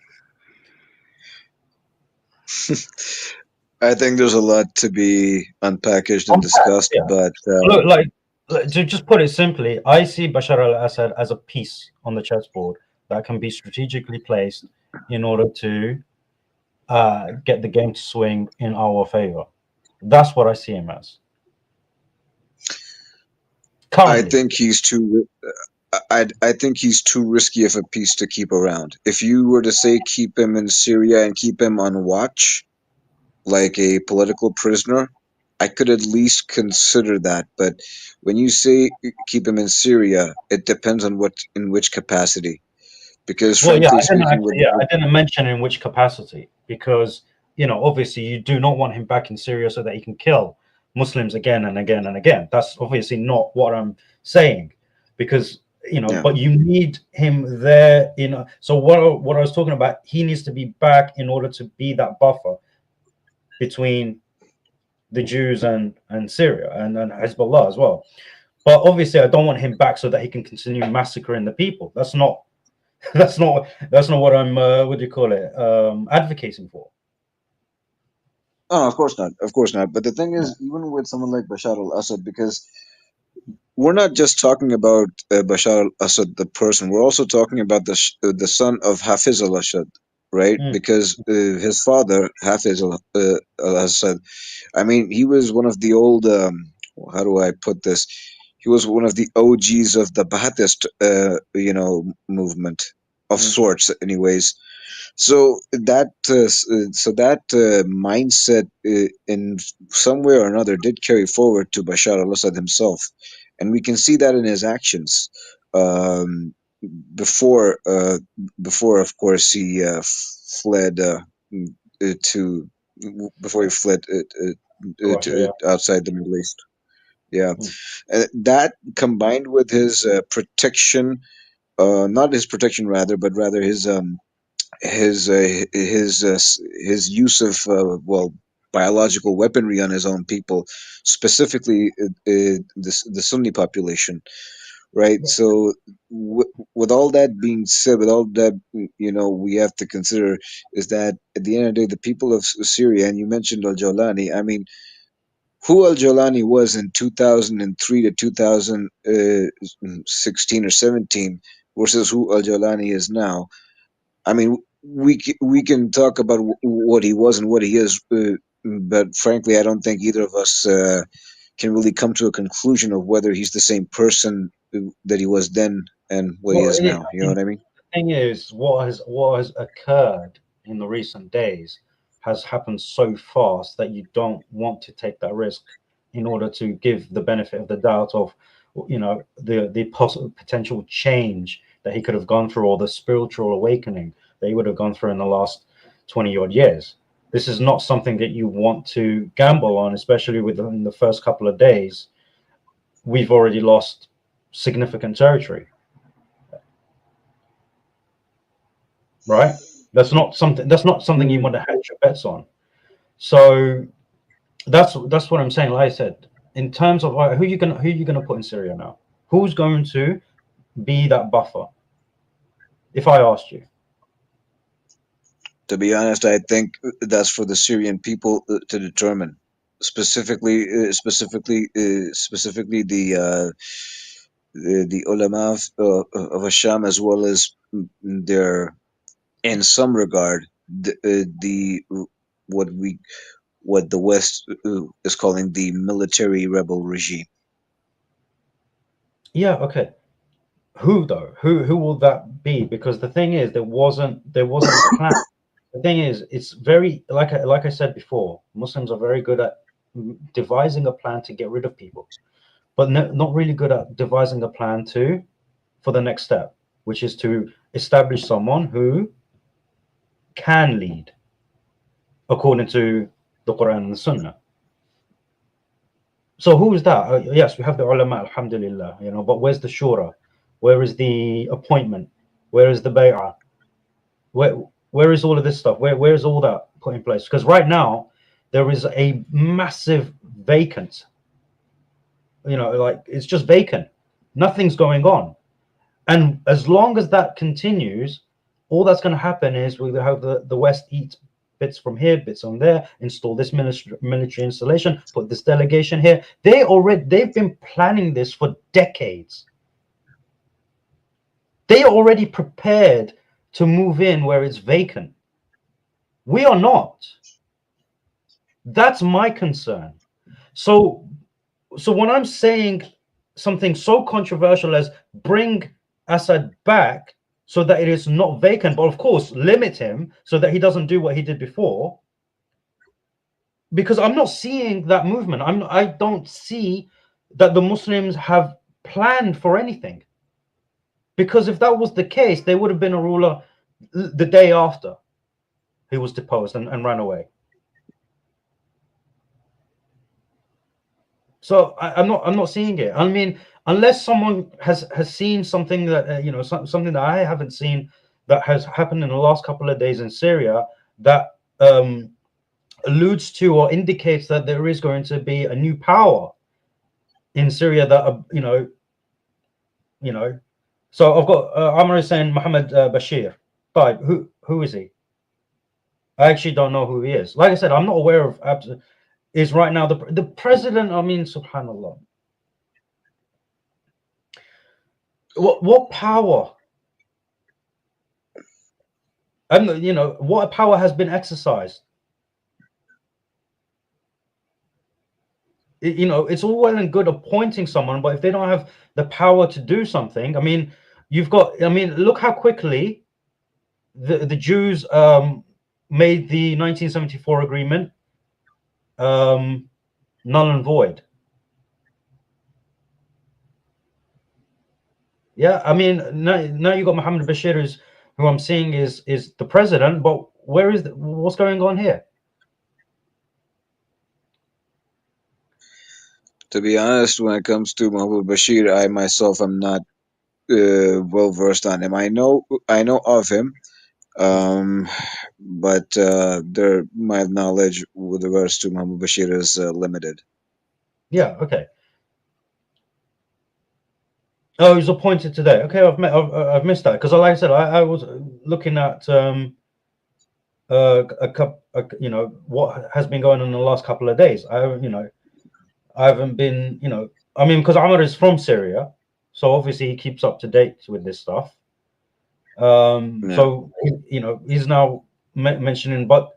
I think there's a lot to be unpackaged and discussed, but look, to just put it simply, I see Bashar al-Assad as a piece on the chessboard that can be strategically placed in order to get the game to swing in our favor. That's what I see him as. I think he's too. I think he's too risky of a piece to keep around. If you were to say keep him in Syria and keep him on watch, like a political prisoner, I could at least consider that. But when you say keep him in Syria, it depends on in which capacity. Because I didn't mention in which capacity, because obviously you do not want him back in Syria so that he can kill Muslims again and again and again. That's obviously not what I'm saying, because but you need him there. So what I was talking about, he needs to be back in order to be that buffer between the Jews and Syria and Hezbollah as well. But obviously I don't want him back so that he can continue massacring the people. That's not what I'm advocating for. Oh, of course not. But the thing is, even with someone like Bashar al-Assad, because we're not just talking about Bashar al-Assad, the person. We're also talking about the son of Hafiz al-Assad, right? Because his father, Hafiz al-Assad, I mean, he was one of the old. How do I put this? He was one of the OGs of the Ba'athist, movement of sorts, anyways. So that mindset, in some way or another, did carry forward to Bashar al-Assad himself, and we can see that in his actions. Um, before, before, of course, he fled to before he fled Russia, yeah. outside the Middle East. Yeah, that combined with his protection, not his protection rather, but rather his use of biological weaponry on his own people, specifically the Sunni population, right? So with all that being said, with all that, we have to consider is that at the end of the day, the people of Syria, and you mentioned Al Jawlani. I mean, who Al Jawlani was in 2003 to 2016 or 17 versus who Al Jawlani is now. I mean, we can talk about what he was and what he is, but frankly, I don't think either of us can really come to a conclusion of whether he's the same person that he was then and what he Well, is I now. You know mean, what I mean? the thing is, what has occurred in the recent days has happened so fast that you don't want to take that risk in order to give the benefit of the doubt of, the possible potential change that he could have gone through, or the spiritual awakening that he would have gone through in the last 20 odd years. This is not something that you want to gamble on, especially within the first couple of days. We've already lost significant territory. Right? That's not something you want to hedge your bets on. So that's what I'm saying. Like I said, in terms of who you gonna put in Syria now? Who's going to be that buffer? If I asked you, To be honest, I think that's for the Syrian people to determine. Specifically the ulama of Asham, as well as their, in some regard, the what we what the West is calling the military rebel regime. yeah, okay. Who though? Who will that be? Because the thing is, there wasn't a plan. The thing is, it's very like I said before. Muslims are very good at devising a plan to get rid of people, but not really good at devising a plan for the next step, which is to establish someone who can lead according to the Quran and the Sunnah. So who is that? Yes, we have the ulama, alhamdulillah, but where's the shura? Where is the appointment? Where is the bay'ah? Where is all of this stuff? Where is all that put in place? Because right now there is a massive vacant. Like it's just vacant. Nothing's going on. And as long as that continues, all that's going to happen is we'll have the West eat bits from here, bits on there, install this military installation, put this delegation here. They've been planning this for decades. They are already prepared to move in where it's vacant. We are not. That's my concern. So when I'm saying something so controversial as bring Assad back so that it is not vacant, but of course limit him so that he doesn't do what he did before, because I'm not seeing that movement. I don't see that the Muslims have planned for anything, because if that was the case, there would have been a ruler the day after he was deposed and ran away. So I'm not seeing it. I mean, unless someone has seen something that something that I haven't seen that has happened in the last couple of days in Syria that alludes to or indicates that there is going to be a new power in Syria that So I've got Amr saying Mohammed Bashir. But who is he? I actually don't know who he is. Like I said, I'm not aware of is right now the president. I mean, subhanallah. What power? And you know what power has been exercised? You know, it's all well and good appointing someone, but if they don't have the power to do something, I mean, you've got. I mean, look how quickly the Jews made the 1974 agreement null and void. Yeah, I mean, now you got Mohammed Bashir, who I'm seeing is the president, but what's going on here? To be honest, when it comes to Mahmoud Bashir, I myself am not well versed on him. I know of him, um, but my knowledge with regards to Mahmoud Bashir is limited. Yeah, okay. Oh, he was appointed today. Okay, I've missed that because, like I said, I was looking at you know, what has been going on in the last couple of days. I haven't been, I mean, because Amr is from Syria, so obviously he keeps up to date with this stuff. So he's now mentioning, but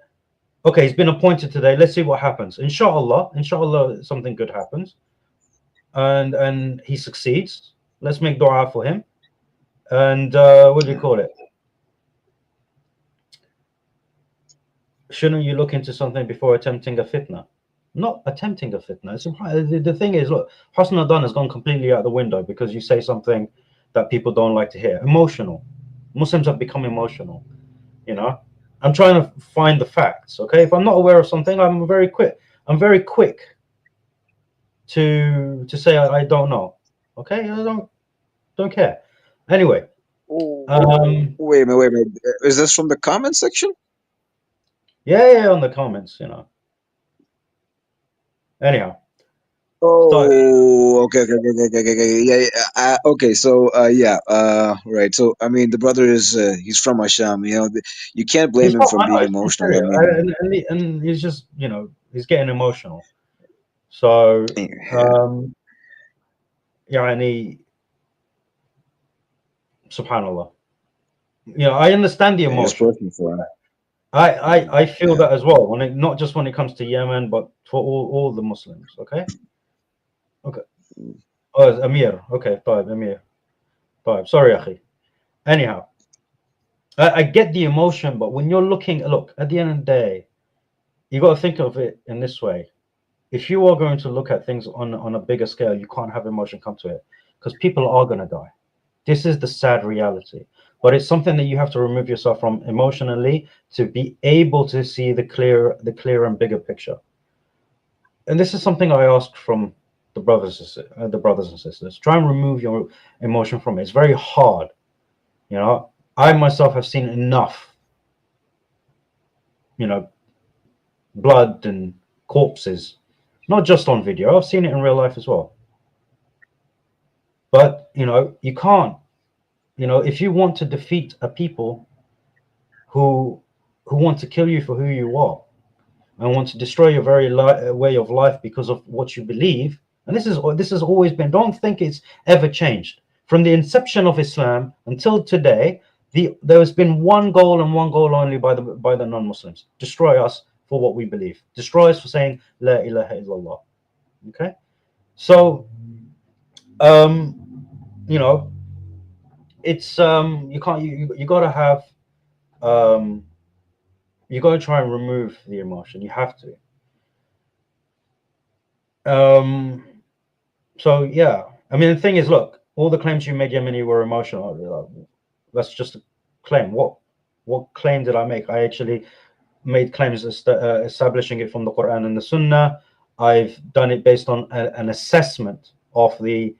okay, he's been appointed today. Let's see what happens. Inshallah, something good happens, and he succeeds. Let's make dua for him. And what do you call it? Shouldn't you look into something before attempting a fitna? Not attempting a fitna. The thing is, look, Husna Dan has gone completely out the window because you say something that people don't like to hear. Emotional. Muslims have become emotional. You know, I'm trying to find the facts. Okay, if I'm not aware of something, I'm very quick to say I don't know. Okay, I don't care. Anyway, Wait a minute. Is this from the comment section? yeah, on the comments, Anyhow. Oh, okay. Yeah. Okay, so right. So I mean, the brother is he's from Asham. You can't blame him from being emotional. I mean, and he's just he's getting emotional. So يعني subhanallah. I understand the emotion. I feel that as well. Not just when it comes to Yemen, but for all the Muslims. Okay. Oh, Amir. Okay, طيب, Amir. طيب. Sorry, Akhi. Anyhow, I get the emotion, but when you're look, at the end of the day, you got to think of it in this way. If you are going to look at things on a bigger scale, you can't have emotion come to it because people are going to die. This is the sad reality, but it's something that you have to remove yourself from emotionally to be able to see the clear and bigger picture. And this is something I ask from the brothers and sisters. Try and remove your emotion from it. It's very hard. I myself have seen enough, blood and corpses, not just on video. I've seen it in real life as well. But you can't. If you want to defeat a people who want to kill you for who you are and want to destroy your very way of life because of what you believe, and this has always been. Don't think it's ever changed from the inception of Islam until today. There has been one goal and one goal only by the non-Muslims: destroy us for what we believe, destroy us for saying La ilaha illallah. Okay, so it's you can't you got to have you got to try and remove the emotion. You have to. So yeah, I mean the thing is, look, all the claims you made, Yemeni, were emotional. That's just a claim. What claim did I make? I actually made claims establishing it from the Quran and the Sunnah. I've done it based on an assessment of the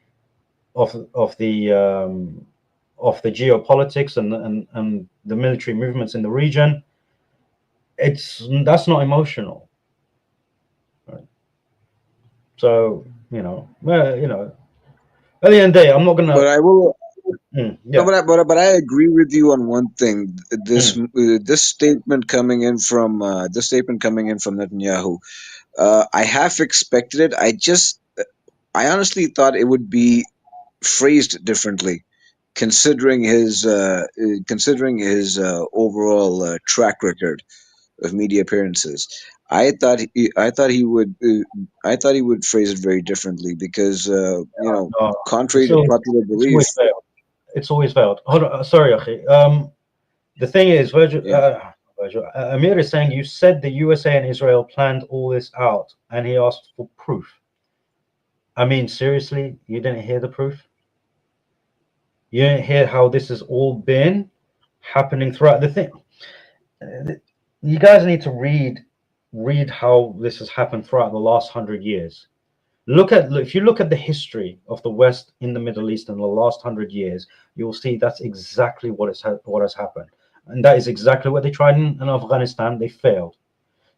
geopolitics and the military movements in the region. That's not emotional. Right? So at the end of the day, I'm not gonna. But I will. Yeah. No, but I agree with you on one thing. This statement coming in from Netanyahu, I half expected it. I honestly thought it would be phrased differently. considering his overall track record of media appearances. I thought he would phrase it very differently because No, contrary to popular it's belief. always failed. It's always failed. Hold on, sorry, Akhi. The thing is, Amir is saying you said the USA and Israel planned all this out, and he asked for proof. I mean, seriously, you didn't hear the proof? You didn't hear how this has all been happening throughout the thing? You guys need to read how this has happened throughout the last 100 years. If you look at the history of the West in the Middle East in the last 100 years, you'll see that's exactly what has happened. And that is exactly what they tried in Afghanistan. They failed.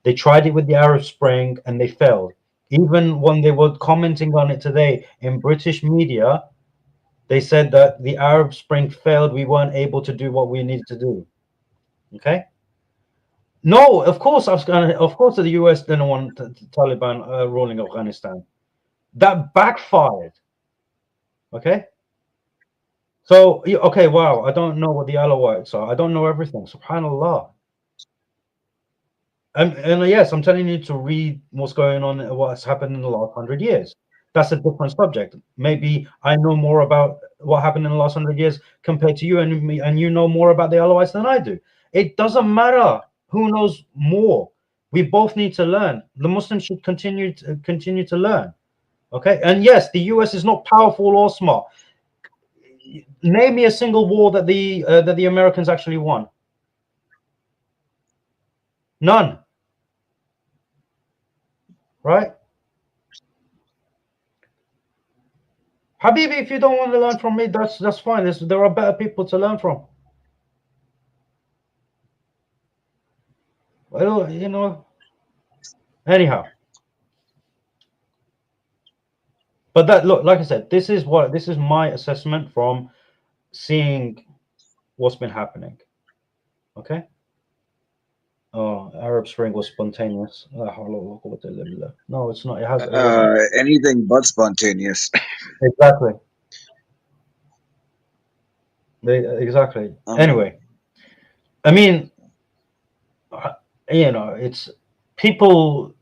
They tried it with the Arab Spring and they failed. Even when they were commenting on it today in British media, they said that the Arab Spring failed. We weren't able to do what we needed to do. Okay? No, of course, the US didn't want the Taliban ruling Afghanistan. That backfired. Okay? So, okay, wow, I don't know what the Alawites are. I don't know everything. SubhanAllah. And yes, I'm telling you to read what's going on, what's happened in the last 100 years. That's a different subject. Maybe I know more about what happened in the last 100 years compared to you, and you know more about the Alawites than I do. It doesn't matter who knows more. We both need to learn. The Muslims should continue to learn. Okay, and yes, the US is not powerful or smart. Name me a single war that the Americans actually won. None. Right? Habibi, if you don't want to learn from me, that's fine. There are better people to learn from. Well, anyhow. But that, look, like I said, this is my assessment from seeing what's been happening. Okay. Oh, Arab Spring was spontaneous. No, it's not. It hasn't. Anything but spontaneous. Exactly. Exactly. Anyway, I mean, it's people.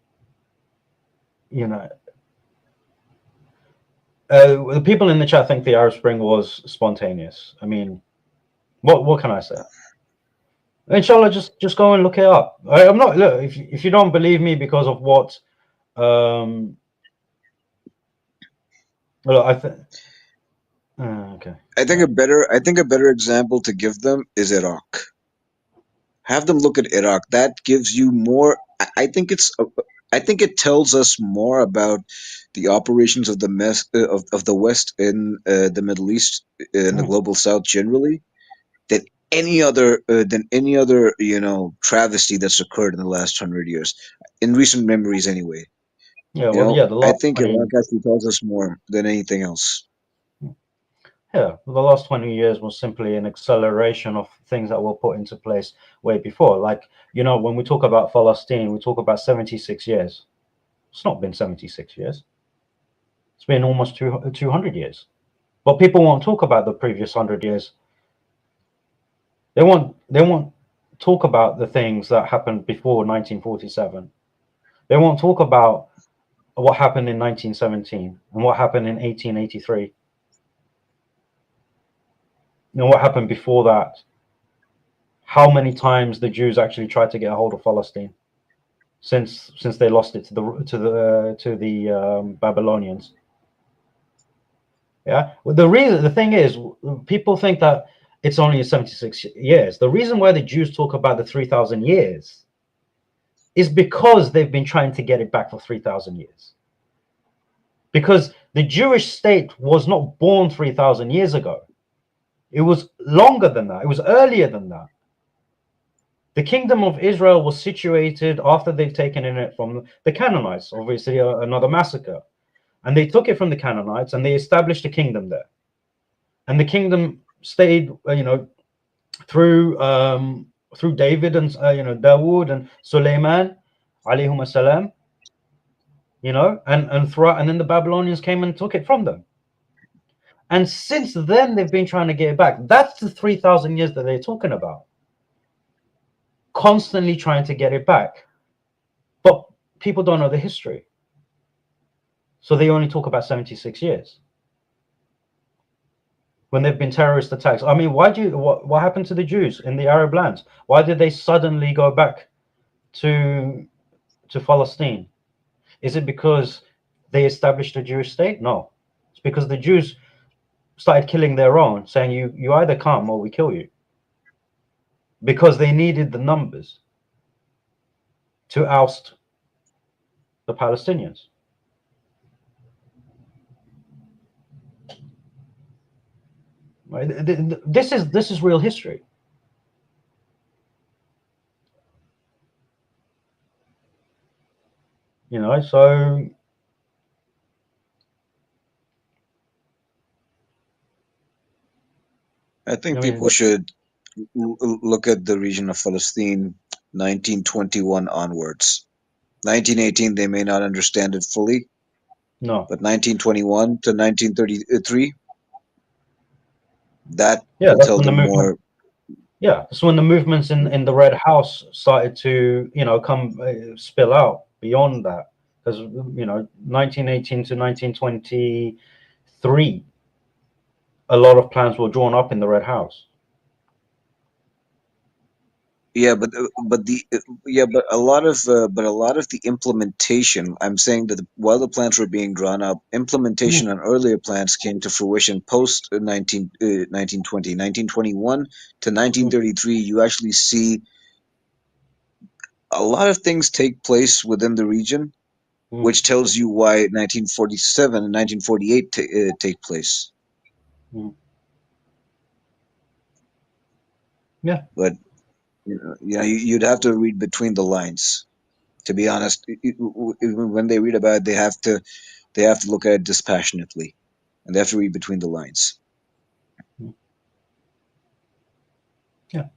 The people in the chat think the Arab Spring was spontaneous. I mean, what can I say? Inshallah, just go and look it up. I'm not. Look, if you don't believe me because of what, look, okay. I think a better example to give them is Iraq. Have them look at Iraq. That gives you more. I think it tells us more about the operations of the West in the Middle East in the global South generally than any other travesty that's occurred in the last 100 years in recent memories anyway. Yeah, the last I think Iraq actually tells us more than anything else. Yeah, the last 20 years was simply an acceleration of things that were put into place way before. Like, when we talk about Palestine, we talk about 76 years. It's not been 76 years. It's been almost 200 years. But people won't talk about the previous 100 years. They won't talk about the things that happened before 1947. They won't talk about what happened in 1917 and what happened in 1883. What happened before that? How many times the Jews actually tried to get a hold of Palestine since they lost it to the Babylonians? Yeah. Well, the thing is, people think that it's only 76 years. The reason why the Jews talk about the 3,000 years is because they've been trying to get it back for 3,000 years. Because the Jewish state was not born 3,000 years ago. It was longer than that. It was earlier than that. The kingdom of Israel was situated after they've taken it from the Canaanites, obviously another massacre. And they took it from the Canaanites and they established a kingdom there. And the kingdom stayed, through David and, Dawood and Suleiman, alayhum assalam, and then the Babylonians came and took it from them. And since then, they've been trying to get it back. That's the 3,000 years that they're talking about. Constantly trying to get it back. But people don't know the history. So they only talk about 76 years. When there've been terrorist attacks. I mean, what happened to the Jews in the Arab lands? Why did they suddenly go back to Palestine? Is it because they established a Jewish state? No. It's because the Jews started killing their own, saying you either come or we kill you. Because they needed the numbers to oust the Palestinians. Right? This is real history. You know, so I think I mean, people should look at the region of Palestine 1921 onwards. 1918, they may not understand it fully, no. but 1921 to 1933, that Yeah, will that's tell when the them movement. more. Yeah, that's when the movements in the Red House started to, come spill out beyond that. Because 1918 to 1923, a lot of plans were drawn up in the Red House. Yeah, but a lot of the implementation. I'm saying that while the plans were being drawn up, implementation on earlier plans came to fruition post 1920, 1921 to 1933. You actually see a lot of things take place within the region, which tells you why 1947 and 1948 take place. Yeah. But you'd have to read between the lines. To be honest, when they read about it, they have to look at it dispassionately, and they have to read between the lines. Yeah.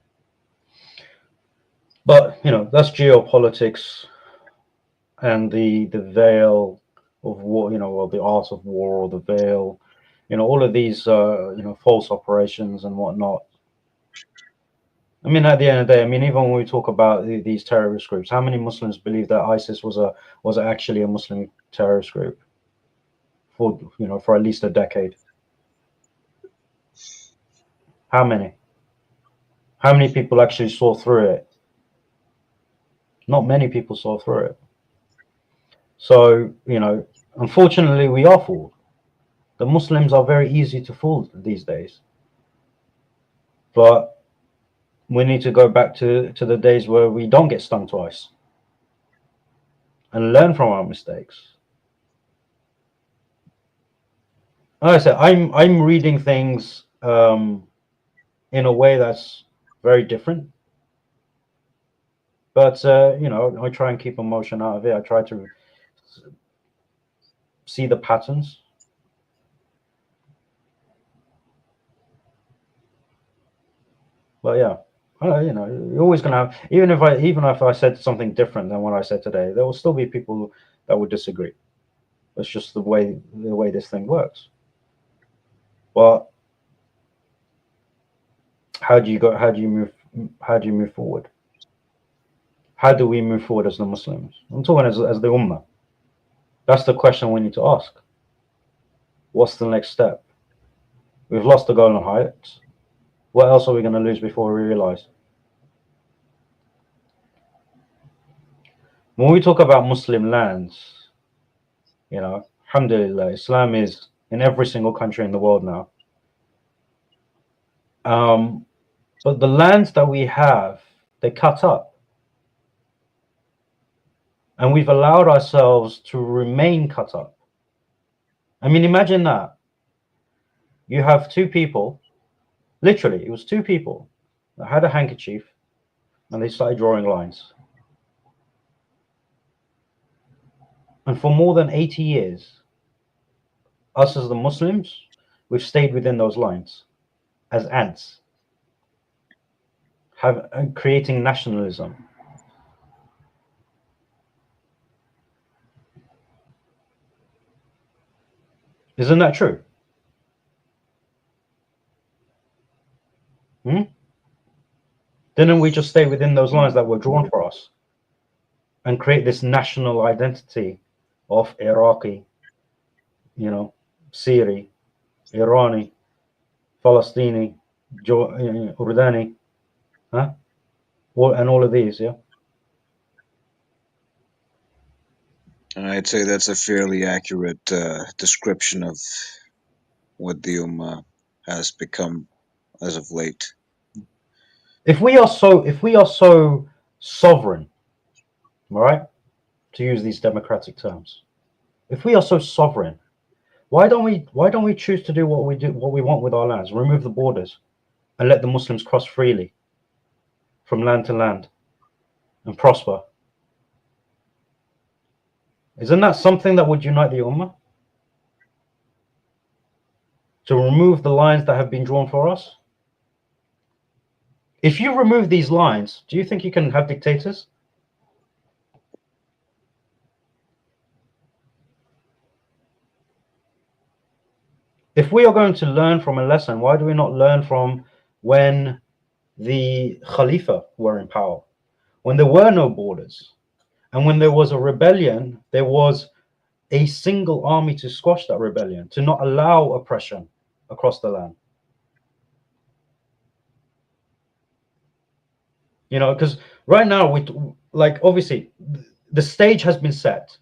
But that's geopolitics and the veil of war, or the art of war, or the veil, all of these false operations and whatnot. I mean, at the end of the day, I mean, even when we talk about these terrorist groups, how many Muslims believe that ISIS was actually a Muslim terrorist group for at least a decade? How many? How many people actually saw through it? Not many people saw through it. So, unfortunately, we are fooled. The Muslims are very easy to fool these days. But we need to go back to the days where we don't get stung twice and learn from our mistakes. Like I said, I'm reading things in a way that's very different. But I try and keep emotion out of it. I try to see the patterns. But yeah, you're always gonna have, even if I said something different than what I said today, there will still be people that would disagree. It's just the way this thing works. But how do you move forward? How do we move forward as the Muslims? I'm talking as the Ummah. That's the question we need to ask. What's the next step? We've lost the Golan Heights. What else are we going to lose before we realize? When we talk about Muslim lands, alhamdulillah, Islam is in every single country in the world now. But the lands that we have, they cut up. And we've allowed ourselves to remain cut up. I mean, imagine that. You have two people, literally, it was two people that had a handkerchief and they started drawing lines. And for more than 80 years, us as the Muslims, we've stayed within those lines as ants, creating nationalism. Isn't that true? Didn't we just stay within those lines that were drawn for us and create this national identity of Iraqi, Syri, Irani, Palestini, Urdani, huh? And all of these, yeah? I'd say that's a fairly accurate description of what the Ummah has become as of late. If we are so sovereign, right, to use these democratic terms, if we are so sovereign, why don't we choose to do what we want with our lands, remove the borders, and let the Muslims cross freely from land to land and prosper? Isn't that something that would unite the Ummah? To remove the lines that have been drawn for us? If you remove these lines, do you think you can have dictators? If we are going to learn from a lesson, why do we not learn from when the Khalifa were in power, when there were no borders, and when there was a rebellion, there was a single army to squash that rebellion, to not allow oppression across the land? Because right now, obviously, the stage has been set.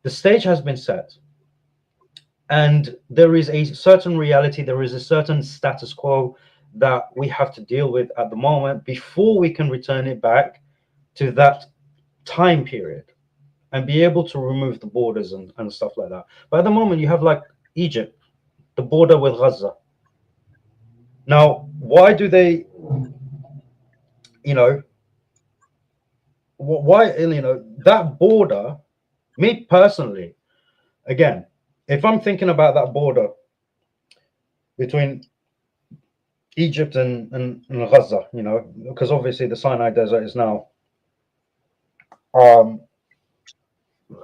The stage has been set. And there is a certain reality, there is a certain status quo that we have to deal with at the moment before we can return it back to that time period and be able to remove the borders and stuff like that. But at the moment, you have like Egypt, the border with Gaza. Now, why do they, that border, me personally, again, if I'm thinking about that border between Egypt and Gaza, because obviously the Sinai Desert is now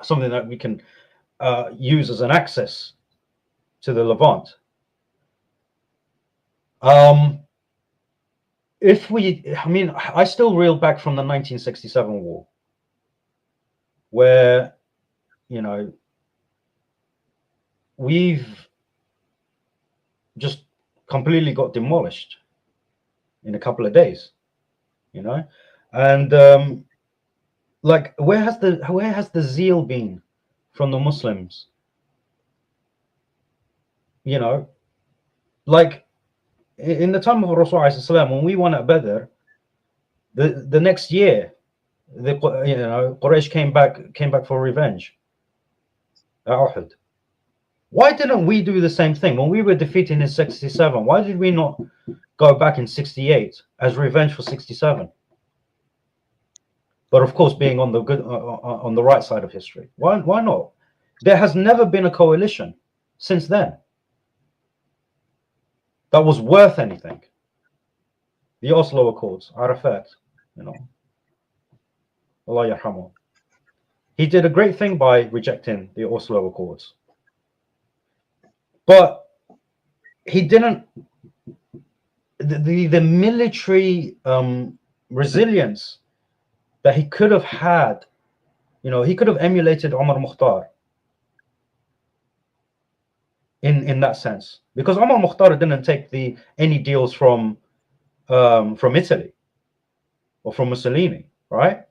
something that we can use as an access to the Levant. I still reel back from the 1967 war, where, we've just completely got demolished in a couple of days, and where has the zeal been from the Muslims? Like in the time of Rasulullah, when we won at Badr, the next year, Quraysh came back for revenge at Uhud. Why didn't we do the same thing when we were defeated in 67? Why did we not go back in 68 as revenge for 67? But of course, being on the right side of history. Why not? There has never been a coalition since then that was worth anything. The Oslo Accords, Arafat, Allah yarhamu. He did a great thing by rejecting the Oslo Accords. But he didn't, the military resilience that he could have had, he could have emulated Omar Mukhtar in that sense, because Omar Mukhtar didn't take any deals from Italy or from Mussolini, right?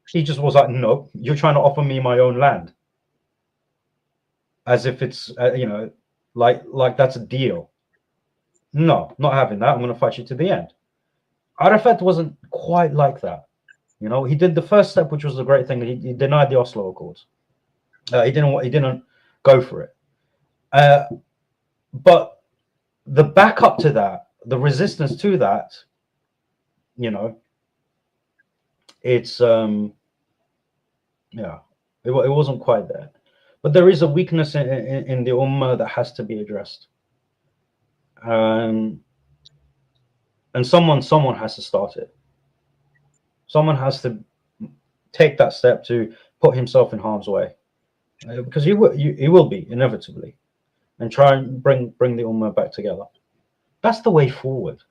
He just was like, no, you're trying to offer me my own land, as if it's like that's a deal. No, not having that. I'm going to fight you to the end. Arafat wasn't quite like that. He did the first step, which was a great thing. He denied the Oslo Accords. He didn't go for it. But the backup to that, the resistance to that, it's it wasn't quite there. But there is a weakness in the Ummah that has to be addressed. And someone has to start it. Someone has to take that step to put himself in harm's way, because he will be inevitably, and try and bring the Ummah back together. That's the way forward.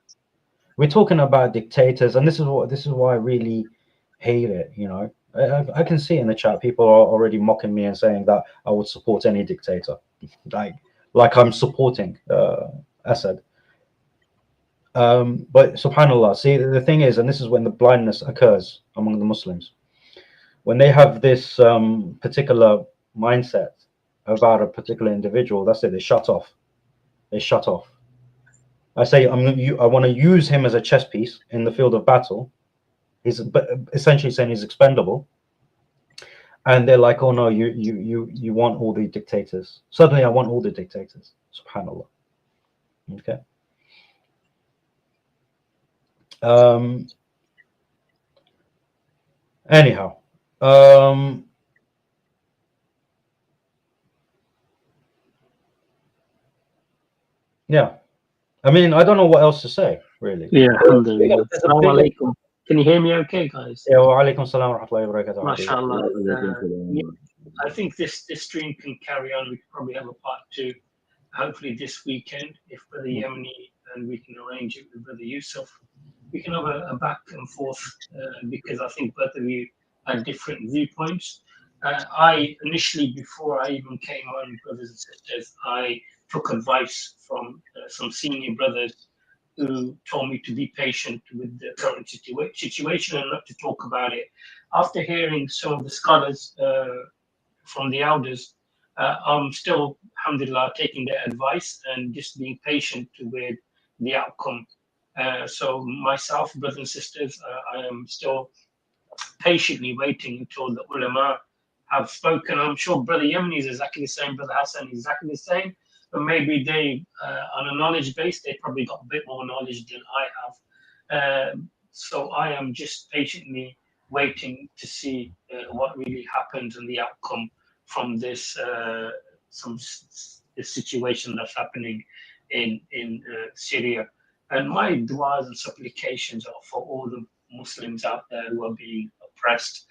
we're talking about dictators, and this is why I really hate it. You know, I can see in the chat people are already mocking me and saying that I would support any dictator, like I'm supporting Assad. But subhanallah, see, the thing is, and this is when the blindness occurs among the Muslims, when they have this particular mindset about a particular individual, that's it, they shut off. I say I want to use him as a chess piece in the field of battle. He's essentially saying he's expendable, and they're like, oh no, you want all the dictators. Suddenly I want all the dictators. Subhanallah. Okay. Anyhow, yeah, I mean, I don't know what else to say, really. Yeah, alhamdulillah. Assalamu alaikum. Can you hear me okay, guys? Yeah, wa alaikum salam wa rahmatullahi wa barakatuh. MashaAllah. I think this stream can carry on. We could probably have a part 2, hopefully this weekend, if Brother Yemeni, and we can arrange it with Brother Yusuf. We can have a back and forth because I think both of you had different viewpoints. I initially, before I even came on, brothers and sisters, I took advice from some senior brothers who told me to be patient with the current situation and not to talk about it. After hearing some of the scholars from the elders, I'm still, alhamdulillah, taking their advice and just being patient with the outcome. So myself, brothers and sisters, I am still patiently waiting until the ulama have spoken. I'm sure Brother Yemeni is exactly the same, Brother Hassan is exactly the same, but maybe they, on a knowledge base, they probably got a bit more knowledge than I have. So I am just patiently waiting to see what really happens and the outcome from this this situation that's happening in Syria. And my du'as and supplications are for all the Muslims out there who are being oppressed.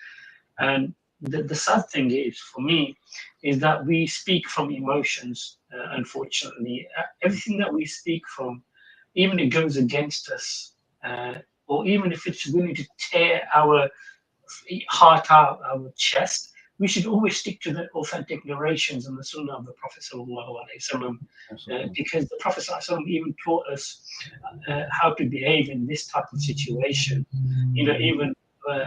And the sad thing is, for me, is that we speak from emotions, unfortunately. Everything that we speak from, even if it goes against us, or even if it's willing to tear our heart out, our chest, we should always stick to the authentic narrations and the sunnah of the Prophet ﷺ, because the Prophet ﷺ even taught us how to behave in this type of situation. You know, even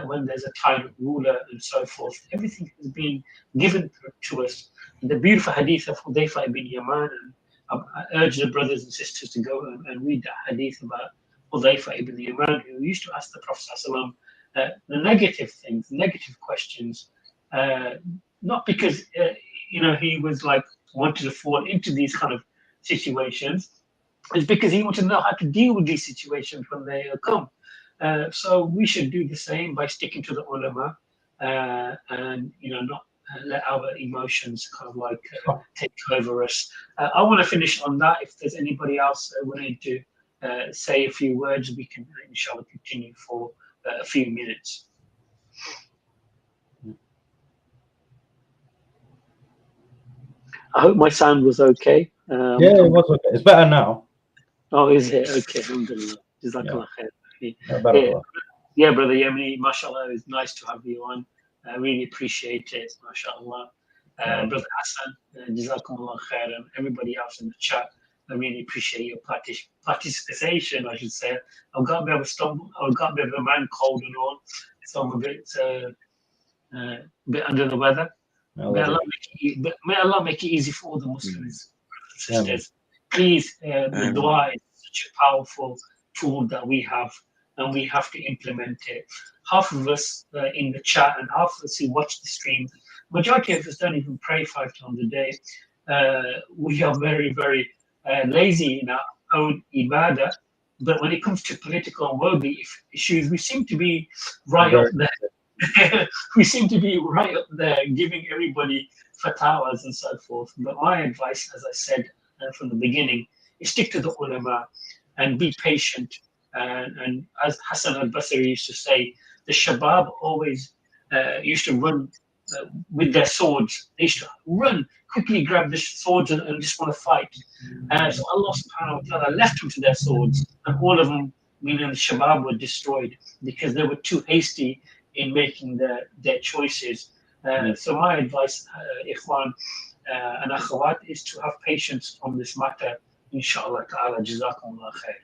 when there's a tyrant ruler and so forth, everything has been given to us. The beautiful hadith of Hudayfa ibn Yaman, and I urge the brothers and sisters to go and read that hadith about Hudayfa ibn Yaman, who used to ask the Prophet ﷺ the negative things, negative questions, not because you know, he was like wanted to fall into these kind of situations. It's because he wanted to know how to deal with these situations when they come. So we should do the same by sticking to the ulama, and you know, not let our emotions kind of like take over us. I want to finish on that. If there's anybody else willing to say a few words, we can inshallah continue for a few minutes. I hope my sound was okay. Yeah, it was okay. It's better now. Oh, is it? Okay, alhamdulillah. Jazakallah khair. Yeah, Brother Yemeni, mashallah, it's nice to have you on. I really appreciate it, mashallah. Brother Hassan, jazakumullah khair, and everybody else in the chat, I really appreciate your participation, I should say. I've got a bit of a man cold and all, so I'm a bit under the weather. May Allah make it easy for all the Muslims, sisters. Please, the dua is such a powerful tool that we have, and we have to implement it. Half of us in the chat and half of us who watch the stream, majority of us don't even pray 5 times a day. We are very, very lazy in our own ibadah, but when it comes to political and worldly issues, we seem to be right up there. We seem to be right up there, giving everybody fatwas and so forth. But my advice, as I said from the beginning, is stick to the ulama and be patient. And as Hassan al-Basri used to say, the Shabab always used to run with their swords. They used to run, quickly grab the swords and just want to fight. So Allah subhanahu wa ta'ala left them to their swords, and all of them meaning the Shabab, were destroyed because they were too hasty in making their choices. So my advice, Ikhwan and Akhawat, is to have patience on this matter. Inshallah ta'ala. Jazakumullah khair.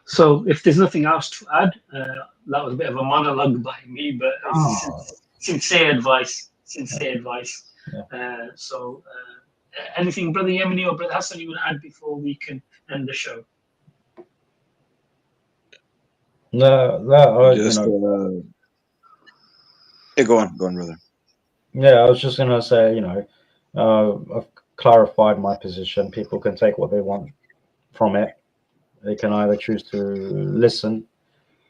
So if there's nothing else to add, that was a bit of a monologue by me, but sincere advice. So anything, Brother Yemeni or Brother Hassan, you want to add before we can end the show? No, Just, go on, brother. Yeah, I was just gonna say, I've clarified my position. People can take what they want from it. They can either choose to listen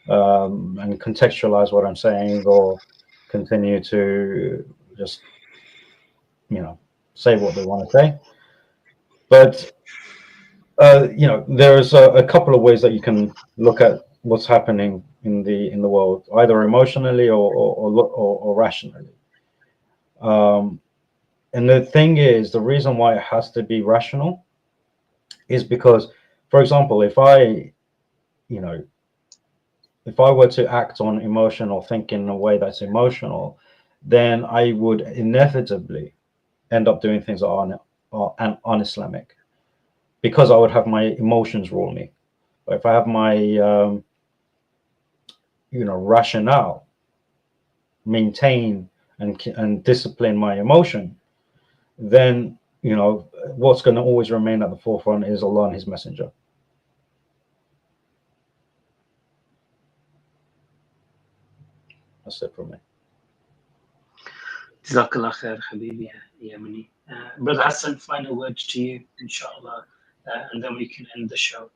and contextualize what I'm saying, or continue to just, say what they want to say. But there's a couple of ways that you can look at what's happening in the world, either emotionally or rationally. And the thing is, the reason why it has to be rational is because, for example, if I were to act on emotion or think in a way that's emotional, then I would inevitably end up doing things that are un-Islamic, because I would have my emotions rule me. But if I have my rationale maintain and discipline my emotion, then what's going to always remain at the forefront is Allah and His Messenger. That's it from me. Jazakallah khair, Habibi Yemeni. Brother Hassan, final words to you, inshallah, and then we can end the show.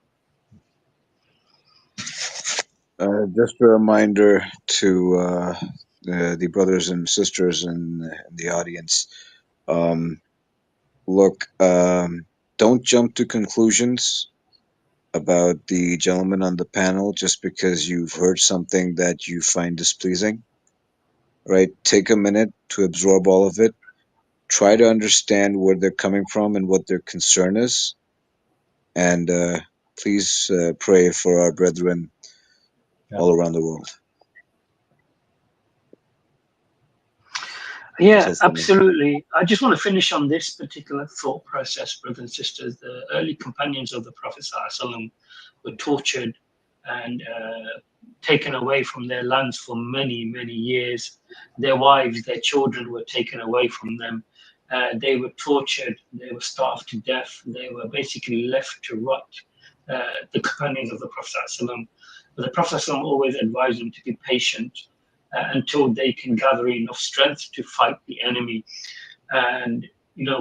Just a reminder to the brothers and sisters in the audience. Look, don't jump to conclusions about the gentleman on the panel just because you've heard something that you find displeasing. Right? Take a minute to absorb all of it. Try to understand where they're coming from and what their concern is. And please pray for our brethren all around the world. Yeah, absolutely. I just want to finish on this particular thought process, brothers and sisters. The early companions of the Prophet ﷺ were tortured and taken away from their lands for many, many years. Their wives, their children were taken away from them. They were tortured. They were starved to death. They were basically left to rot, the companions of the Prophet ﷺ. But the Prophet ﷺ always advised them to be patient until they can gather enough strength to fight the enemy. And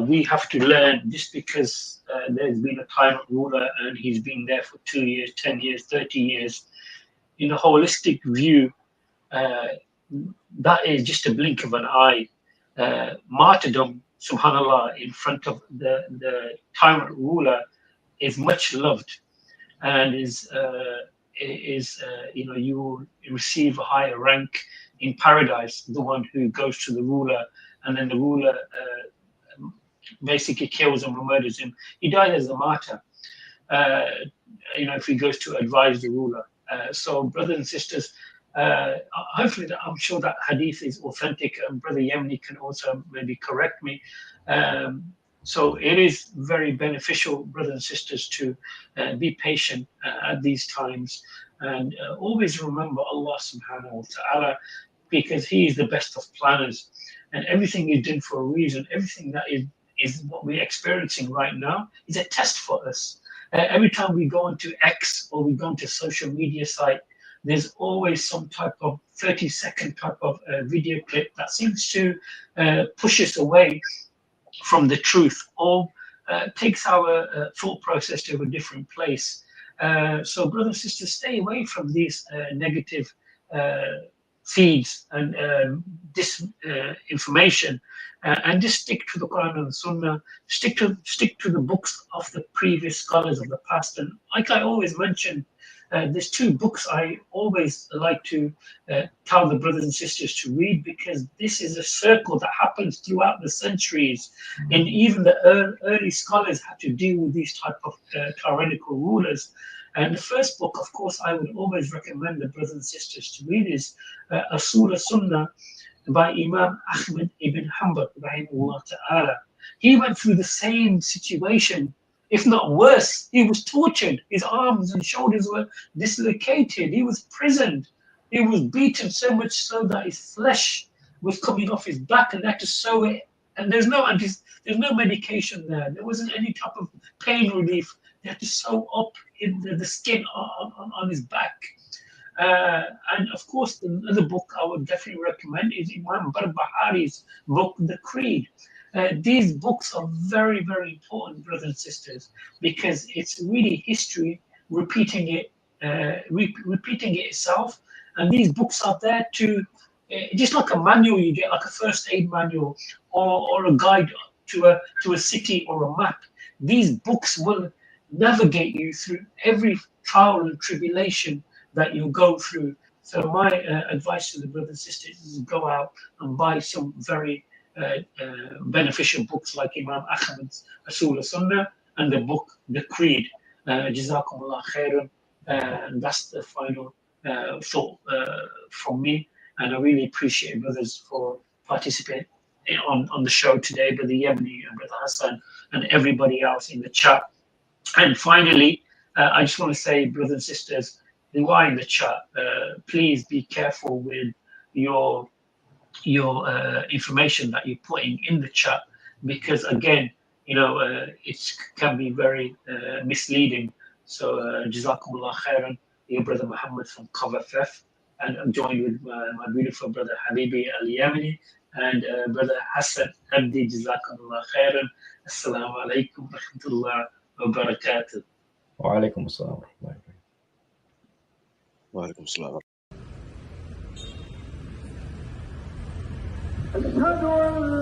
we have to learn, just because there's been a tyrant ruler and he's been there for 2 years, 10 years, 30 years, in a holistic view, that is just a blink of an eye. Martyrdom, subhanallah, in front of the tyrant ruler is much loved, and you will receive a higher rank in paradise, the one who goes to the ruler, and then the ruler basically kills him or murders him. He died as a martyr, if he goes to advise the ruler. So brothers and sisters, hopefully I'm sure that hadith is authentic, and Brother Yemeni can also maybe correct me. So it is very beneficial, brothers and sisters, to be patient at these times, and always remember Allah subhanahu wa ta'ala, because He is the best of planners, and everything is done for a reason. Everything that is what we're experiencing right now is a test for us. Every time we go onto X or we go onto social media site, there's always some type of 30-second type of video clip that seems to push us away from the truth, or takes our thought process to a different place. So brothers and sisters, stay away from these negative feeds and disinformation, and just stick to the Quran and the Sunnah. Stick to the books of the previous scholars of the past. And like I always mention, there's two books I always like to tell the brothers and sisters to read, because this is a circle that happens throughout the centuries, and even the early scholars had to deal with these type of tyrannical rulers. And the first book, of course, I would always recommend the brothers and sisters to read is Usul Sunnah by Imam Ahmed ibn Hanbal, rahimahullah ta'ala. He went through the same situation, if not worse. He was tortured. His arms and shoulders were dislocated. He was imprisoned. He was beaten so much so that his flesh was coming off his back, and they had to sew it. And there's no medication there. There wasn't any type of pain relief. They had to sew up in the skin on his back. And of course, the other book I would definitely recommend is Imam Barbahari's book, The Creed. These books are very, very important, brothers and sisters, because it's really history repeating it itself. And these books are there to, just like a manual you get, like a first aid manual or a guide to a city or a map. These books will navigate you through every trial and tribulation that you'll go through. So my advice to the brothers and sisters is go out and buy some very beneficial books like Imam Ahmed's Usul Sunnah and the book The Creed. Jazakumullah khairan. And that's the final thought from me. And I really appreciate brothers for participating on the show today, Brother Yemeni and Brother Hassan and everybody else in the chat. And finally, I just want to say, brothers and sisters who are in the chat, please be careful with your information that you're putting in the chat, because again, it can be very misleading. So Jazakumullah khairan, your brother Muhammad from Cover Fef, and I'm joined with my beautiful brother Habibi Al Yemeni and brother Hassan Abdi. Jazakumullah khairan. Assalamu alaikum wa rahmatullah wa barakatuh. Wa alaikum assalam wa rahmatullahi Wa alaikum assalam. أشهد أن